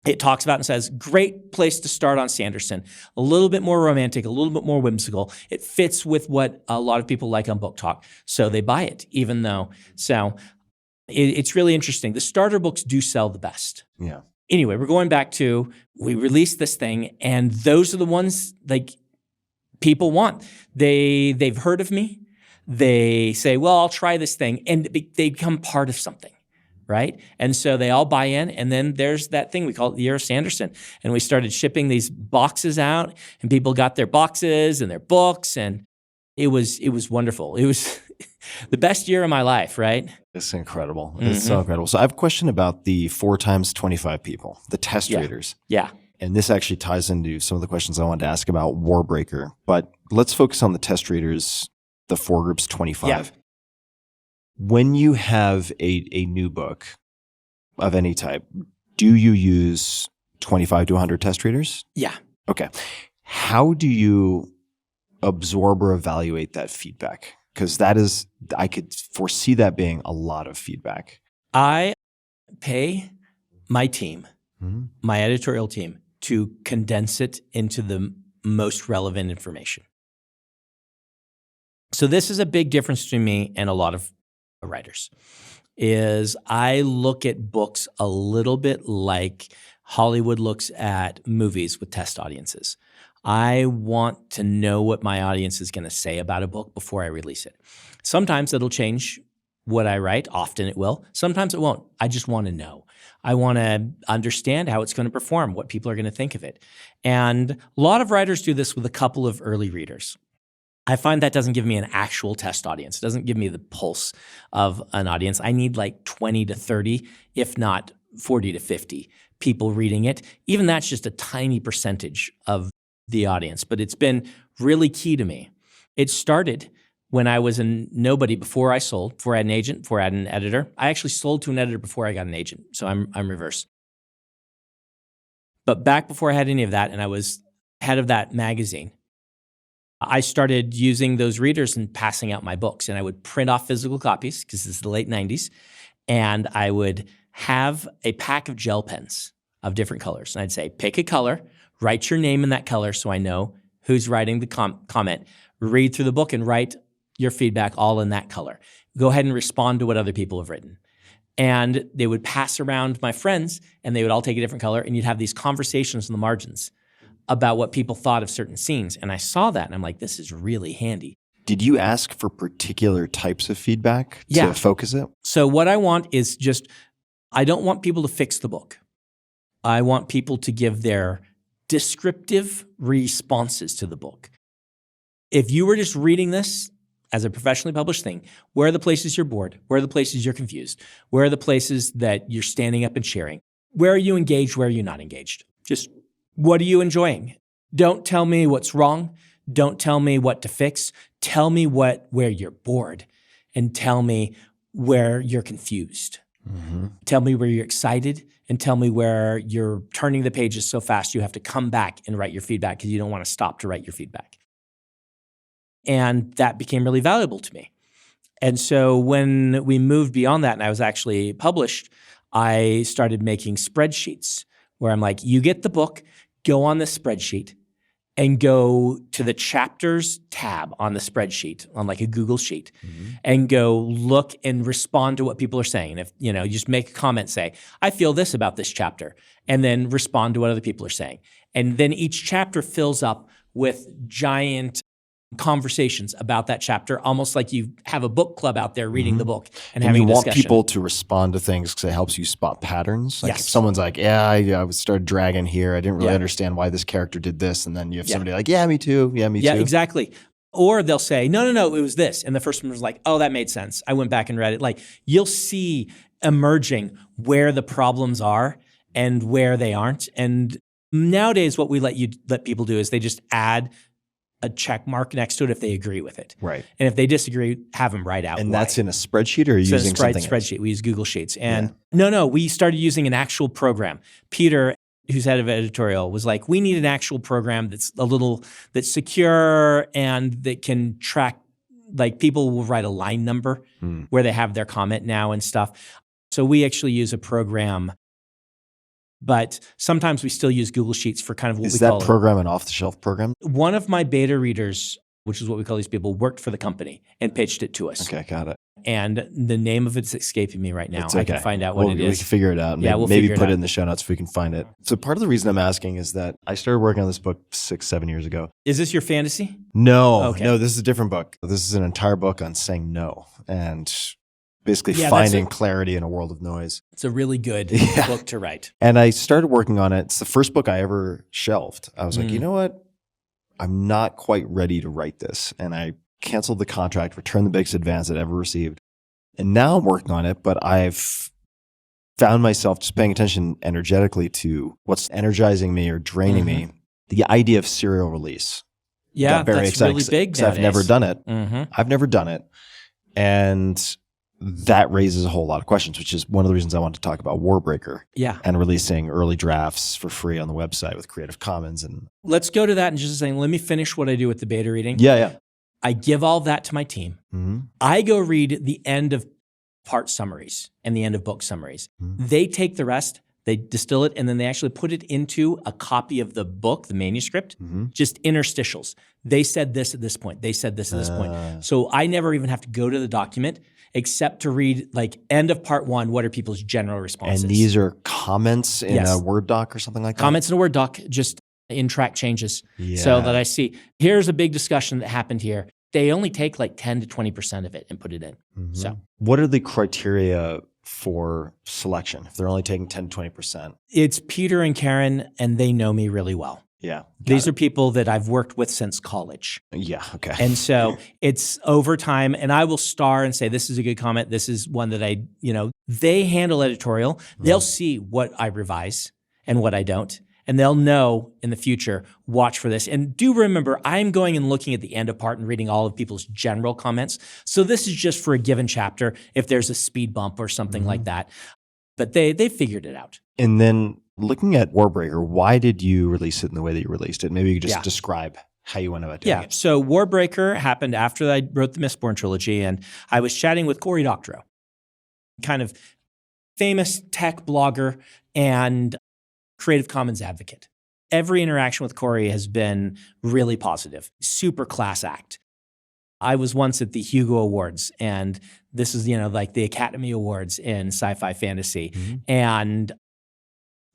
It talks about and says, great place to start on Sanderson. A little bit more romantic, a little bit more whimsical. It fits with what a lot of people like on Book Talk. So they buy it, even though. So it's really interesting. The starter books do sell the best. Yeah. Anyway, we're going back to, we released this thing, and those are the ones like people want. They've heard of me. They say, well, I'll try this thing. And they become part of something. Right? And so they all buy in, and then there's that thing we call it the Year of Sanderson. And we started shipping these boxes out, and people got their boxes and their books, and it was wonderful. It was the best year of my life, right? It's incredible. It's so incredible. So I have a question about the 4 times 25 people, the test readers. Yeah. And this actually ties into some of the questions I wanted to ask about Warbreaker. But let's focus on the test readers, the 4 groups, 25. Yeah. When you have a new book of any type, do you use 25 to 100 test readers? Yeah. Okay. How do you absorb or evaluate that feedback? Because I could foresee that being a lot of feedback. I pay my team, my editorial team, to condense it into the most relevant information. So this is a big difference between me and a lot of writers is I look at books a little bit like Hollywood looks at movies with test audiences. I want to know what my audience is going to say about a book before I release it. Sometimes it'll change what I write. Often it will. Sometimes it won't. I just want to know. I want to understand how it's going to perform, what people are going to think of it. And a lot of writers do this with a couple of early readers. I find that doesn't give me an actual test audience. It doesn't give me the pulse of an audience. I need like 20 to 30, if not 40 to 50 people reading it. Even that's just a tiny percentage of the audience, but it's been really key to me. It started when I was a nobody before I sold, before I had an agent, before I had an editor. I actually sold to an editor before I got an agent, so I'm reverse. But back before I had any of that, and I was head of that magazine, I started using those readers and passing out my books. And I would print off physical copies, because this is the late 90s, and I would have a pack of gel pens of different colors. And I'd say, pick a color, write your name in that color so I know who's writing the comment, read through the book and write your feedback all in that color. Go ahead and respond to what other people have written. And they would pass around my friends, and they would all take a different color, and you'd have these conversations in the margins about what people thought of certain scenes. And I saw that, and I'm like, this is really handy. Did you ask for particular types of feedback to focus it? So what I want is just, I don't want people to fix the book. I want people to give their descriptive responses to the book. If you were just reading this as a professionally published thing, where are the places you're bored? Where are the places you're confused? Where are the places that you're standing up and sharing? Where are you engaged? Where are you not engaged? Just what are you enjoying? Don't tell me what's wrong. Don't tell me what to fix. Tell me where you're bored, and tell me where you're confused. Mm-hmm. Tell me where you're excited, and tell me where you're turning the pages so fast you have to come back and write your feedback because you don't want to stop to write your feedback. And that became really valuable to me. And so when we moved beyond that and I was actually published, I started making spreadsheets where I'm like, you get the book, go on the spreadsheet and go to the chapters tab on the spreadsheet on like a Google sheet and go look and respond to what people are saying. And if, you just make a comment, say, I feel this about this chapter, and then respond to what other people are saying. And then each chapter fills up with giant conversations about that chapter, almost like you have a book club out there reading the book and having a discussion. You want people to respond to things because it helps you spot patterns. Like yes. If someone's like, I started dragging here. I didn't really understand why this character did this. And then you have somebody like, me too. Yeah, me too. Yeah, exactly. Or they'll say, no, it was this. And the first one was like, oh, that made sense. I went back and read it. Like you'll see emerging where the problems are and where they aren't. And nowadays what we let people do is they just add a check mark next to it if they agree with it. Right. And if they disagree, have them write out And why. that's in a spreadsheet or using something else? Spreadsheet. We use Google Sheets. And no, we started using an actual program. Peter, who's head of editorial, was like, we need an actual program that's secure and that can track, like people will write a line number where they have their comment now and stuff. So we actually use a program, but sometimes we still use Google Sheets for kind of what we call— Is that program an off-the-shelf program? One of my beta readers, which is what we call these people, worked for the company and pitched it to us. Okay, got it. And the name of it's escaping me right now. It's okay. I can find out what it is. We can figure it out. Maybe put it in the show notes if we can find it. So part of the reason I'm asking is that I started working on this book 6-7 years ago. Is this your fantasy? No, this is a different book. This is an entire book on saying no and basically finding clarity in a world of noise. It's a really good book to write. And I started working on it. It's the first book I ever shelved. I was like, you know what? I'm not quite ready to write this. And I canceled the contract, returned the biggest advance I'd ever received. And now I'm working on it, but I've found myself just paying attention energetically to what's energizing me or draining me. The idea of serial release. Yeah, very that's exciting really big nowadays. I've never done it. I've never done it. And that raises a whole lot of questions, which is one of the reasons I wanted to talk about Warbreaker and releasing early drafts for free on the website with Creative Commons. And let's go to that and just saying, let me finish what I do with the beta reading. Yeah. I give all that to my team. I go read the end of part summaries and the end of book summaries. They take the rest, they distill it, and then they actually put it into a copy of the book, the manuscript, just interstitials. They said this at this point. They said this at this point. So I never even have to go to the document except to read like end of part 1, what are people's general responses. And these are comments in Yes. a Word doc or something like that? Comments in a Word doc, just in track changes. So that I see, here's a big discussion that happened here. They only take like 10 to 20% of it and put it in. So what are the criteria for selection if they're only taking 10 to 20%? it's Peter and Karen, and they know me really well. Yeah. These are people that I've worked with since college. Yeah. Okay. And so it's over time, and I will star and say, this is a good comment. This is one that they handle editorial. They'll see what I revise and what I don't. And they'll know in the future, watch for this. And do remember, I'm going and looking at the end of part and reading all of people's general comments. So this is just for a given chapter, if there's a speed bump or something like that. But they figured it out. And then looking at Warbreaker, why did you release it in the way that you released it? Maybe you could just describe how you went about doing it. So Warbreaker happened after I wrote the Mistborn trilogy, and I was chatting with Cory Doctorow, kind of famous tech blogger and Creative Commons advocate. Every interaction with Cory has been really positive, super class act. I was once at the Hugo Awards, and this is, like the Academy Awards in sci-fi fantasy. And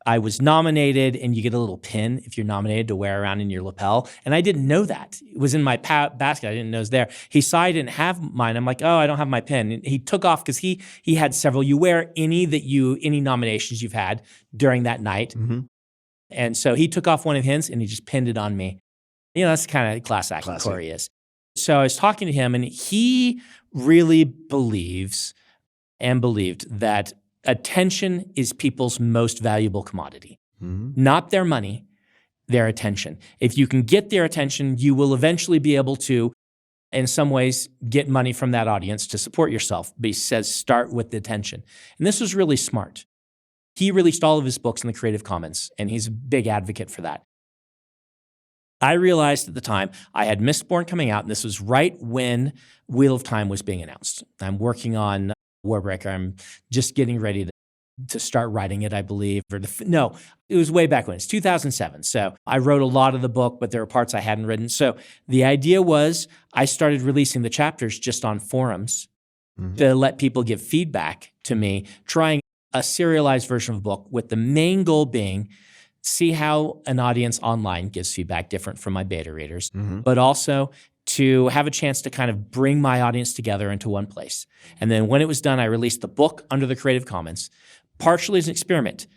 I was nominated, and you get a little pin if you're nominated to wear around in your lapel. And I didn't know that. It was in my basket. I didn't know it was there. He saw I didn't have mine. I'm like, oh, I don't have my pin. And he took off because he had several. You wear any nominations you've had during that night. And so he took off one of his, and he just pinned it on me. That's the kind of class act that Cory is. So I was talking to him, and he really believed that attention is people's most valuable commodity, not their money, their attention. If you can get their attention, you will eventually be able to, in some ways, get money from that audience to support yourself. But he says, start with the attention. And this was really smart. He released all of his books in the Creative Commons, and he's a big advocate for that. I realized at the time I had Mistborn coming out, and this was right when Wheel of Time was being announced. I'm working on Warbreaker. I'm just getting ready to start writing it, I believe. No, it was way back when. It's 2007. So I wrote a lot of the book, but there were parts I hadn't written. So the idea was I started releasing the chapters just on forums to let people give feedback to me, trying a serialized version of a book with the main goal being see how an audience online gives feedback different from my beta readers, but also to have a chance to kind of bring my audience together into one place. And then when it was done, I released the book under the Creative Commons, partially as an experiment.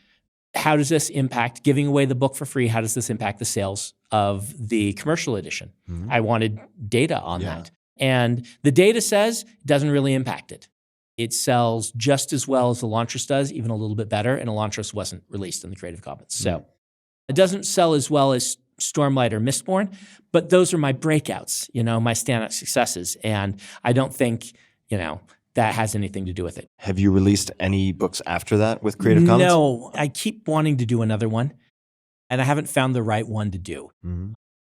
How does this impact giving away the book for free? How does this impact the sales of the commercial edition? I wanted data on that. And the data says it doesn't really impact it. It sells just as well as Elantris does, even a little bit better, and Elantris wasn't released in the Creative Commons. So it doesn't sell as well as Stormlight or Mistborn, but those are my breakouts, my standout successes. And I don't think, that has anything to do with it. Have you released any books after that with Creative Commons? No, I keep wanting to do another one, and I haven't found the right one to do.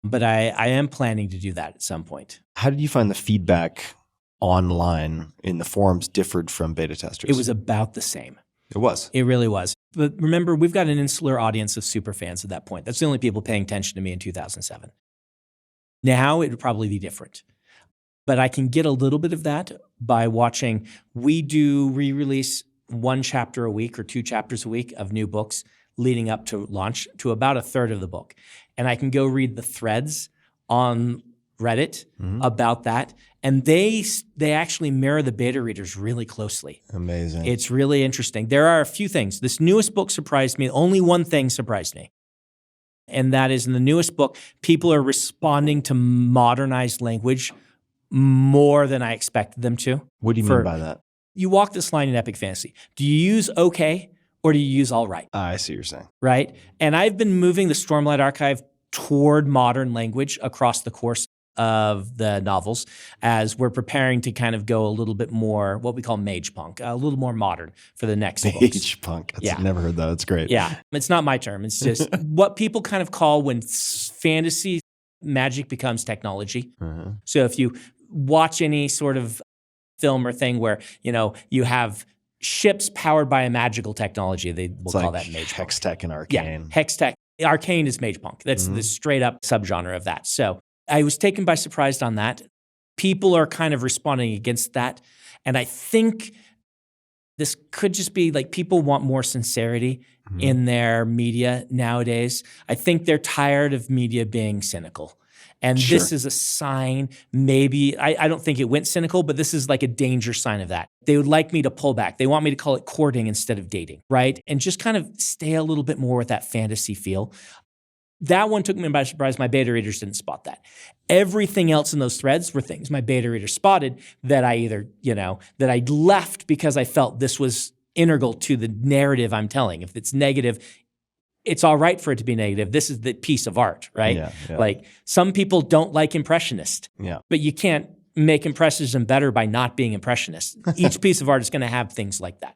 But I am planning to do that at some point. How did you find the feedback online in the forums differed from beta testers? It was about the same. It was. It really was. But remember, we've got an insular audience of super fans at that point. That's the only people paying attention to me in 2007. Now it would probably be different. But I can get a little bit of that by watching. We do re-release 1 chapter a week or 2 chapters a week of new books leading up to launch to about a third of the book. And I can go read the threads on Reddit about that. And they actually mirror the beta readers really closely. Amazing. It's really interesting. There are a few things. This newest book surprised me. Only one thing surprised me. And that is in the newest book, people are responding to modernized language more than I expected them to. What do you mean by that? You walk this line in epic fantasy. Do you use okay or do you use all right? I see what you're saying. Right? And I've been moving the Stormlight Archive toward modern language across the course of the novels as we're preparing to kind of go a little bit more what we call mage punk, a little more modern for the next books. Mage punk. I've never heard that. That's great. Yeah. It's not my term. It's just what people kind of call when fantasy magic becomes technology. So if you watch any sort of film or thing where, you have ships powered by a magical technology, we'll call that mage punk. Hextech and Arcane. Yeah, Hextech. Arcane is mage punk. That's the straight up subgenre of that. So I was taken by surprise on that. people are kind of responding against that. And I think this could just be like people want more sincerity in their media nowadays. I think they're tired of media being cynical. And this is a sign, maybe, I don't think it went cynical, but this is like a danger sign of that. They would like me to pull back. They want me to call it courting instead of dating, right? And just kind of stay a little bit more with that fantasy feel. That one took me by surprise. My beta readers didn't spot that. Everything else in those threads were things my beta readers spotted that I either, that I left because I felt this was integral to the narrative I'm telling. If it's negative, it's all right for it to be negative. This is the piece of art, right? Yeah. Like some people don't like impressionist, but you can't make impressionism better by not being impressionist. Each piece of art is going to have things like that.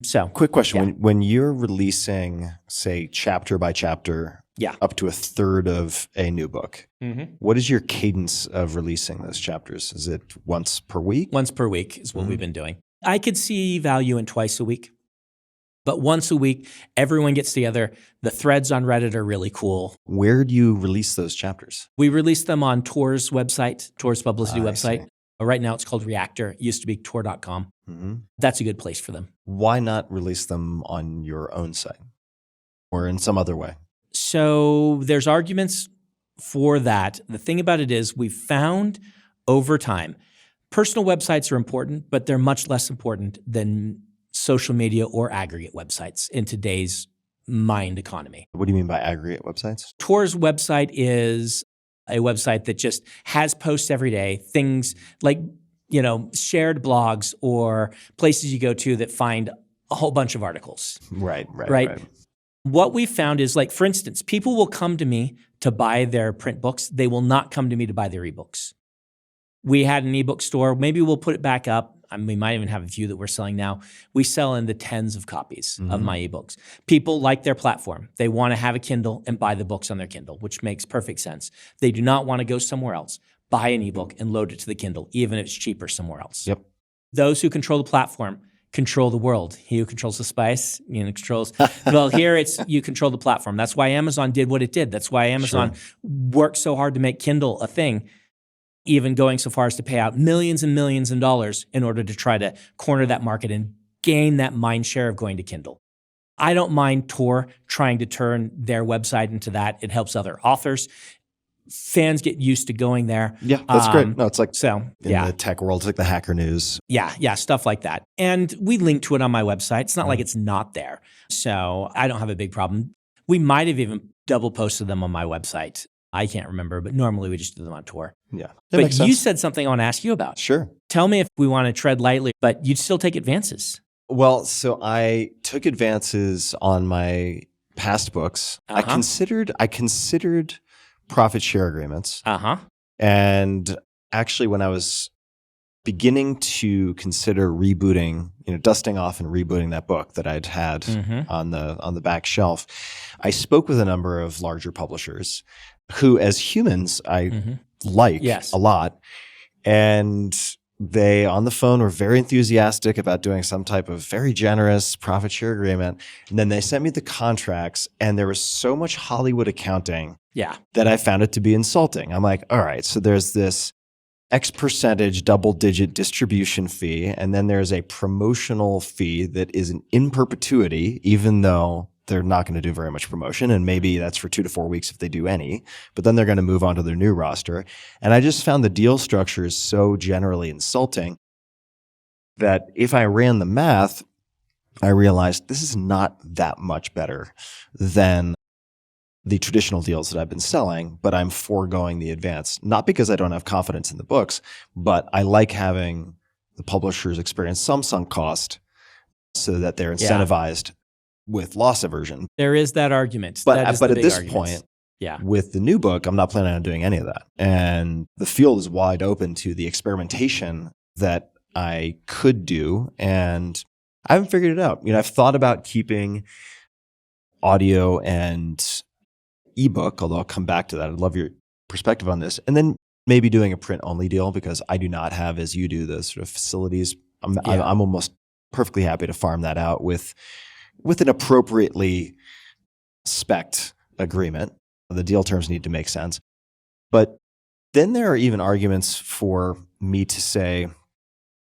So quick question. When you're releasing, say, chapter by chapter, up to a third of a new book, what is your cadence of releasing those chapters? Is it once per week? Once per week is what we've been doing. I could see value in twice a week. But once a week, everyone gets together. The threads on Reddit are really cool. Where do you release those chapters? We release them on Tor's website, Tor's publicity website. See. Right now it's called Reactor. It used to be Tor.com. That's a good place for them. Why not release them on your own site or in some other way? So there's arguments for that. The thing about it is we've found over time, personal websites are important, but they're much less important than social media or aggregate websites in today's mind economy. What do you mean by aggregate websites? Tor's website is a website that just has posts every day, things like, shared blogs or places you go to that find a whole bunch of articles. Right. What we found is, like, for instance, people will come to me to buy their print books. They will not come to me to buy their ebooks. We had an ebook store. Maybe we'll put it back up. We might even have a few that we're selling now. We sell in the tens of copies of my ebooks. People like their platform. They want to have a Kindle and buy the books on their Kindle, which makes perfect sense. They do not want to go somewhere else, buy an ebook and load it to the Kindle, even if it's cheaper somewhere else. Yep. Those who control the platform control the world. He who controls the spice, controls. Well, here it's you control the platform. That's why Amazon did what it did. That's why Amazon worked so hard to make Kindle a thing, even going so far as to pay out millions and millions of dollars in order to try to corner that market and gain that mind share of going to Kindle. I don't mind Tor trying to turn their website into that. It helps other authors. Fans get used to going there. Yeah, that's great. No, it's like in the tech world, it's like the Hacker News. Yeah, stuff like that. And we link to it on my website. It's not like it's not there. So I don't have a big problem. We might have even double posted them on my website. I can't remember, but normally we just do them on Tor. Yeah. But you said something I want to ask you about. Sure. Tell me if we want to tread lightly, but you'd still take advances. Well, so I took advances on my past books. I considered profit share agreements. And actually, when I was beginning to consider rebooting, dusting off and rebooting that book that I'd had on the back shelf, I spoke with a number of larger publishers who, as humans, I like a lot. And they, on the phone, were very enthusiastic about doing some type of very generous profit share agreement. And then they sent me the contracts, and there was so much Hollywood accounting that I found it to be insulting. I'm like, all right, so there's this X percentage double-digit distribution fee, and then there's a promotional fee that is in perpetuity, even though they're not going to do very much promotion, and maybe that's for 2 to 4 weeks if they do any, but then they're going to move on to their new roster. And I just found the deal structures so generally insulting that if I ran the math, I realized this is not that much better than the traditional deals that I've been selling, but I'm foregoing the advance. Not because I don't have confidence in the books, but I like having the publishers experience some sunk cost so that they're incentivized with loss aversion. There is that argument. But at this point, with the new book, I'm not planning on doing any of that. And the field is wide open to the experimentation that I could do. And I haven't figured it out. I've thought about keeping audio and ebook, although I'll come back to that. I'd love your perspective on this. And then maybe doing a print-only deal, because I do not have, as you do, the sort of facilities. I'm almost perfectly happy to farm that out with an appropriately spec'd agreement. The deal terms need to make sense. But then there are even arguments for me to say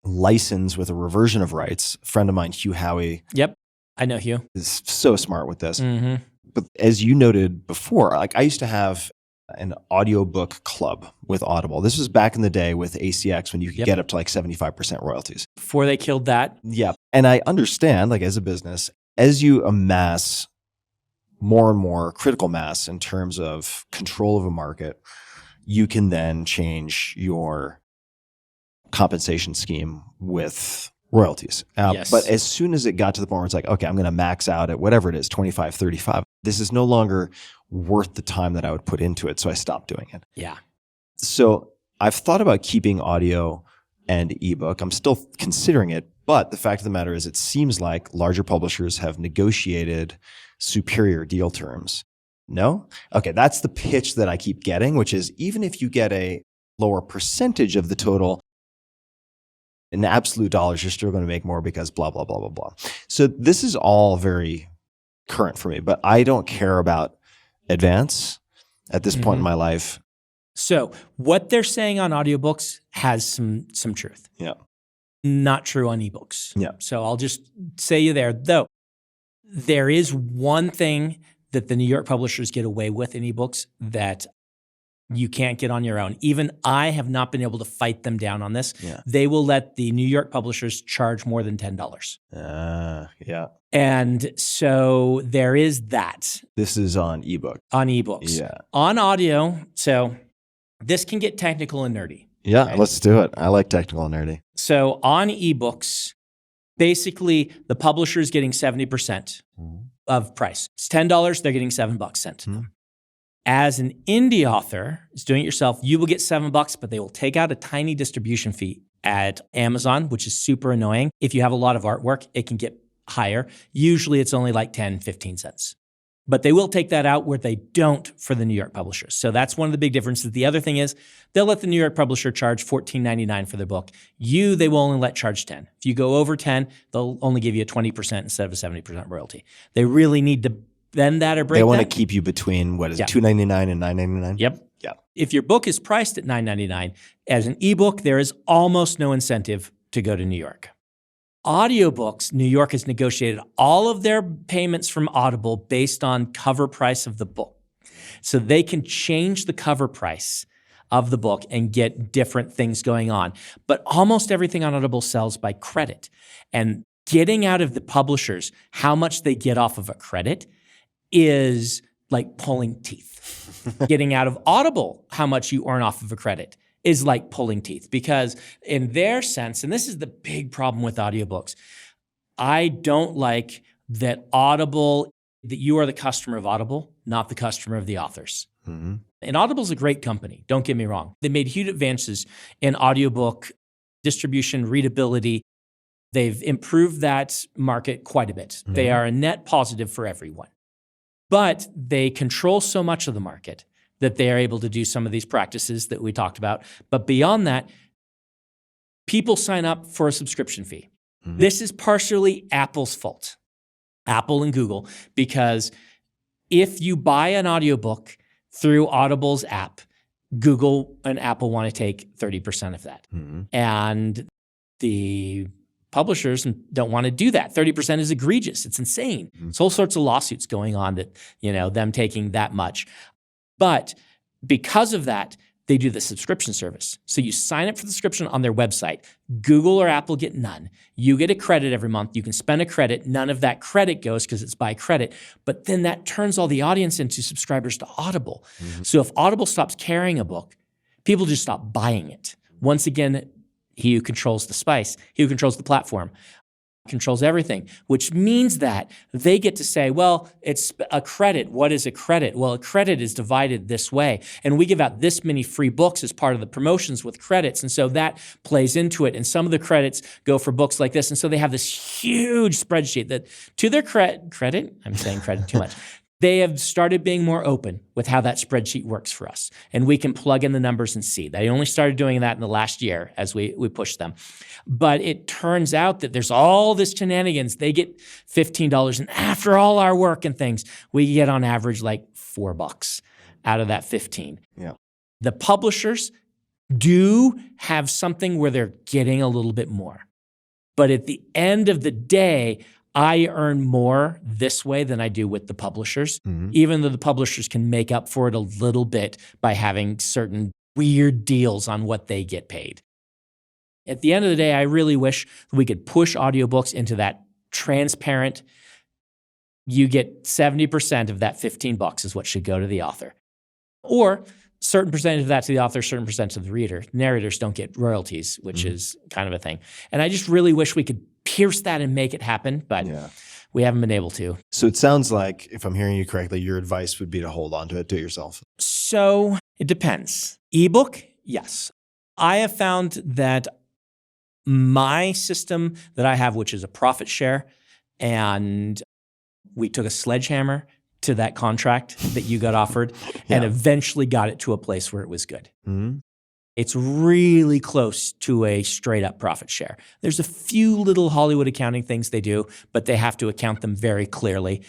license with a reversion of rights. A friend of mine, Hugh Howey, Yep. I know Hugh. is so smart with this. Mm-hmm. But as you noted before, like I used to have an audiobook club with Audible. This was back in the day with ACX when you could get up to like 75% royalties. Before they killed that. Yeah. And I understand, like as a business, as you amass more and more critical mass in terms of control of a market, you can then change your compensation scheme with royalties. Yes. But as soon as it got to the point where it's like, okay, I'm going to max out at whatever it is, 25, 35, this is no longer worth the time that I would put into it. So I stopped doing it. Yeah. So I've thought about keeping audio and ebook. I'm still considering it. But the fact of the matter is, it seems like larger publishers have negotiated superior deal terms. No? Okay, that's the pitch that I keep getting, which is even if you get a lower percentage of the total, in absolute dollars, you're still going to make more because blah, blah, blah, blah, blah. So this is all very current for me, but I don't care about advance at this point in my life. So what they're saying on audiobooks has some truth. Yeah. Not true on ebooks. Yeah. So I'll just say you there. Though there is one thing that the New York publishers get away with in ebooks that you can't get on your own. Even I have not been able to fight them down on this. Yeah. They will let the New York publishers charge more than $10. Yeah. And so there is that This is on ebook. on ebooks. Yeah. On audio, so this can get technical and nerdy. Yeah, Right. let's do it. I like technical and nerdy. So on ebooks, basically the publisher is getting 70% of price. It's $10, they're getting $7 sent to them. As an indie author, is doing it yourself, you will get $7, but they will take out a tiny distribution fee at Amazon, which is super annoying. If you have a lot of artwork, it can get higher. Usually it's only like 10, 15 cents. But they will take that out where they don't for the New York publishers. So that's one of the big differences. The other thing is they'll let the New York publisher charge $14.99 for their book. They will only let charge 10. If you go over 10, they'll only give you a 20% instead of a 70% royalty. They really need to bend that or break that. They want to keep you between, what is it, $2.99 and $9.99? Yep. Yeah. If your book is priced at $9.99, as an ebook, there is almost no incentive to go to New York. Audiobooks, New York has negotiated all of their payments from Audible based on cover price of the book. So they can change the cover price of the book and get different things going on. But almost everything on Audible sells by credit. And getting out of the publishers how much they get off of a credit is like pulling teeth. Getting out of Audible how much you earn off of a credit is like pulling teeth, because in their sense, and this is the big problem with audiobooks, I don't like that you are the customer of Audible, not the customer of the authors. And Audible's a great company, don't get me wrong. They made huge advances in audiobook distribution, readability. They've improved that market quite a bit. They are a net positive for everyone. But they control so much of the market that they are able to do some of these practices that we talked about. But beyond that, people sign up for a subscription fee. This is partially Apple's fault, Apple and Google, because if you buy an audiobook through Audible's app, Google and Apple want to take 30% of that. And the publishers don't want to do that. 30% is egregious. It's insane. There's all sorts of lawsuits going on that, them taking that much. But because of that, they do the subscription service. So you sign up for the subscription on their website. Google or Apple get none. You get a credit every month. You can spend a credit. None of that credit goes because it's by credit. But then that turns all the audience into subscribers to Audible. So if Audible stops carrying a book, people just stop buying it. Once again, he who controls the spice, he who controls the platform, controls everything, which means that they get to say, well, it's a credit. What is a credit? Well, a credit is divided this way. And we give out this many free books as part of the promotions with credits. And so that plays into it. And some of the credits go for books like this. And so they have this huge spreadsheet that, to their credit, I'm saying credit too much, they have started being more open with how that spreadsheet works for us. And we can plug in the numbers and see. They only started doing that in the last year as we pushed them. But it turns out that there's all this shenanigans. They get $15. And after all our work and things, we get on average like $4 out of that 15. Yeah. The publishers do have something where they're getting a little bit more. But at the end of the day, I earn more this way than I do with the publishers, even though the publishers can make up for it a little bit by having certain weird deals on what they get paid. At the end of the day, I really wish we could push audiobooks into that transparent, you get 70% of that $15 is what should go to the author. Or certain percentage of that to the author, certain percent to the reader. Narrators don't get royalties, which is kind of a thing. And I just really wish we could pierce that and make it happen, but we haven't been able to. So it sounds like, if I'm hearing you correctly, your advice would be to hold on to it, do it yourself. So it depends. Ebook, yes. I have found that my system that I have, which is a profit share, and we took a sledgehammer to that contract that you got offered and eventually got it to a place where it was good. It's really close to a straight up profit share. There's a few little Hollywood accounting things they do, but they have to account them very clearly.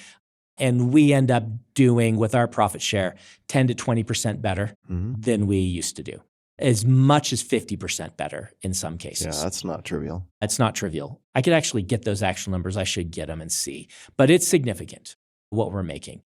And we end up doing, with our profit share, 10 to 20% better than we used to do. As much as 50% better in some cases. Yeah, that's not trivial. That's not trivial. I could actually get those actual numbers. I should get them and see. But it's significant what we're making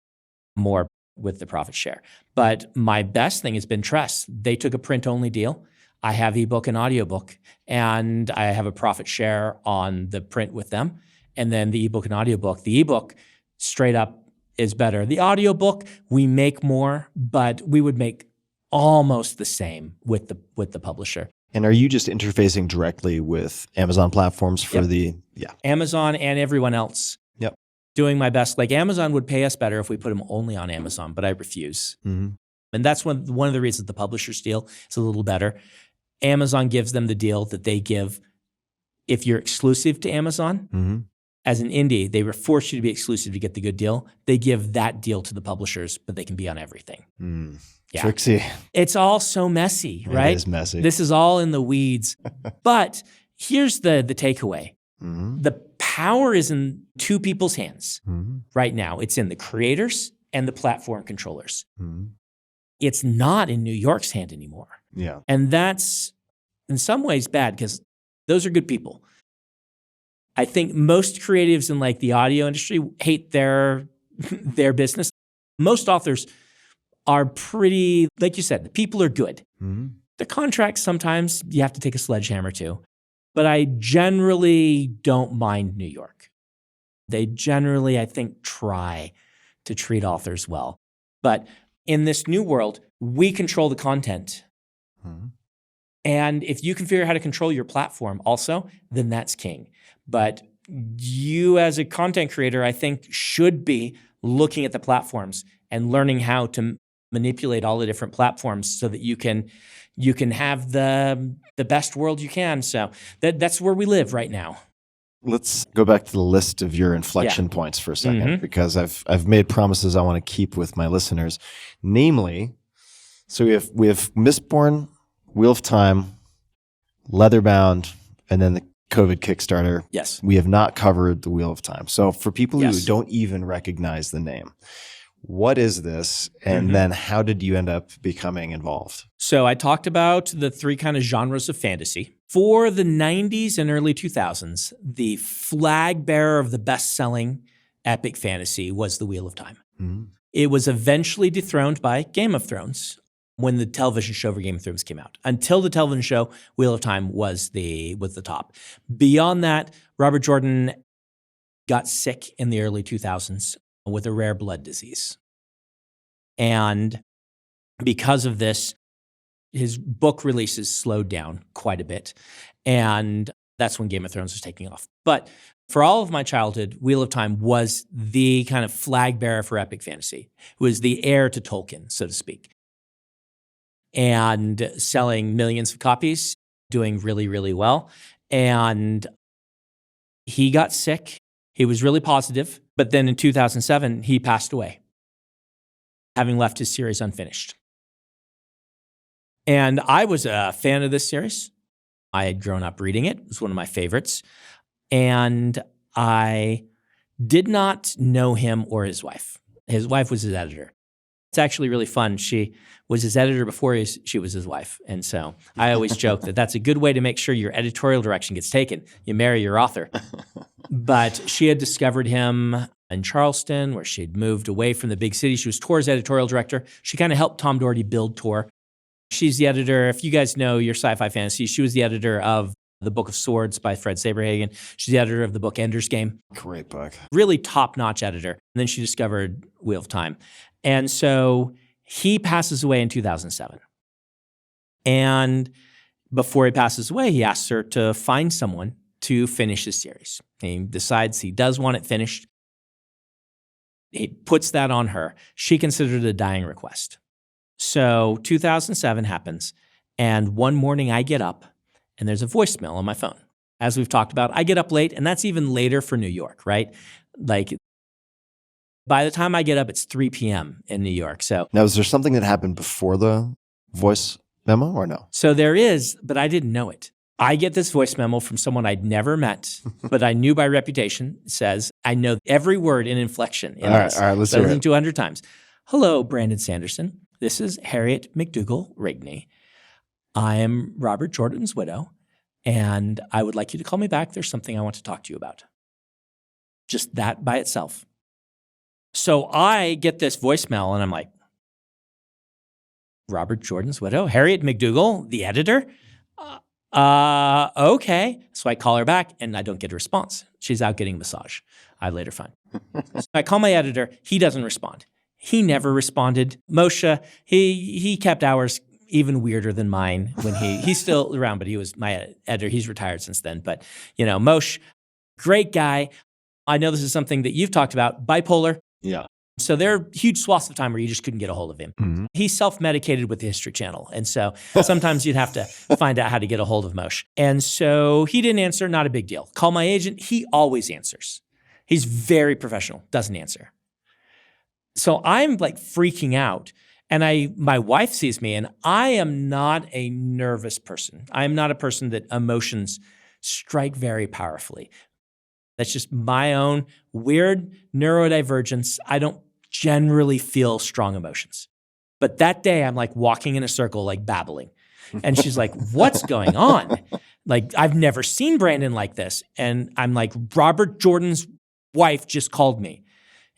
more with the profit share. But my best thing has been Tress. They took a print-only deal. I have ebook and audiobook, and I have a profit share on the print with them. And then the ebook and audiobook. The ebook straight up is better. The audiobook, we make more, but we would make almost the same with the publisher. And are you just interfacing directly with Amazon platforms for Amazon and everyone else. Yep. Doing my best. Like Amazon would pay us better if we put them only on Amazon, but I refuse. And that's one of the reasons the publisher's deal is a little better. Amazon gives them the deal that they give if you're exclusive to Amazon. As an indie, they force you to be exclusive to get the good deal. They give that deal to the publishers, but they can be on everything. Yeah. Tricksy. It's all so messy, right? It is messy. This is all in the weeds. But here's the takeaway. The power is in two people's hands right now. It's in the creators and the platform controllers. It's not in New York's hand anymore. Yeah. And that's in some ways bad because those are good people. I think most creatives in like the audio industry hate their business. Most authors are pretty, like you said, the people are good. The contracts, sometimes you have to take a sledgehammer to. But I generally don't mind New York. They generally, I think, try to treat authors well. But in this new world, we control the content. And if you can figure out how to control your platform also, then that's king. But you as a content creator, I think, should be looking at the platforms and learning how to manipulate all the different platforms so that you can have the best world you can. So that's where we live right now. Let's go back to the list of your inflection points for a second, because I've made promises I want to keep with my listeners. Namely, so we have Mistborn, Wheel of Time, Leatherbound, and then the COVID Kickstarter. Yes. We have not covered the Wheel of Time. So for people who don't even recognize the name, what is this? And then how did you end up becoming involved? So I talked about the three kind of genres of fantasy. For the 90s and early 2000s, the flag bearer of the best-selling epic fantasy was the Wheel of Time. It was eventually dethroned by Game of Thrones when the television show for Game of Thrones came out. Until the television show, Wheel of Time was the top. Beyond that, Robert Jordan got sick in the early 2000s with a rare blood disease. And because of this, his book releases slowed down quite a bit. And that's when Game of Thrones was taking off. But for all of my childhood, Wheel of Time was the kind of flag bearer for epic fantasy. It was the heir to Tolkien, so to speak. And selling millions of copies, doing really, really well. And he got sick. He was really positive. But then in 2007, he passed away, having left his series unfinished. And I was a fan of this series. I had grown up reading it. It was one of my favorites. And I did not know him or his wife. His wife was his editor. It's actually really fun. She was his editor before she was his wife. And so I always joke that that's a good way to make sure your editorial direction gets taken. You marry your author. But she had discovered him in Charleston, where she'd moved away from the big city. She was Tor's editorial director. She kind of helped Tom Doherty build Tor. She's the editor, if you guys know your sci-fi fantasy, she was the editor of The Book of Swords by Fred Saberhagen. She's the editor of the book Ender's Game. Great book. Really top-notch editor. And then she discovered Wheel of Time. And so he passes away in 2007. And before he passes away, he asks her to find someone to finish his series. He decides he does want it finished. He puts that on her. She considered it a dying request. So 2007 happens, and one morning I get up, and there's a voicemail on my phone. As we've talked about, I get up late, and that's even later for New York, right? Like, by the time I get up, it's 3 p.m. in New York. So Now, is there something that happened before the voice memo or no? So there is, but I didn't know it. I get this voice memo from someone I'd never met, but I knew by reputation. It says, I know every word in inflection in this. All right, let's So I hear listened it. to 100 times. Hello, Brandon Sanderson. This is Harriet McDougall Rigney. I am Robert Jordan's widow, and I would like you to call me back. There's something I want to talk to you about. Just that by itself. So I get this voicemail, and I'm like, Robert Jordan's widow, Harriet McDougall, the editor? Okay. So I call her back, and I don't get a response. She's out getting a massage, I later find. So I call my editor. He doesn't respond. He never responded. Moshe, he kept hours even weirder than mine when he's still around, but he was my editor. He's retired since then. But, Moshe, great guy. I know this is something that you've talked about, bipolar. Yeah. So there are huge swaths of time where you just couldn't get a hold of him. Mm-hmm. He's self-medicated with the History Channel. And so sometimes you'd have to find out how to get a hold of Moshe. And so he didn't answer, not a big deal. Call my agent, he always answers. He's very professional, doesn't answer. So I'm like freaking out. And my wife sees me, and I am not a nervous person. I am not a person that emotions strike very powerfully. That's just my own weird neurodivergence. I don't generally feel strong emotions. But that day, I'm like walking in a circle, like babbling. And she's like, what's going on? Like, I've never seen Brandon like this. And I'm like, Robert Jordan's wife just called me.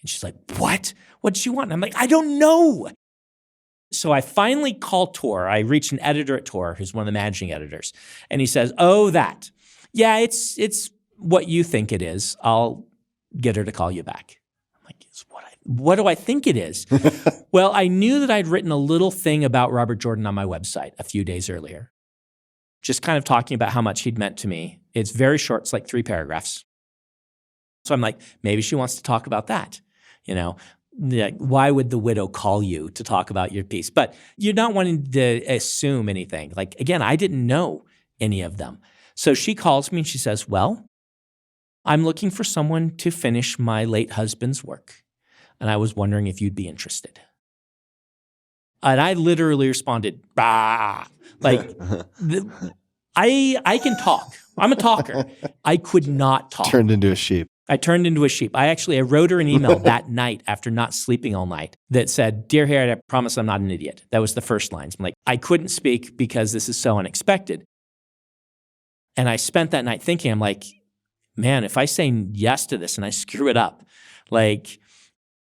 And she's like, what? What did she want? And I'm like, I don't know. So I finally call Tor. I reach an editor at Tor, who's one of the managing editors. And he says, oh, that. Yeah, it's what you think it is. I'll get her to call you back. I'm like, what do I think it is? Well, I knew that I'd written a little thing about Robert Jordan on my website a few days earlier, just kind of talking about how much he'd meant to me. It's very short. It's like 3 paragraphs. So I'm like, maybe she wants to talk about that. Like, why would the widow call you to talk about your piece? But you're not wanting to assume anything. Like, again, I didn't know any of them. So she calls me and she says, well, I'm looking for someone to finish my late husband's work, and I was wondering if you'd be interested. And I literally responded, bah. Like, I can talk. I'm a talker. I could not talk. Turned into a sheep. I turned into a sheep. I wrote her an email that night after not sleeping all night that said, Dear Harriet, I promise I'm not an idiot. That was the first lines. I'm like, I couldn't speak because this is so unexpected. And I spent that night thinking, I'm like, man, if I say yes to this and I screw it up, like,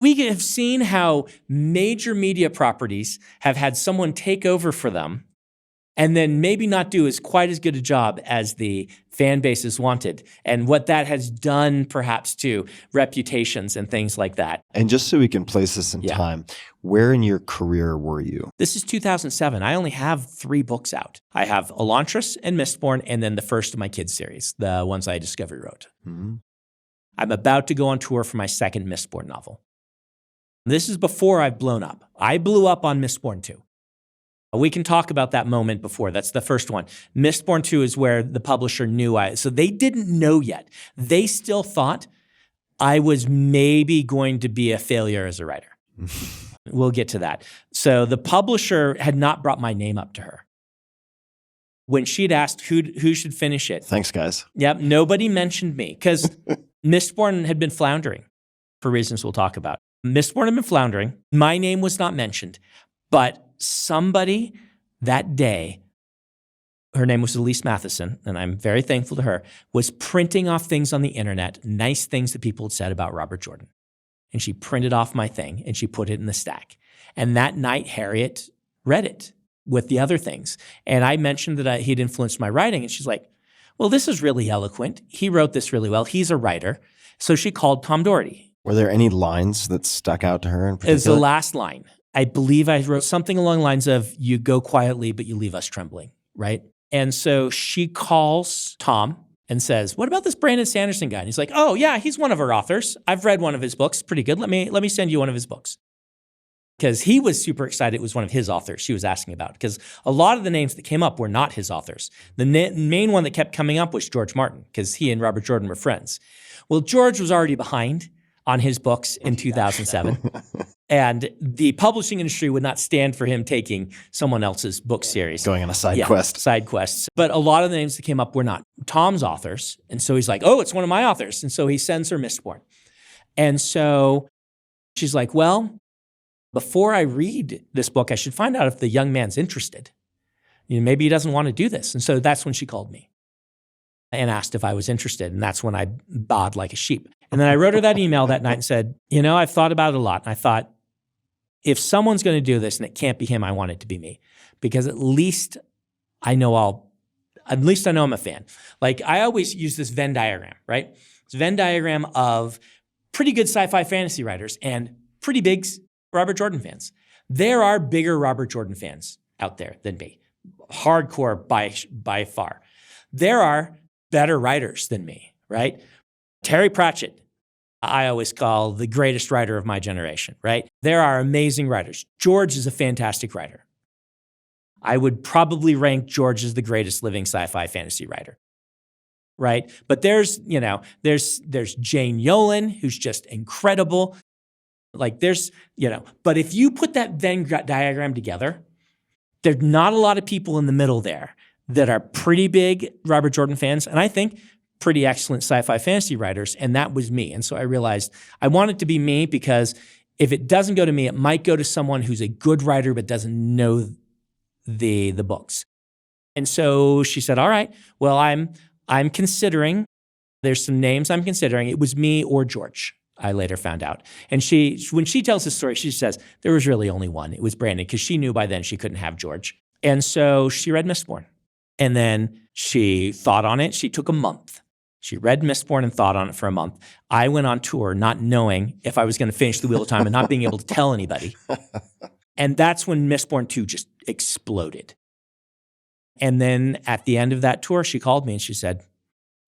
we have seen how major media properties have had someone take over for them and then maybe not do quite as good a job as the fan bases wanted, and what that has done perhaps to reputations and things like that. And just so we can place this in time, where in your career were you? This is 2007. I only have 3 books out. I have Elantris and Mistborn, and then the first of my kids' series, the ones I Discovery wrote. Mm-hmm. I'm about to go on tour for my second Mistborn novel. This is before I've blown up. I blew up on Mistborn 2. We can talk about that moment before. That's the first one. Mistborn 2 is where the publisher knew so they didn't know yet. They still thought I was maybe going to be a failure as a writer. We'll get to that. So the publisher had not brought my name up to her. When she'd asked who should finish it. Thanks, guys. Yep, nobody mentioned me because Mistborn had been floundering for reasons we'll talk about. Mistborn had been floundering. My name was not mentioned, but somebody that day, her name was Elise Matheson, and I'm very thankful to her, was printing off things on the internet, nice things that people had said about Robert Jordan. And she printed off my thing and she put it in the stack. And that night, Harriet read it with the other things. And I mentioned that he'd influenced my writing, and she's like, well, this is really eloquent. He wrote this really well. He's a writer. So she called Tom Doherty. Were there any lines that stuck out to her in particular? It's the last line. I believe I wrote something along the lines of, you go quietly, but you leave us trembling, right? And so she calls Tom and says, what about this Brandon Sanderson guy? And he's like, oh, yeah, he's one of our authors. I've read one of his books. Pretty good. Let me send you one of his books. Because he was super excited it was one of his authors she was asking about. Because a lot of the names that came up were not his authors. The main one that kept coming up was George Martin, because he and Robert Jordan were friends. Well, George was already behind on his books in 2007. And the publishing industry would not stand for him taking someone else's book series. Going on a side quest. Side quests. But a lot of the names that came up were not Tom's authors. And so he's like, oh, it's one of my authors. And so he sends her Mistborn. And so she's like, well, before I read this book, I should find out if the young man's interested. Maybe he doesn't want to do this. And so that's when she called me and asked if I was interested. And that's when I bowed like a sheep. And then I wrote her that email that night and said, I've thought about it a lot. And I thought, if someone's going to do this and it can't be him, I want it to be me. Because at least I know I'm a fan. Like, I always use this Venn diagram, right? It's a Venn diagram of pretty good sci-fi fantasy writers and pretty big Robert Jordan fans. There are bigger Robert Jordan fans out there than me. Hardcore by far. There are better writers than me, right? Terry Pratchett, I always call the greatest writer of my generation, right? There are amazing writers. George is a fantastic writer. I would probably rank George as the greatest living sci-fi fantasy writer, right? But there's Jane Yolen, who's just incredible. Like but if you put that Venn diagram together, there's not a lot of people in the middle there that are pretty big Robert Jordan fans, and I think pretty excellent sci-fi fantasy writers, and that was me. And so I realized I want it to be me, because if it doesn't go to me, it might go to someone who's a good writer but doesn't know the books. And so she said, all right, well, I'm considering, there's some names I'm considering. It was me or George, I later found out. And when she tells the story, she says, there was really only one. It was Brandon, because she knew by then she couldn't have George. And so she read Mistborn. And then she thought on it. She took a month. She read Mistborn and thought on it for a month. I went on tour not knowing if I was going to finish The Wheel of Time and not being able to tell anybody. And that's when Mistborn 2 just exploded. And then at the end of that tour, she called me and she said,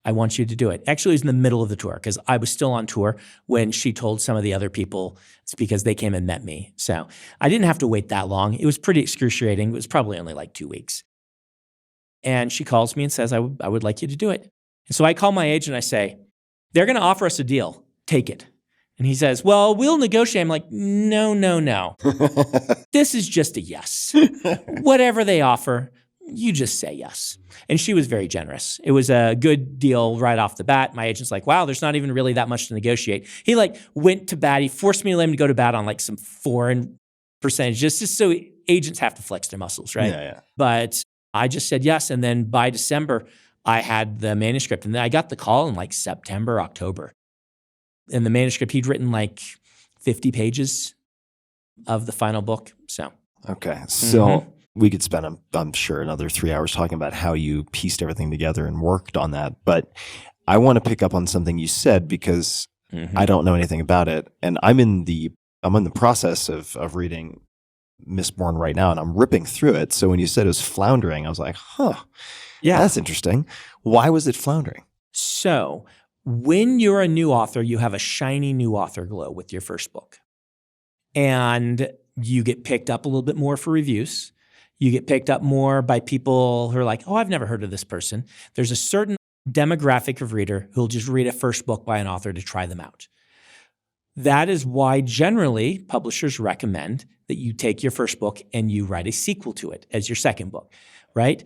I want you to do it. Actually, it was in the middle of the tour, because I was still on tour when she told some of the other people. It's because they came and met me. So I didn't have to wait that long. It was pretty excruciating. It was probably only like 2 weeks. And she calls me and says, I would like you to do it. And so I call my agent and I say, they're going to offer us a deal. Take it. And he says, well, we'll negotiate. I'm like, no. This is just a yes. Whatever they offer, you just say yes. And she was very generous. It was a good deal right off the bat. My agent's like, wow, there's not even really that much to negotiate. He went to bat. He forced me to let him go to bat on some foreign percentages, just so agents have to flex their muscles, right? Yeah. But I just said yes. And then by December, I had the manuscript. And then I got the call in September, October. And the manuscript, he'd written 50 pages of the final book. So. Okay. So we could spend, I'm sure, another 3 hours talking about how you pieced everything together and worked on that. But I want to pick up on something you said, because I don't know anything about it. And I'm in the process of reading Mistborn right now, and I'm ripping through it. So when you said it was floundering, I was like, yeah, that's interesting. Why was it floundering? So when you're a new author, you have a shiny new author glow with your first book. And you get picked up a little bit more for reviews. You get picked up more by people who are like, oh, I've never heard of this person. There's a certain demographic of reader who'll just read a first book by an author to try them out. That is why generally publishers recommend that you take your first book and you write a sequel to it as your second book, right?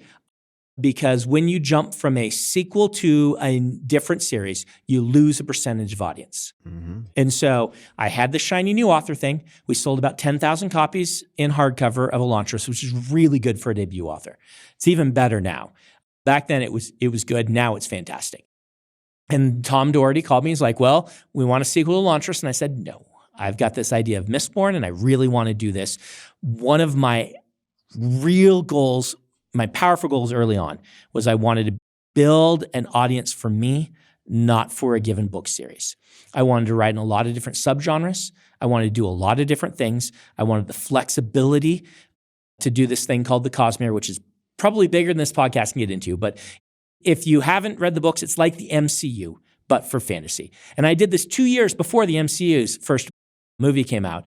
because when you jump from a sequel to a different series, you lose a percentage of audience. And so I had the shiny new author thing. We sold about 10,000 copies in hardcover of Elantris, which is really good for a debut author. It's even better now. Back then it was good. Now it's fantastic. And Tom Doherty called me. He's like, well, we want a sequel to Elantris. And I said, no, I've got this idea of Mistborn and I really want to do this. One of my real goals, my powerful goals early on, was I wanted to build an audience for me, not for a given book series. I wanted to write in a lot of different subgenres. I wanted to do a lot of different things. I wanted the flexibility to do this thing called the Cosmere, which is probably bigger than this podcast can get into. But if you haven't read the books, it's like the MCU, but for fantasy. And I did this 2 years before the MCU's first movie came out.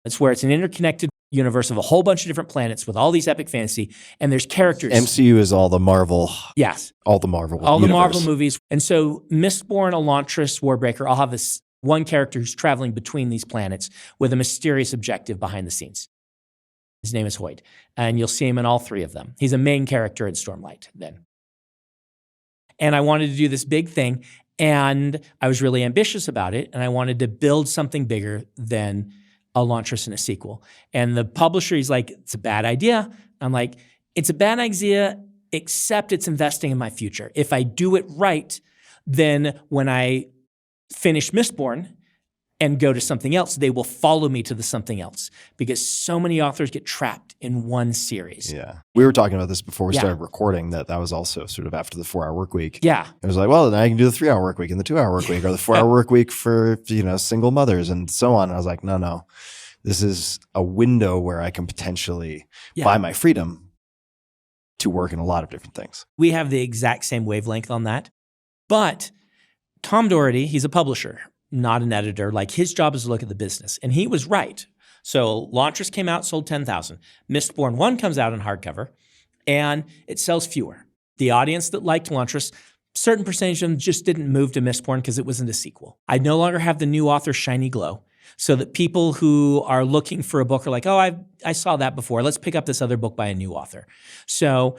It's where it's an interconnected universe of a whole bunch of different planets with all these epic fantasy, and there's characters. MCU is all the Marvel. Yes. All the Marvel All universe. the Marvel movies. And so Mistborn, Elantris, Warbreaker, I'll have this one character who's traveling between these planets with a mysterious objective behind the scenes. His name is Hoyd, and you'll see him in all three of them. He's a main character in Stormlight then. And I wanted to do this big thing, and I was really ambitious about it, and I wanted to build something bigger than Elantris in a sequel. And the publisher, he's like, it's a bad idea. I'm like, it's a bad idea, except it's investing in my future. If I do it right, then when I finish Mistborn and go to something else, they will follow me to the something else, because so many authors get trapped in one series. Yeah. We were talking about this before we Yeah. started recording, that was also sort of after the 4-hour work week. Yeah. It was like, well, then I can do the 3-hour work week and the 2-hour work week, or the 4-hour work week for, single mothers and so on. And I was like, no. This is a window where I can potentially buy my freedom to work in a lot of different things. We have the exact same wavelength on that. But Tom Doherty, he's a publisher, not an editor. Like, his job is to look at the business. And he was right. So Elantris came out, sold 10,000. Mistborn 1 comes out in hardcover, and it sells fewer. The audience that liked Elantris, certain percentage of them just didn't move to Mistborn because it wasn't a sequel. I no longer have the new author's shiny glow, so that people who are looking for a book are like, oh, I saw that before. Let's pick up this other book by a new author. So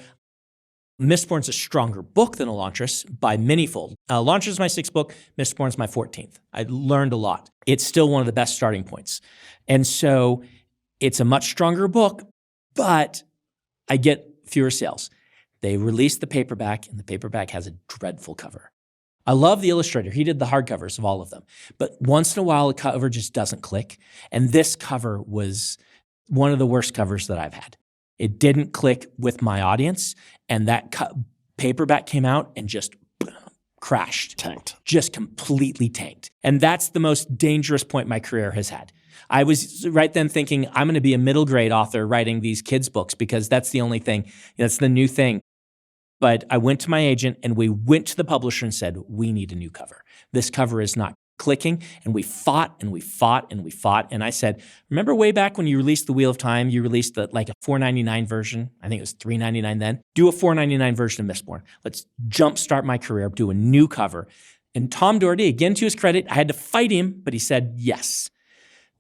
Mistborn's a stronger book than Elantris by manyfold. Elantris is my 6th book. Mistborn's my 14th. I learned a lot. It's still one of the best starting points. And so it's a much stronger book, but I get fewer sales. They released the paperback, and the paperback has a dreadful cover. I love the illustrator. He did the hardcovers of all of them. But once in a while, a cover just doesn't click. And this cover was one of the worst covers that I've had. It didn't click with my audience. And that paperback came out and just crashed. Tanked. Just completely tanked. And that's the most dangerous point my career has had. I was right then thinking, I'm going to be a middle grade author writing these kids' books because that's the only thing. That's the new thing. But I went to my agent and we went to the publisher and said, we need a new cover. This cover is not clicking. And we fought and we fought and we fought. And I said, remember way back when you released The Wheel of Time, you released like a $4.99 version. I think it was $3.99 then. Do a $4.99 version of Mistborn. Let's jumpstart my career, do a new cover. And Tom Doherty, again to his credit, I had to fight him, but he said yes.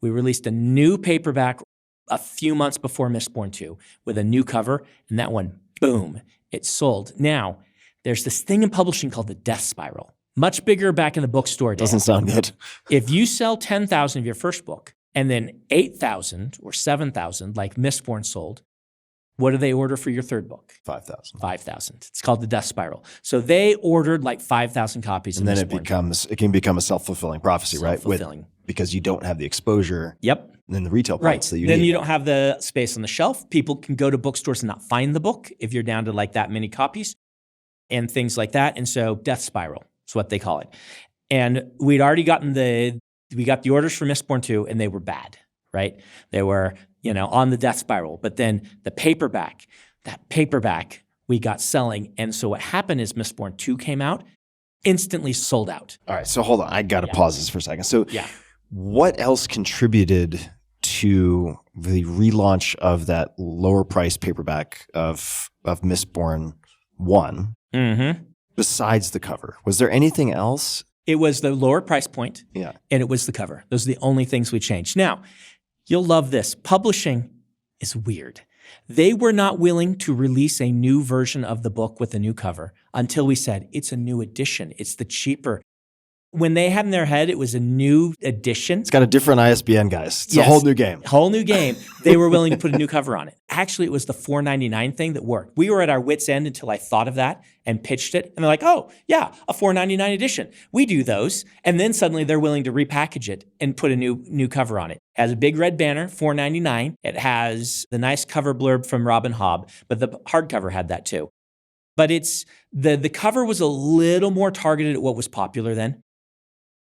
We released a new paperback a few months before Mistborn 2 with a new cover. And that one, boom. It sold. Now, there's this thing in publishing called the death spiral. Much bigger back in the bookstore. Doesn't sound good. If you sell 10,000 of your first book and then 8,000 or 7,000, like Mistborn sold, what do they order for your third book? 5,000. 5,000. It's called the death spiral. So they ordered like 5,000 copies. And of then Mistborn. it can become a self-fulfilling prophecy, right? Self-fulfilling. Because you don't have the exposure. Yep. And the retail price that you Then need. you don't have the space on the shelf. People can go to bookstores and not find the book if you're down to like that many copies and things like that. And so death spiral is what they call it. And we'd already gotten we got the orders for Mistborn 2 and they were bad, right? They were, on the death spiral. But then that paperback we got selling. And so what happened is Mistborn 2 came out, instantly sold out. All right. So hold on. I got to pause this for a second. So Yeah. what else contributed to the relaunch of that lower price paperback of Mistborn 1 besides the cover? Was there anything else? It was the lower price point, Yeah. and it was the cover. Those are the only things we changed. Now, you'll love this. Publishing is weird. They were not willing to release a new version of the book with a new cover until we said, it's a new edition. It's the cheaper. When they had in their head it was a new edition. It's got a different ISBN, guys. It's a Yes. whole new game. Whole new game. They were willing to put a new cover on it. Actually, it was the $4.99 thing that worked. We were at our wits' end until I thought of that and pitched it. And they're like, oh, yeah, a $4.99 edition. We do those. And then suddenly they're willing to repackage it and put a new cover on it. It has a big red banner, $4.99. It has the nice cover blurb from Robin Hobb, but the hardcover had that too. But it's the cover was a little more targeted at what was popular then.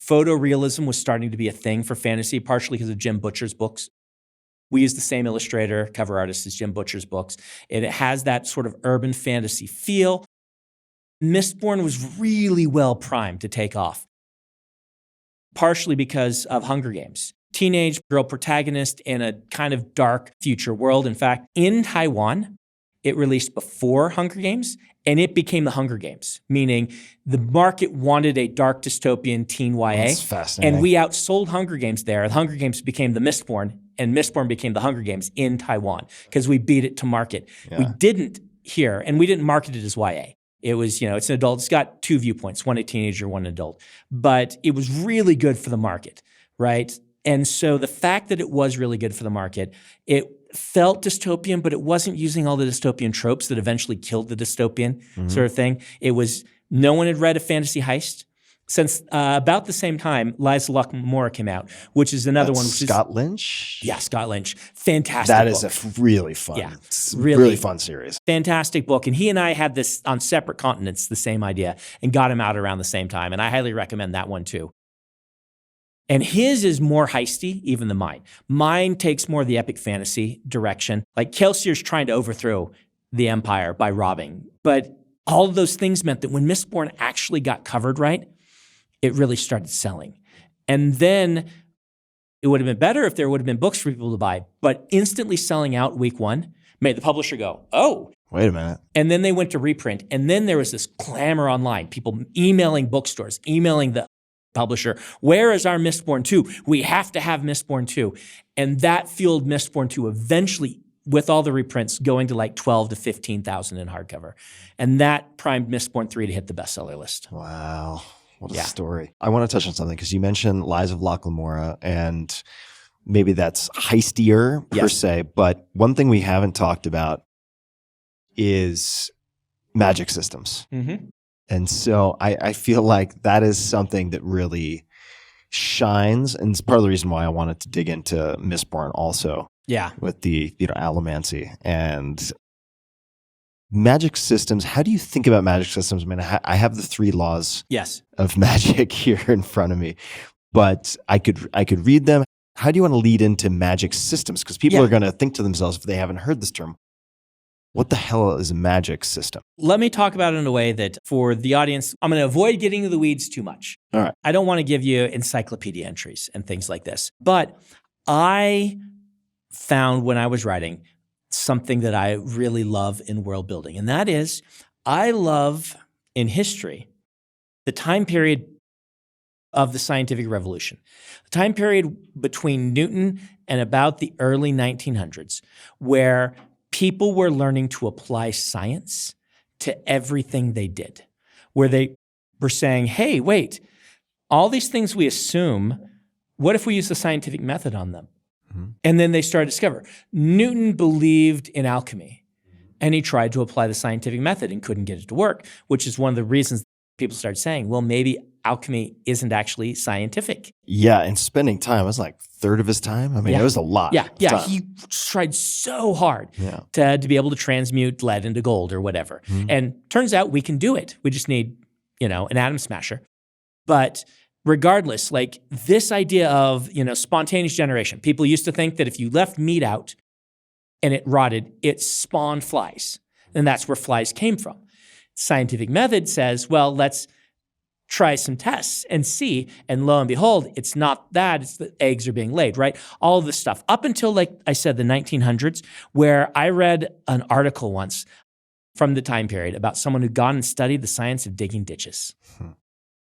Photorealism was starting to be a thing for fantasy, partially because of Jim Butcher's books. We use the same illustrator, cover artist as Jim Butcher's books. It has that sort of urban fantasy feel. Mistborn was really well primed to take off, partially because of Hunger Games. Teenage girl protagonist in a kind of dark future world. In fact, in Taiwan, it released before Hunger Games, and it became the Hunger Games, meaning the market wanted a dark dystopian teen YA. That's fascinating. And we outsold Hunger Games there. The Hunger Games became the Mistborn, and Mistborn became the Hunger Games in Taiwan because we beat it to market. Yeah. We didn't here, and we didn't market it as YA. It was, it's an adult. It's got two viewpoints, one a teenager, one adult. But it was really good for the market, right? And so the fact that it was really good for the market, it felt dystopian, but it wasn't using all the dystopian tropes that eventually killed the dystopian sort of thing. It was, no one had read a fantasy heist since about the same time Lies of Lamora came out, which is another one. Which Scott Lynch? Yeah, Scott Lynch. Fantastic That book. is a really fun, Yeah, really fun series. Fantastic book. And he and I had this on separate continents, the same idea, and got him out around the same time. And I highly recommend that one too. And his is more heisty even than mine. Mine takes more the epic fantasy direction. Like Kelsier's trying to overthrow the empire by robbing. But all of those things meant that when Mistborn actually got covered right, it really started selling. And then it would have been better if there would have been books for people to buy. But instantly selling out week one made the publisher go, oh. Wait a minute. And then they went to reprint. And then there was this clamor online, people emailing bookstores, emailing the publisher, where is our Mistborn 2? We have to have Mistborn 2. And that fueled Mistborn 2 eventually, with all the reprints, going to like 12 to 15,000 in hardcover. And that primed Mistborn 3 to hit the bestseller list. Wow. What a story. I want to touch on something because you mentioned Lies of Lamora, and maybe that's heistier per se, but one thing we haven't talked about is magic systems. Mm-hmm. And so I feel like that is something that really shines, and it's part of the reason why I wanted to dig into Mistborn also. Yeah. With the, allomancy and magic systems. How do you think about magic systems? I mean, I have the 3 laws of magic here in front of me, but I could read them. How do you want to lead into magic systems? Because people are going to think to themselves, if they haven't heard this term, what the hell is a magic system? Let me talk about it in a way that for the audience, I'm going to avoid getting into the weeds too much. All right. I don't want to give you encyclopedia entries and things like this. But I found when I was writing something that I really love in world building. And that is, I love in history the time period of the scientific revolution, the time period between Newton and about the early 1900s, where people were learning to apply science to everything they did, where they were saying, hey, wait, all these things we assume, what if we use the scientific method on them? Mm-hmm. And then they started to discover. Newton believed in alchemy, and he tried to apply the scientific method and couldn't get it to work, which is one of the reasons people started saying, well, maybe alchemy isn't actually scientific. Yeah, and spending time, it was like a third of his time. I mean, it was a lot. Yeah, he tried so hard to be able to transmute lead into gold or whatever. Mm-hmm. And turns out we can do it. We just need, an atom smasher. But regardless, like this idea of, spontaneous generation, people used to think that if you left meat out and it rotted, it spawned flies. And that's where flies came from. Scientific method says, well, let's try some tests and see. And lo and behold, it's not that, it's the eggs are being laid, right? All of this stuff. Up until, like I said, the 1900s, where I read an article once from the time period about someone who'd gone and studied the science of digging ditches.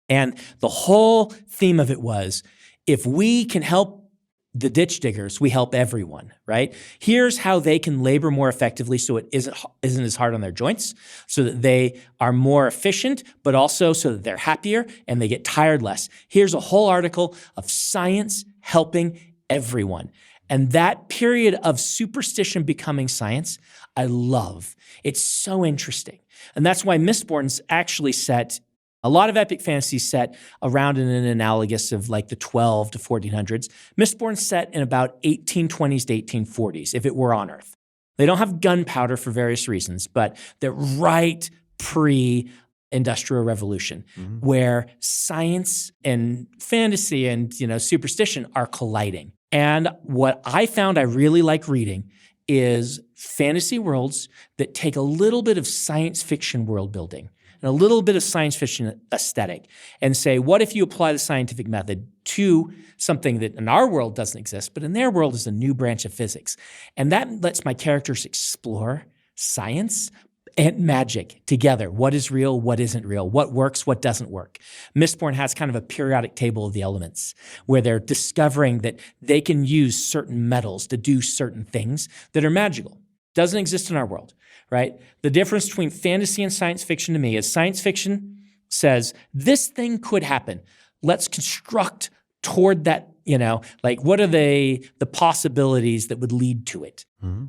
And the whole theme of it was, if we can help the ditch diggers, we help everyone, right? Here's how they can labor more effectively so it isn't as hard on their joints, so that they are more efficient, but also so that they're happier and they get tired less. Here's a whole article of science helping everyone. And that period of superstition becoming science, I love. It's so interesting. And that's why Mistborn's actually set, a lot of epic fantasy set around in an analogous of like the 12 to 1400s. Mistborn's set in about 1820s to 1840s, if it were on Earth. They don't have gunpowder for various reasons, but they're right pre-Industrial Revolution, where science and fantasy and superstition are colliding. And what I found I really like reading is fantasy worlds that take a little bit of science fiction world building and a little bit of science fiction aesthetic and say, what if you apply the scientific method to something that in our world doesn't exist, but in their world is a new branch of physics? And that lets my characters explore science and magic together. What is real? What isn't real? What works? What doesn't work? Mistborn has kind of a periodic table of the elements where they're discovering that they can use certain metals to do certain things that are magical. Doesn't exist in our world, right? The difference between fantasy and science fiction to me is science fiction says this thing could happen. Let's construct toward that, like what are the possibilities that would lead to it?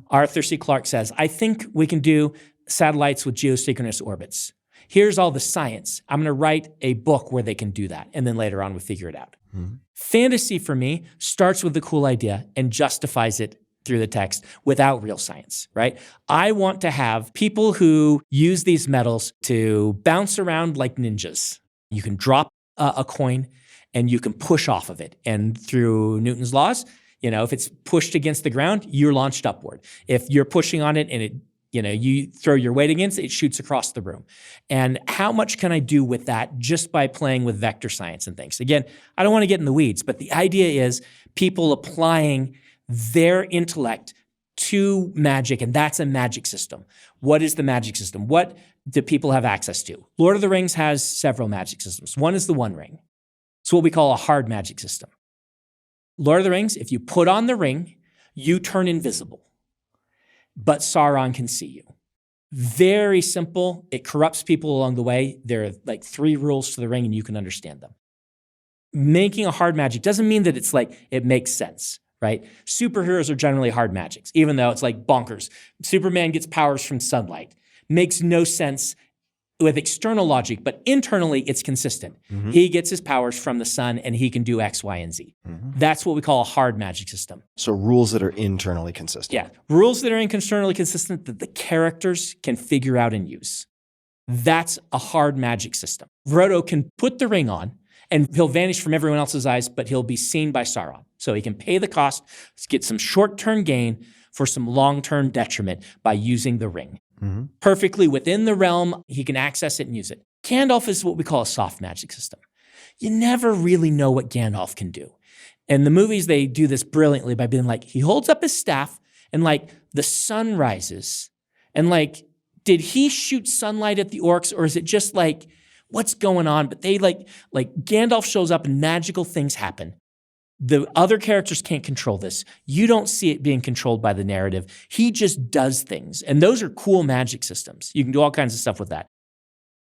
Arthur C. Clarke says, I think we can do satellites with geosynchronous orbits. Here's all the science. I'm going to write a book where they can do that. And then later on, we figure it out. Fantasy for me starts with the cool idea and justifies it through the text without real science, right? I want to have people who use these metals to bounce around like ninjas. You can drop a coin and you can push off of it. And through Newton's laws, if it's pushed against the ground, you're launched upward. If you're pushing on it and it you throw your weight against it, it shoots across the room. And how much can I do with that just by playing with vector science and things? Again, I don't want to get in the weeds, but the idea is people applying their intellect to magic, and that's a magic system. What is the magic system? What do people have access to? Lord of the Rings has several magic systems. One is the One Ring. It's what we call a hard magic system. Lord of the Rings, if you put on the ring, you turn invisible. But Sauron can see you. Very simple. It corrupts people along the way. There are like 3 rules to the ring and you can understand them. Making a hard magic doesn't mean that it's like it makes sense, right? Superheroes are generally hard magics, even though it's like bonkers. Superman gets powers from sunlight. Makes no sense with external logic, but internally it's consistent. He gets his powers from the sun and he can do X, Y, and Z. That's what we call a hard magic system. So rules that are internally consistent. Yeah, rules that are internally consistent that the characters can figure out and use. That's a hard magic system. Frodo can put the ring on and he'll vanish from everyone else's eyes, but he'll be seen by Sauron. So he can pay the cost, get some short-term gain for some long-term detriment by using the ring. Perfectly within the realm, he can access it and use it. Gandalf is what we call a soft magic system. You never really know what Gandalf can do. In the movies, they do this brilliantly by being like, he holds up his staff and like the sun rises. And like, did he shoot sunlight at the orcs or is it just like, what's going on? But they like Gandalf shows up and magical things happen. The other characters can't control this. You don't see it being controlled by the narrative. He just does things. And those are cool magic systems. You can do all kinds of stuff with that.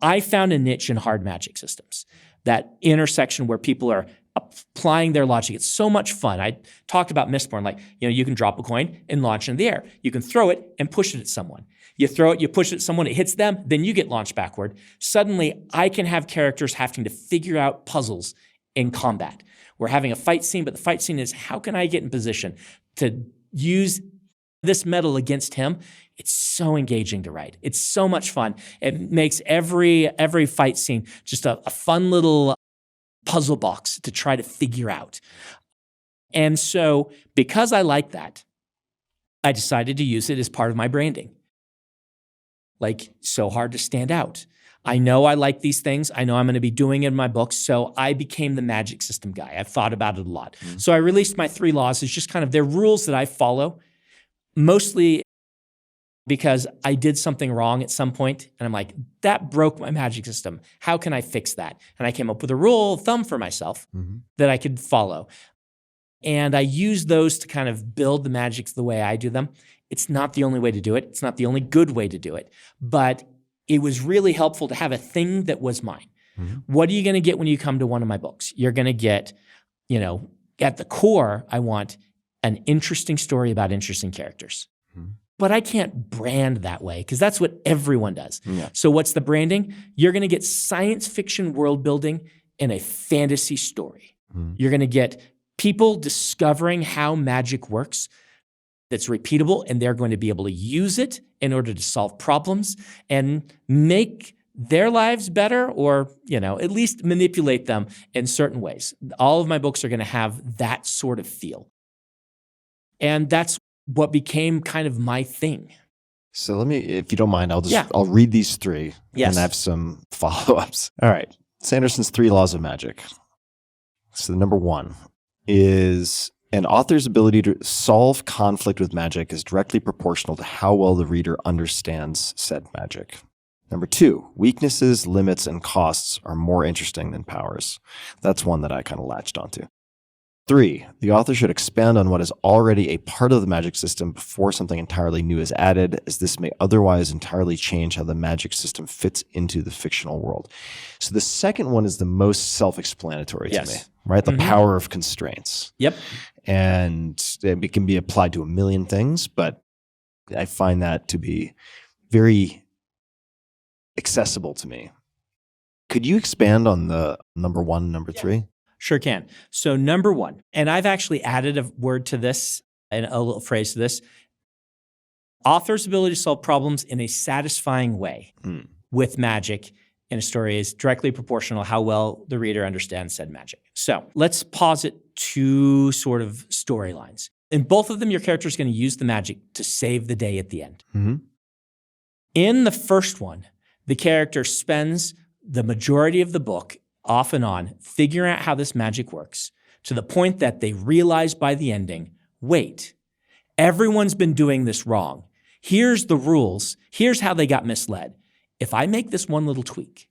I found a niche in hard magic systems, that intersection where people are applying their logic. It's so much fun. I talked about Mistborn, like, you can drop a coin and launch it in the air. You can throw it and push it at someone. You throw it, you push it at someone, it hits them, then you get launched backward. Suddenly, I can have characters having to figure out puzzles in combat. We're having a fight scene, but the fight scene is, how can I get in position to use this metal against him? It's so engaging to write. It's so much fun. It makes every fight scene just a fun little puzzle box to try to figure out. And so because I like that, I decided to use it as part of my branding. Like, so hard to stand out. I know I like these things. I know I'm going to be doing it in my books. So I became the magic system guy. I've thought about it a lot. So I released my 3 laws. It's just kind of, they're rules that I follow, mostly because I did something wrong at some point, and I'm like, that broke my magic system. How can I fix that? And I came up with a rule of thumb for myself that I could follow. And I use those to kind of build the magics the way I do them. It's not the only way to do it. It's not the only good way to do it. But it was really helpful to have a thing that was mine. What are you going to get when you come to one of my books? You're going to get, at the core, I want an interesting story about interesting characters. But I can't brand that way because that's what everyone does. Yeah. So what's the branding? You're going to get science fiction world building in a fantasy story. You're going to get people discovering how magic works that's repeatable, and they're going to be able to use it in order to solve problems and make their lives better, or at least manipulate them in certain ways. All of my books are going to have that sort of feel. And that's what became kind of my thing. So let me, if you don't mind, I'll read these three and I have some follow-ups. All right. Sanderson's 3 Laws of Magic. So number 1 is an author's ability to solve conflict with magic is directly proportional to how well the reader understands said magic. Number 2, weaknesses, limits, and costs are more interesting than powers. That's one that I kind of latched onto. 3, the author should expand on what is already a part of the magic system before something entirely new is added, as this may otherwise entirely change how the magic system fits into the fictional world. So the second one is the most self-explanatory to me, right? The power of constraints. Yep. And it can be applied to a million things, but I find that to be very accessible to me. Could you expand on the number 1 and number 3? Sure can. So number 1, and I've actually added a word to this and a little phrase to this. Author's ability to solve problems in a satisfying way with magic in a story is directly proportional to how well the reader understands said magic. So let's posit 2 sort of storylines. In both of them, your character is going to use the magic to save the day at the end. In the first one, the character spends the majority of the book off and on figuring out how this magic works to the point that they realize by the ending, wait, everyone's been doing this wrong. Here's the rules. Here's how they got misled. If I make this one little tweak,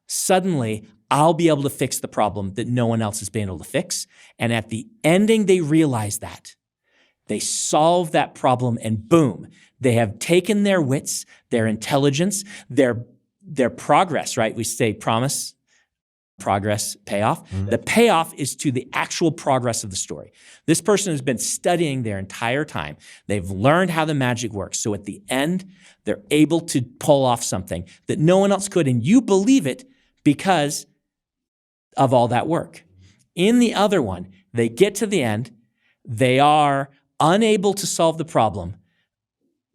suddenly I'll be able to fix the problem that no one else has been able to fix. And at the ending, they realize that. They solve that problem and boom, they have taken their wits, their intelligence, their progress, right? We say promise, progress, payoff. The payoff is to the actual progress of the story. This person has been studying their entire time. They've learned how the magic works. So at the end, they're able to pull off something that no one else could. And you believe it because of all that work. In the other one, they get to the end. They are unable to solve the problem.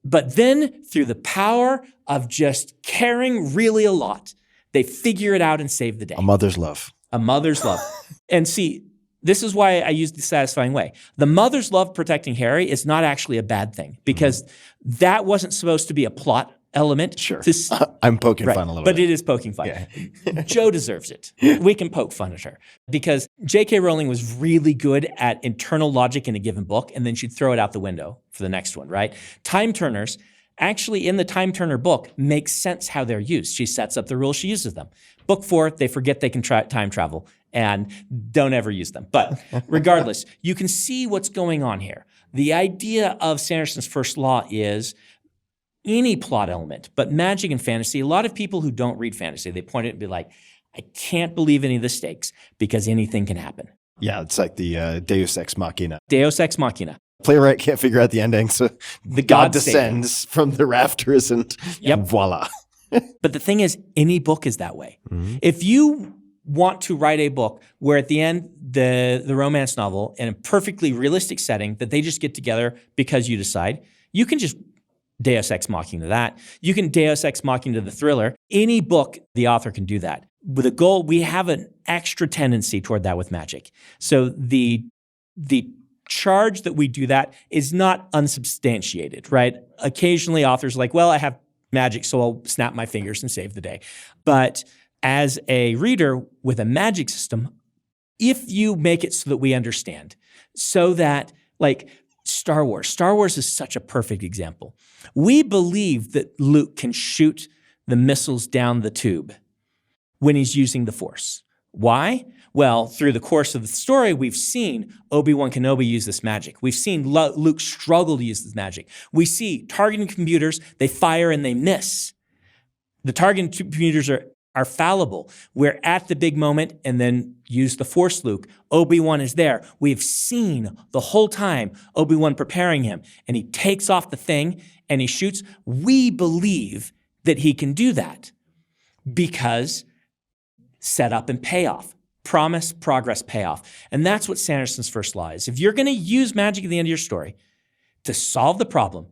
But then through the power of just caring really a lot, they figure it out and save the day. A mother's love. A mother's love. And see, this is why I use the satisfying way. The mother's love protecting Harry is not actually a bad thing because that wasn't supposed to be a plot element. Sure. I'm poking fun a little bit. But it is poking fun. Yeah. Joe deserves it. We can poke fun at her because J.K. Rowling was really good at internal logic in a given book, and then she'd throw it out the window for the next one, right? Time turners, actually in the Time Turner book, makes sense how they're used. She sets up the rules, she uses them. Book 4, they forget they can time travel and don't ever use them. But regardless, you can see what's going on here. The idea of Sanderson's first law is any plot element, but magic and fantasy, a lot of people who don't read fantasy, they point at it and be like, I can't believe any of the stakes because anything can happen. Yeah, it's like the Deus Ex Machina. Deus Ex Machina. Playwright can't figure out the ending, so the god descends from the rafters and voila. But the thing is, any book is that way. If you want to write a book where at the end, the romance novel in a perfectly realistic setting that they just get together because you decide, you can just Deus Ex Machina that. You can Deus Ex Machina the thriller. Any book, the author can do that. With a goal, we have an extra tendency toward that with magic. So the charge that we do that is not unsubstantiated, right? Occasionally authors are like, well, I have magic, so I'll snap my fingers and save the day. But as a reader with a magic system, if you make it so that we understand, so that like Star Wars is such a perfect example. We believe that Luke can shoot the missiles down the tube when he's using the Force. Why? Well, through the course of the story, we've seen Obi-Wan Kenobi use this magic. We've seen Luke struggle to use this magic. We see targeting computers, they fire and they miss. The targeting computers are fallible. We're at the big moment and then use the Force, Luke. Obi-Wan is there. We've seen the whole time Obi-Wan preparing him, and he takes off the thing and he shoots. We believe that he can do that because setup and payoff. Promise, progress, payoff. And that's what Sanderson's first law is. If you're going to use magic at the end of your story to solve the problem,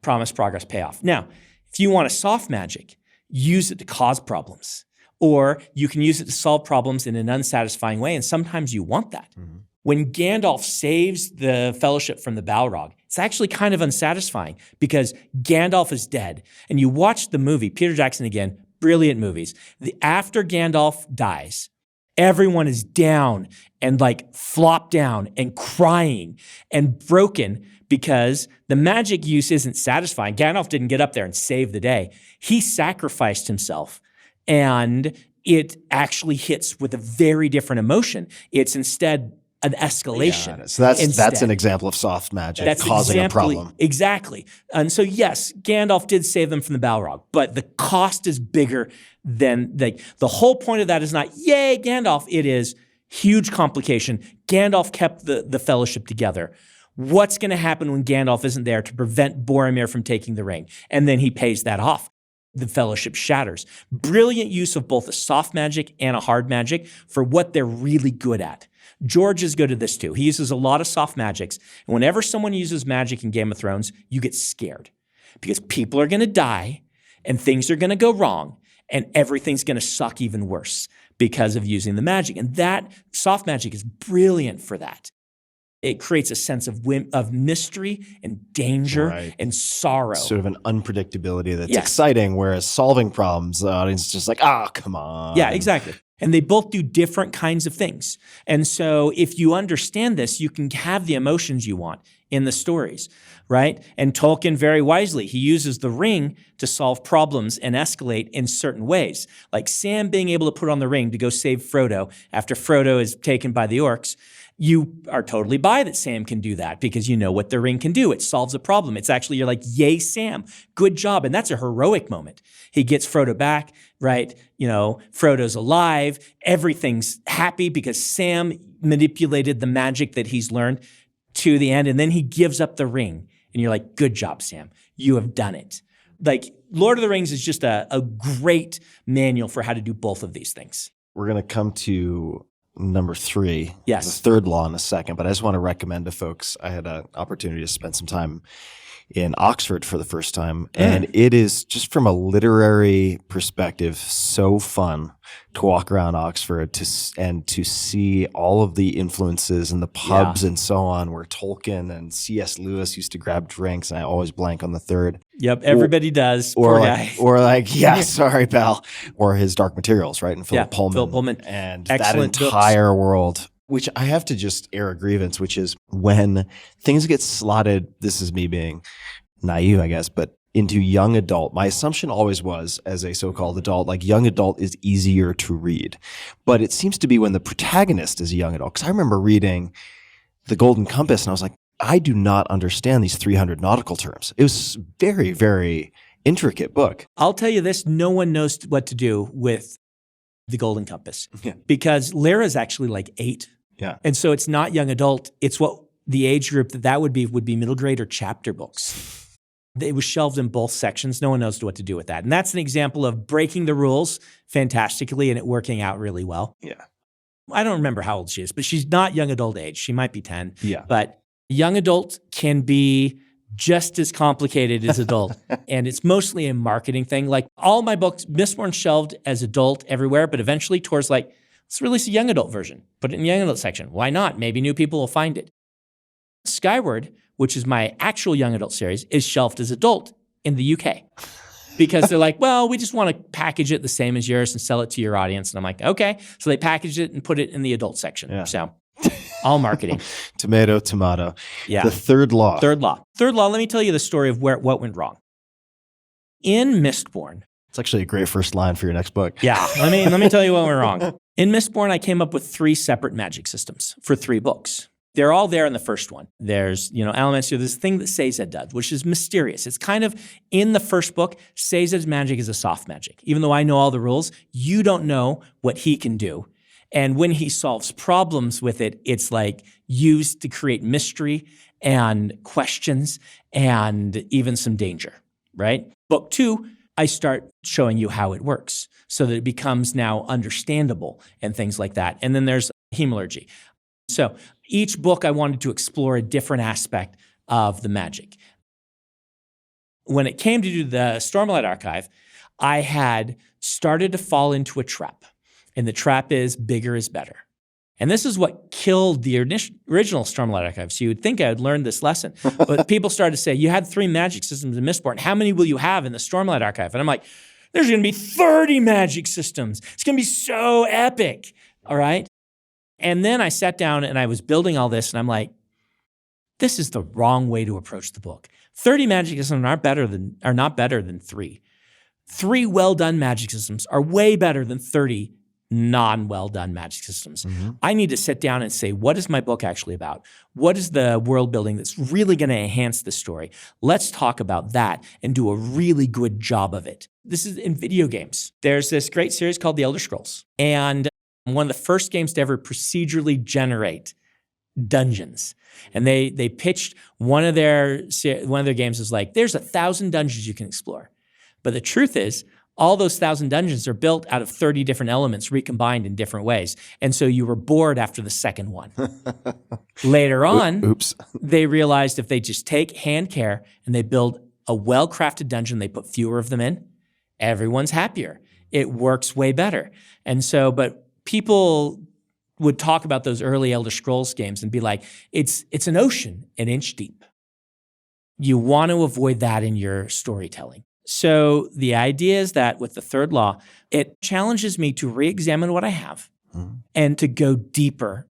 promise, progress, payoff. Now, if you want a soft magic, use it to cause problems. Or you can use it to solve problems in an unsatisfying way, and sometimes you want that. Mm-hmm. When Gandalf saves the Fellowship from the Balrog, it's actually kind of unsatisfying because Gandalf is dead. And you watch the movie, Peter Jackson again, brilliant movies. After Gandalf dies, everyone is down and like flopped down and crying and broken because the magic use isn't satisfying. Gandalf didn't get up there and save the day. He sacrificed himself, and it actually hits with a very different emotion. It's instead an escalation. Yeah, so that's an example of soft magic causing a problem. Exactly. And so yes, Gandalf did save them from the Balrog, but the cost is bigger than the whole point of that is not, yay, Gandalf. It is huge complication. Gandalf kept the Fellowship together. What's going to happen when Gandalf isn't there to prevent Boromir from taking the ring? And then he pays that off. The Fellowship shatters. Brilliant use of both a soft magic and a hard magic for what they're really good at. George is good at this too. He uses a lot of soft magics. And whenever someone uses magic in Game of Thrones, you get scared because people are going to die and things are going to go wrong and everything's going to suck even worse because of using the magic. And that soft magic is brilliant for that. It creates a sense of mystery and danger and sorrow. Sort of an unpredictability that's exciting, whereas solving problems, the audience is just like, come on. Yeah, exactly. And they both do different kinds of things. And so if you understand this, you can have the emotions you want in the stories, right? And Tolkien, very wisely, he uses the ring to solve problems and escalate in certain ways. Like Sam being able to put on the ring to go save Frodo after Frodo is taken by the orcs. You are totally by that Sam can do that because you know what the ring can do. It solves a problem. It's actually, you're like, yay, Sam, good job. And that's a heroic moment. He gets Frodo back, right? You know, Frodo's alive. Everything's happy because Sam manipulated the magic that he's learned to the end. And then he gives up the ring. And you're like, good job, Sam. You have done it. Like Lord of the Rings is just a great manual for how to do both of these things. We're going to come to number 3, yes, the third law in a second, but I just want to recommend to folks, I had an opportunity to spend some time in Oxford for the first time, and it is just from a literary perspective so fun to walk around Oxford to see all of the influences and the pubs and so on where Tolkien and C.S. Lewis used to grab drinks, and I always blank on the third. Yep, everybody does. Or Poor like, guy. Yeah, sorry, pal. Or his Dark Materials, right? And Philip Pullman. Philip Pullman. And Excellent that entire world, which I have to just air a grievance, which is when things get slotted, this is me being naive, I guess, but into young adult. My assumption always was, as a so-called adult, like young adult is easier to read. But it seems to be when the protagonist is a young adult. Because I remember reading The Golden Compass and I was like, I do not understand these 300 nautical terms. It was very, very intricate book. I'll tell you this, no one knows what to do with The Golden Compass because Lyra's actually like 8. Yeah. And so it's not young adult. It's what the age group that would be middle grade or chapter books. It was shelved in both sections. No one knows what to do with that. And that's an example of breaking the rules fantastically and it working out really well. Yeah. I don't remember how old she is, but she's not young adult age. She might be 10. Yeah. But young adult can be just as complicated as adult. And it's mostly a marketing thing. Like all my books, Mistborn shelved as adult everywhere, but eventually Tor's like, let's release a young adult version. Put it in the young adult section. Why not? Maybe new people will find it. Skyward, which is my actual young adult series, is shelved as adult in the UK. Because they're like, well, we just want to package it the same as yours and sell it to your audience. And I'm like, okay. So they packaged it and put it in the adult section. Yeah. So all marketing. Tomato. Yeah. The third law. Third law, let me tell you the story of what went wrong. In Mistborn. It's actually a great first line for your next book. Yeah. Let me tell you what went wrong. In Mistborn, I came up with 3 separate magic systems for 3 books. They're all there in the first one. There's, elements here. There's a thing that Sazed does, which is mysterious. It's kind of, in the first book, Sazed's magic is a soft magic. Even though I know all the rules, you don't know what he can do. And when he solves problems with it, it's like used to create mystery and questions and even some danger, right? Book 2, I start showing you how it works so that it becomes now understandable and things like that. And then there's hemalurgy. So each book I wanted to explore a different aspect of the magic. When it came to do the Stormlight Archive, I had started to fall into a trap. And the trap is bigger is better. And this is what killed the original Stormlight Archive. So you would think I had learned this lesson. But people started to say, you had 3 magic systems in Mistborn. How many will you have in the Stormlight Archive? And I'm like, there's going to be 30 magic systems. It's going to be so epic. All right? And then I sat down and I was building all this, and I'm like, this is the wrong way to approach the book. 30 magic systems are not better than 3. 3 well-done magic systems are way better than 30 non-well-done magic systems. Mm-hmm. I need to sit down and say, what is my book actually about? What is the world building that's really going to enhance the story? Let's talk about that and do a really good job of it. This is in video games. There's this great series called The Elder Scrolls, and one of the first games to ever procedurally generate dungeons. And they pitched one of their games was like, there's 1,000 dungeons you can explore. But the truth is, all those 1,000 dungeons are built out of 30 different elements recombined in different ways. And so you were bored after the second one. Later on, they realized if they just take hand care and they build a well-crafted dungeon, they put fewer of them in, everyone's happier. It works way better. And so, but people would talk about those early Elder Scrolls games and be like, it's an ocean an inch deep. You want to avoid that in your storytelling. So the idea is that with the third law, it challenges me to re-examine what I have and to go deeper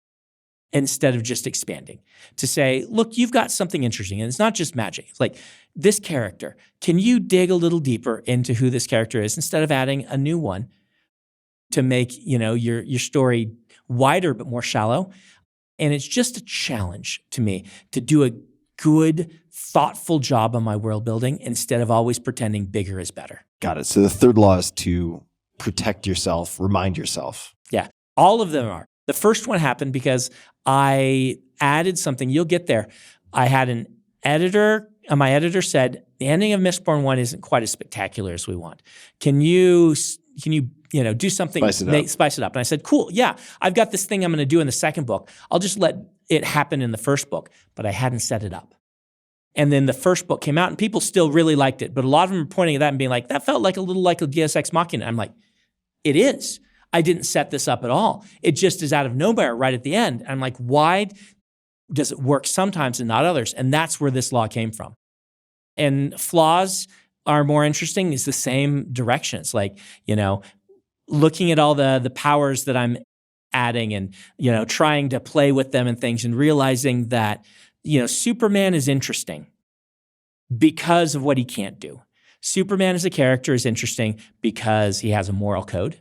instead of just expanding. To say, look, you've got something interesting, and it's not just magic. It's like, this character, can you dig a little deeper into who this character is instead of adding a new one to make, your story wider but more shallow? And it's just a challenge to me to do a good, thoughtful job on my world building instead of always pretending bigger is better. Got it. So the third law is to protect yourself, remind yourself. Yeah, all of them are. The first one happened because I added something. You'll get there. I had an editor, and my editor said, the ending of Mistborn 1 isn't quite as spectacular as we want. Can you do something, spice it up? And I said, cool, yeah, I've got this thing I'm going to do in the second book. I'll just let it happen in the first book, but I hadn't set it up. And then the first book came out and people still really liked it, but a lot of them were pointing at that and being like, that felt like a little like a Deus Ex Machina. I'm like, it is. I didn't set this up at all. It just is out of nowhere right at the end. I'm like, why does it work sometimes and not others? And that's where this law came from. And flaws are more interesting. It's the same direction. It's like, looking at all the powers that I'm adding and, trying to play with them and things and realizing that, Superman is interesting because of what he can't do. Superman as a character is interesting because he has a moral code,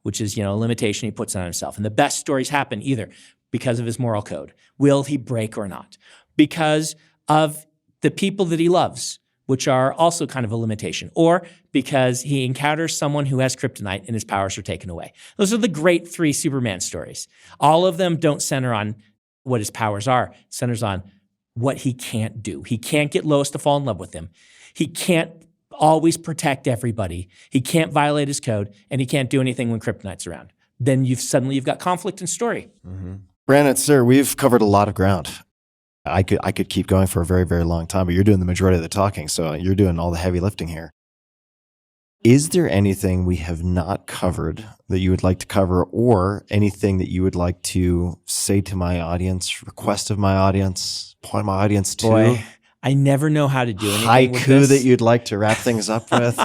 which is, a limitation he puts on himself. And the best stories happen either because of his moral code. Will he break or not? Because of the people that he loves, which are also kind of a limitation, or because he encounters someone who has kryptonite and his powers are taken away. Those are the great 3 Superman stories. All of them don't center on what his powers are. It centers on what he can't do. He can't get Lois to fall in love with him. He can't always protect everybody. He can't violate his code, and he can't do anything when kryptonite's around. Then you've got conflict in story. Mm-hmm. Brandon, sir, we've covered a lot of ground. I could keep going for a very, very long time, but you're doing the majority of the talking, so you're doing all the heavy lifting here. Is there anything we have not covered that you would like to cover, or anything that you would like to say to my audience, request of my audience, point my audience to? Boy, I never know how to do anything haiku with this. That you'd like to wrap things up with?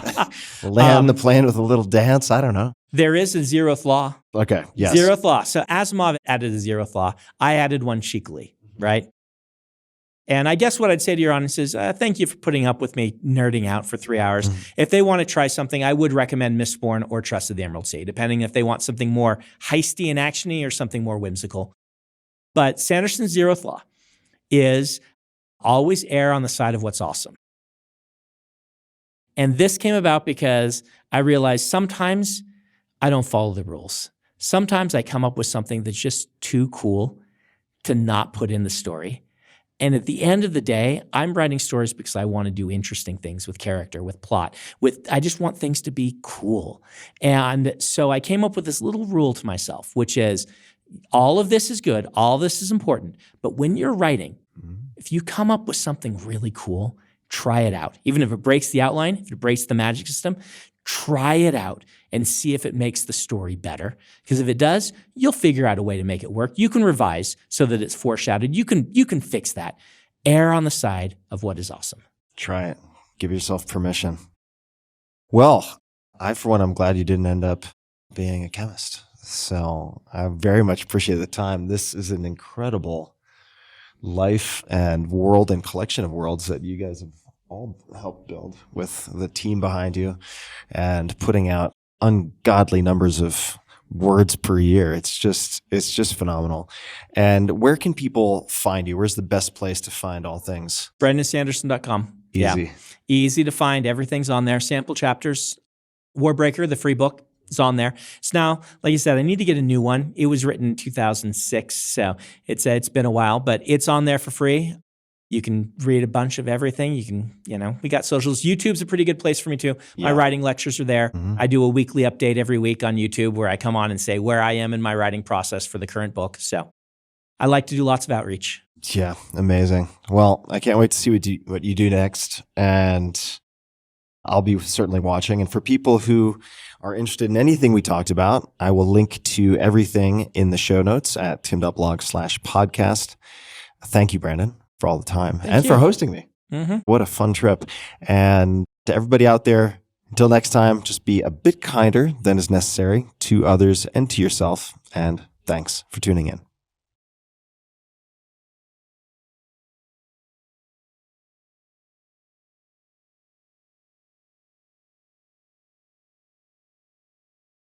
Land the plane with a little dance? I don't know. There is a Zeroth Law. Okay, yes. Zeroth Law. So Asimov added a Zeroth Law. I added one cheekily, right? And I guess what I'd say to your audience is thank you for putting up with me nerding out for 3 hours. If they want to try something, I would recommend Mistborn or Trust of the Emerald Sea, depending if they want something more heisty and actiony or something more whimsical. But Sanderson's Zeroth Law is always err on the side of what's awesome. And this came about because I realized sometimes I don't follow the rules. Sometimes I come up with something that's just too cool to not put in the story. And at the end of the day, I'm writing stories because I want to do interesting things with character, with plot, I just want things to be cool. And so I came up with this little rule to myself, which is all of this is good, all of this is important, but when you're writing, if you come up with something really cool, try it out. Even if it breaks the outline, if it breaks the magic system, try it out and see if it makes the story better. Because if it does, you'll figure out a way to make it work. You can revise so that it's foreshadowed. You can fix that. Err on the side of what is awesome. Try it. Give yourself permission. Well, for one, I'm glad you didn't end up being a chemist. So I very much appreciate the time. This is an incredible life and world and collection of worlds that you guys have all helped build with the team behind you and putting out ungodly numbers of words per year. It's just phenomenal. And where can people find you? Where's the best place to find all things? BrendanSanderson.com. Easy. Yeah. Easy to find. Everything's on there. Sample chapters. Warbreaker, the free book, is on there. It's now, like you said, I need to get a new one. It was written in 2006, so it's been a while, but it's on there for free. You can read a bunch of everything. You can, we got socials. YouTube's a pretty good place for me too. My writing lectures are there. I do a weekly update every week on YouTube where I come on and say where I am in my writing process for the current book. So I like to do lots of outreach. Yeah, amazing. Well, I can't wait to see what you do next. And I'll be certainly watching. And for people who are interested in anything we talked about, I will link to everything in the show notes at tim.blog/podcast. Thank you, Brandon, for all the time for hosting me. What a fun trip. And to everybody out there, until next time, just be a bit kinder than is necessary to others and to yourself. And thanks for tuning in.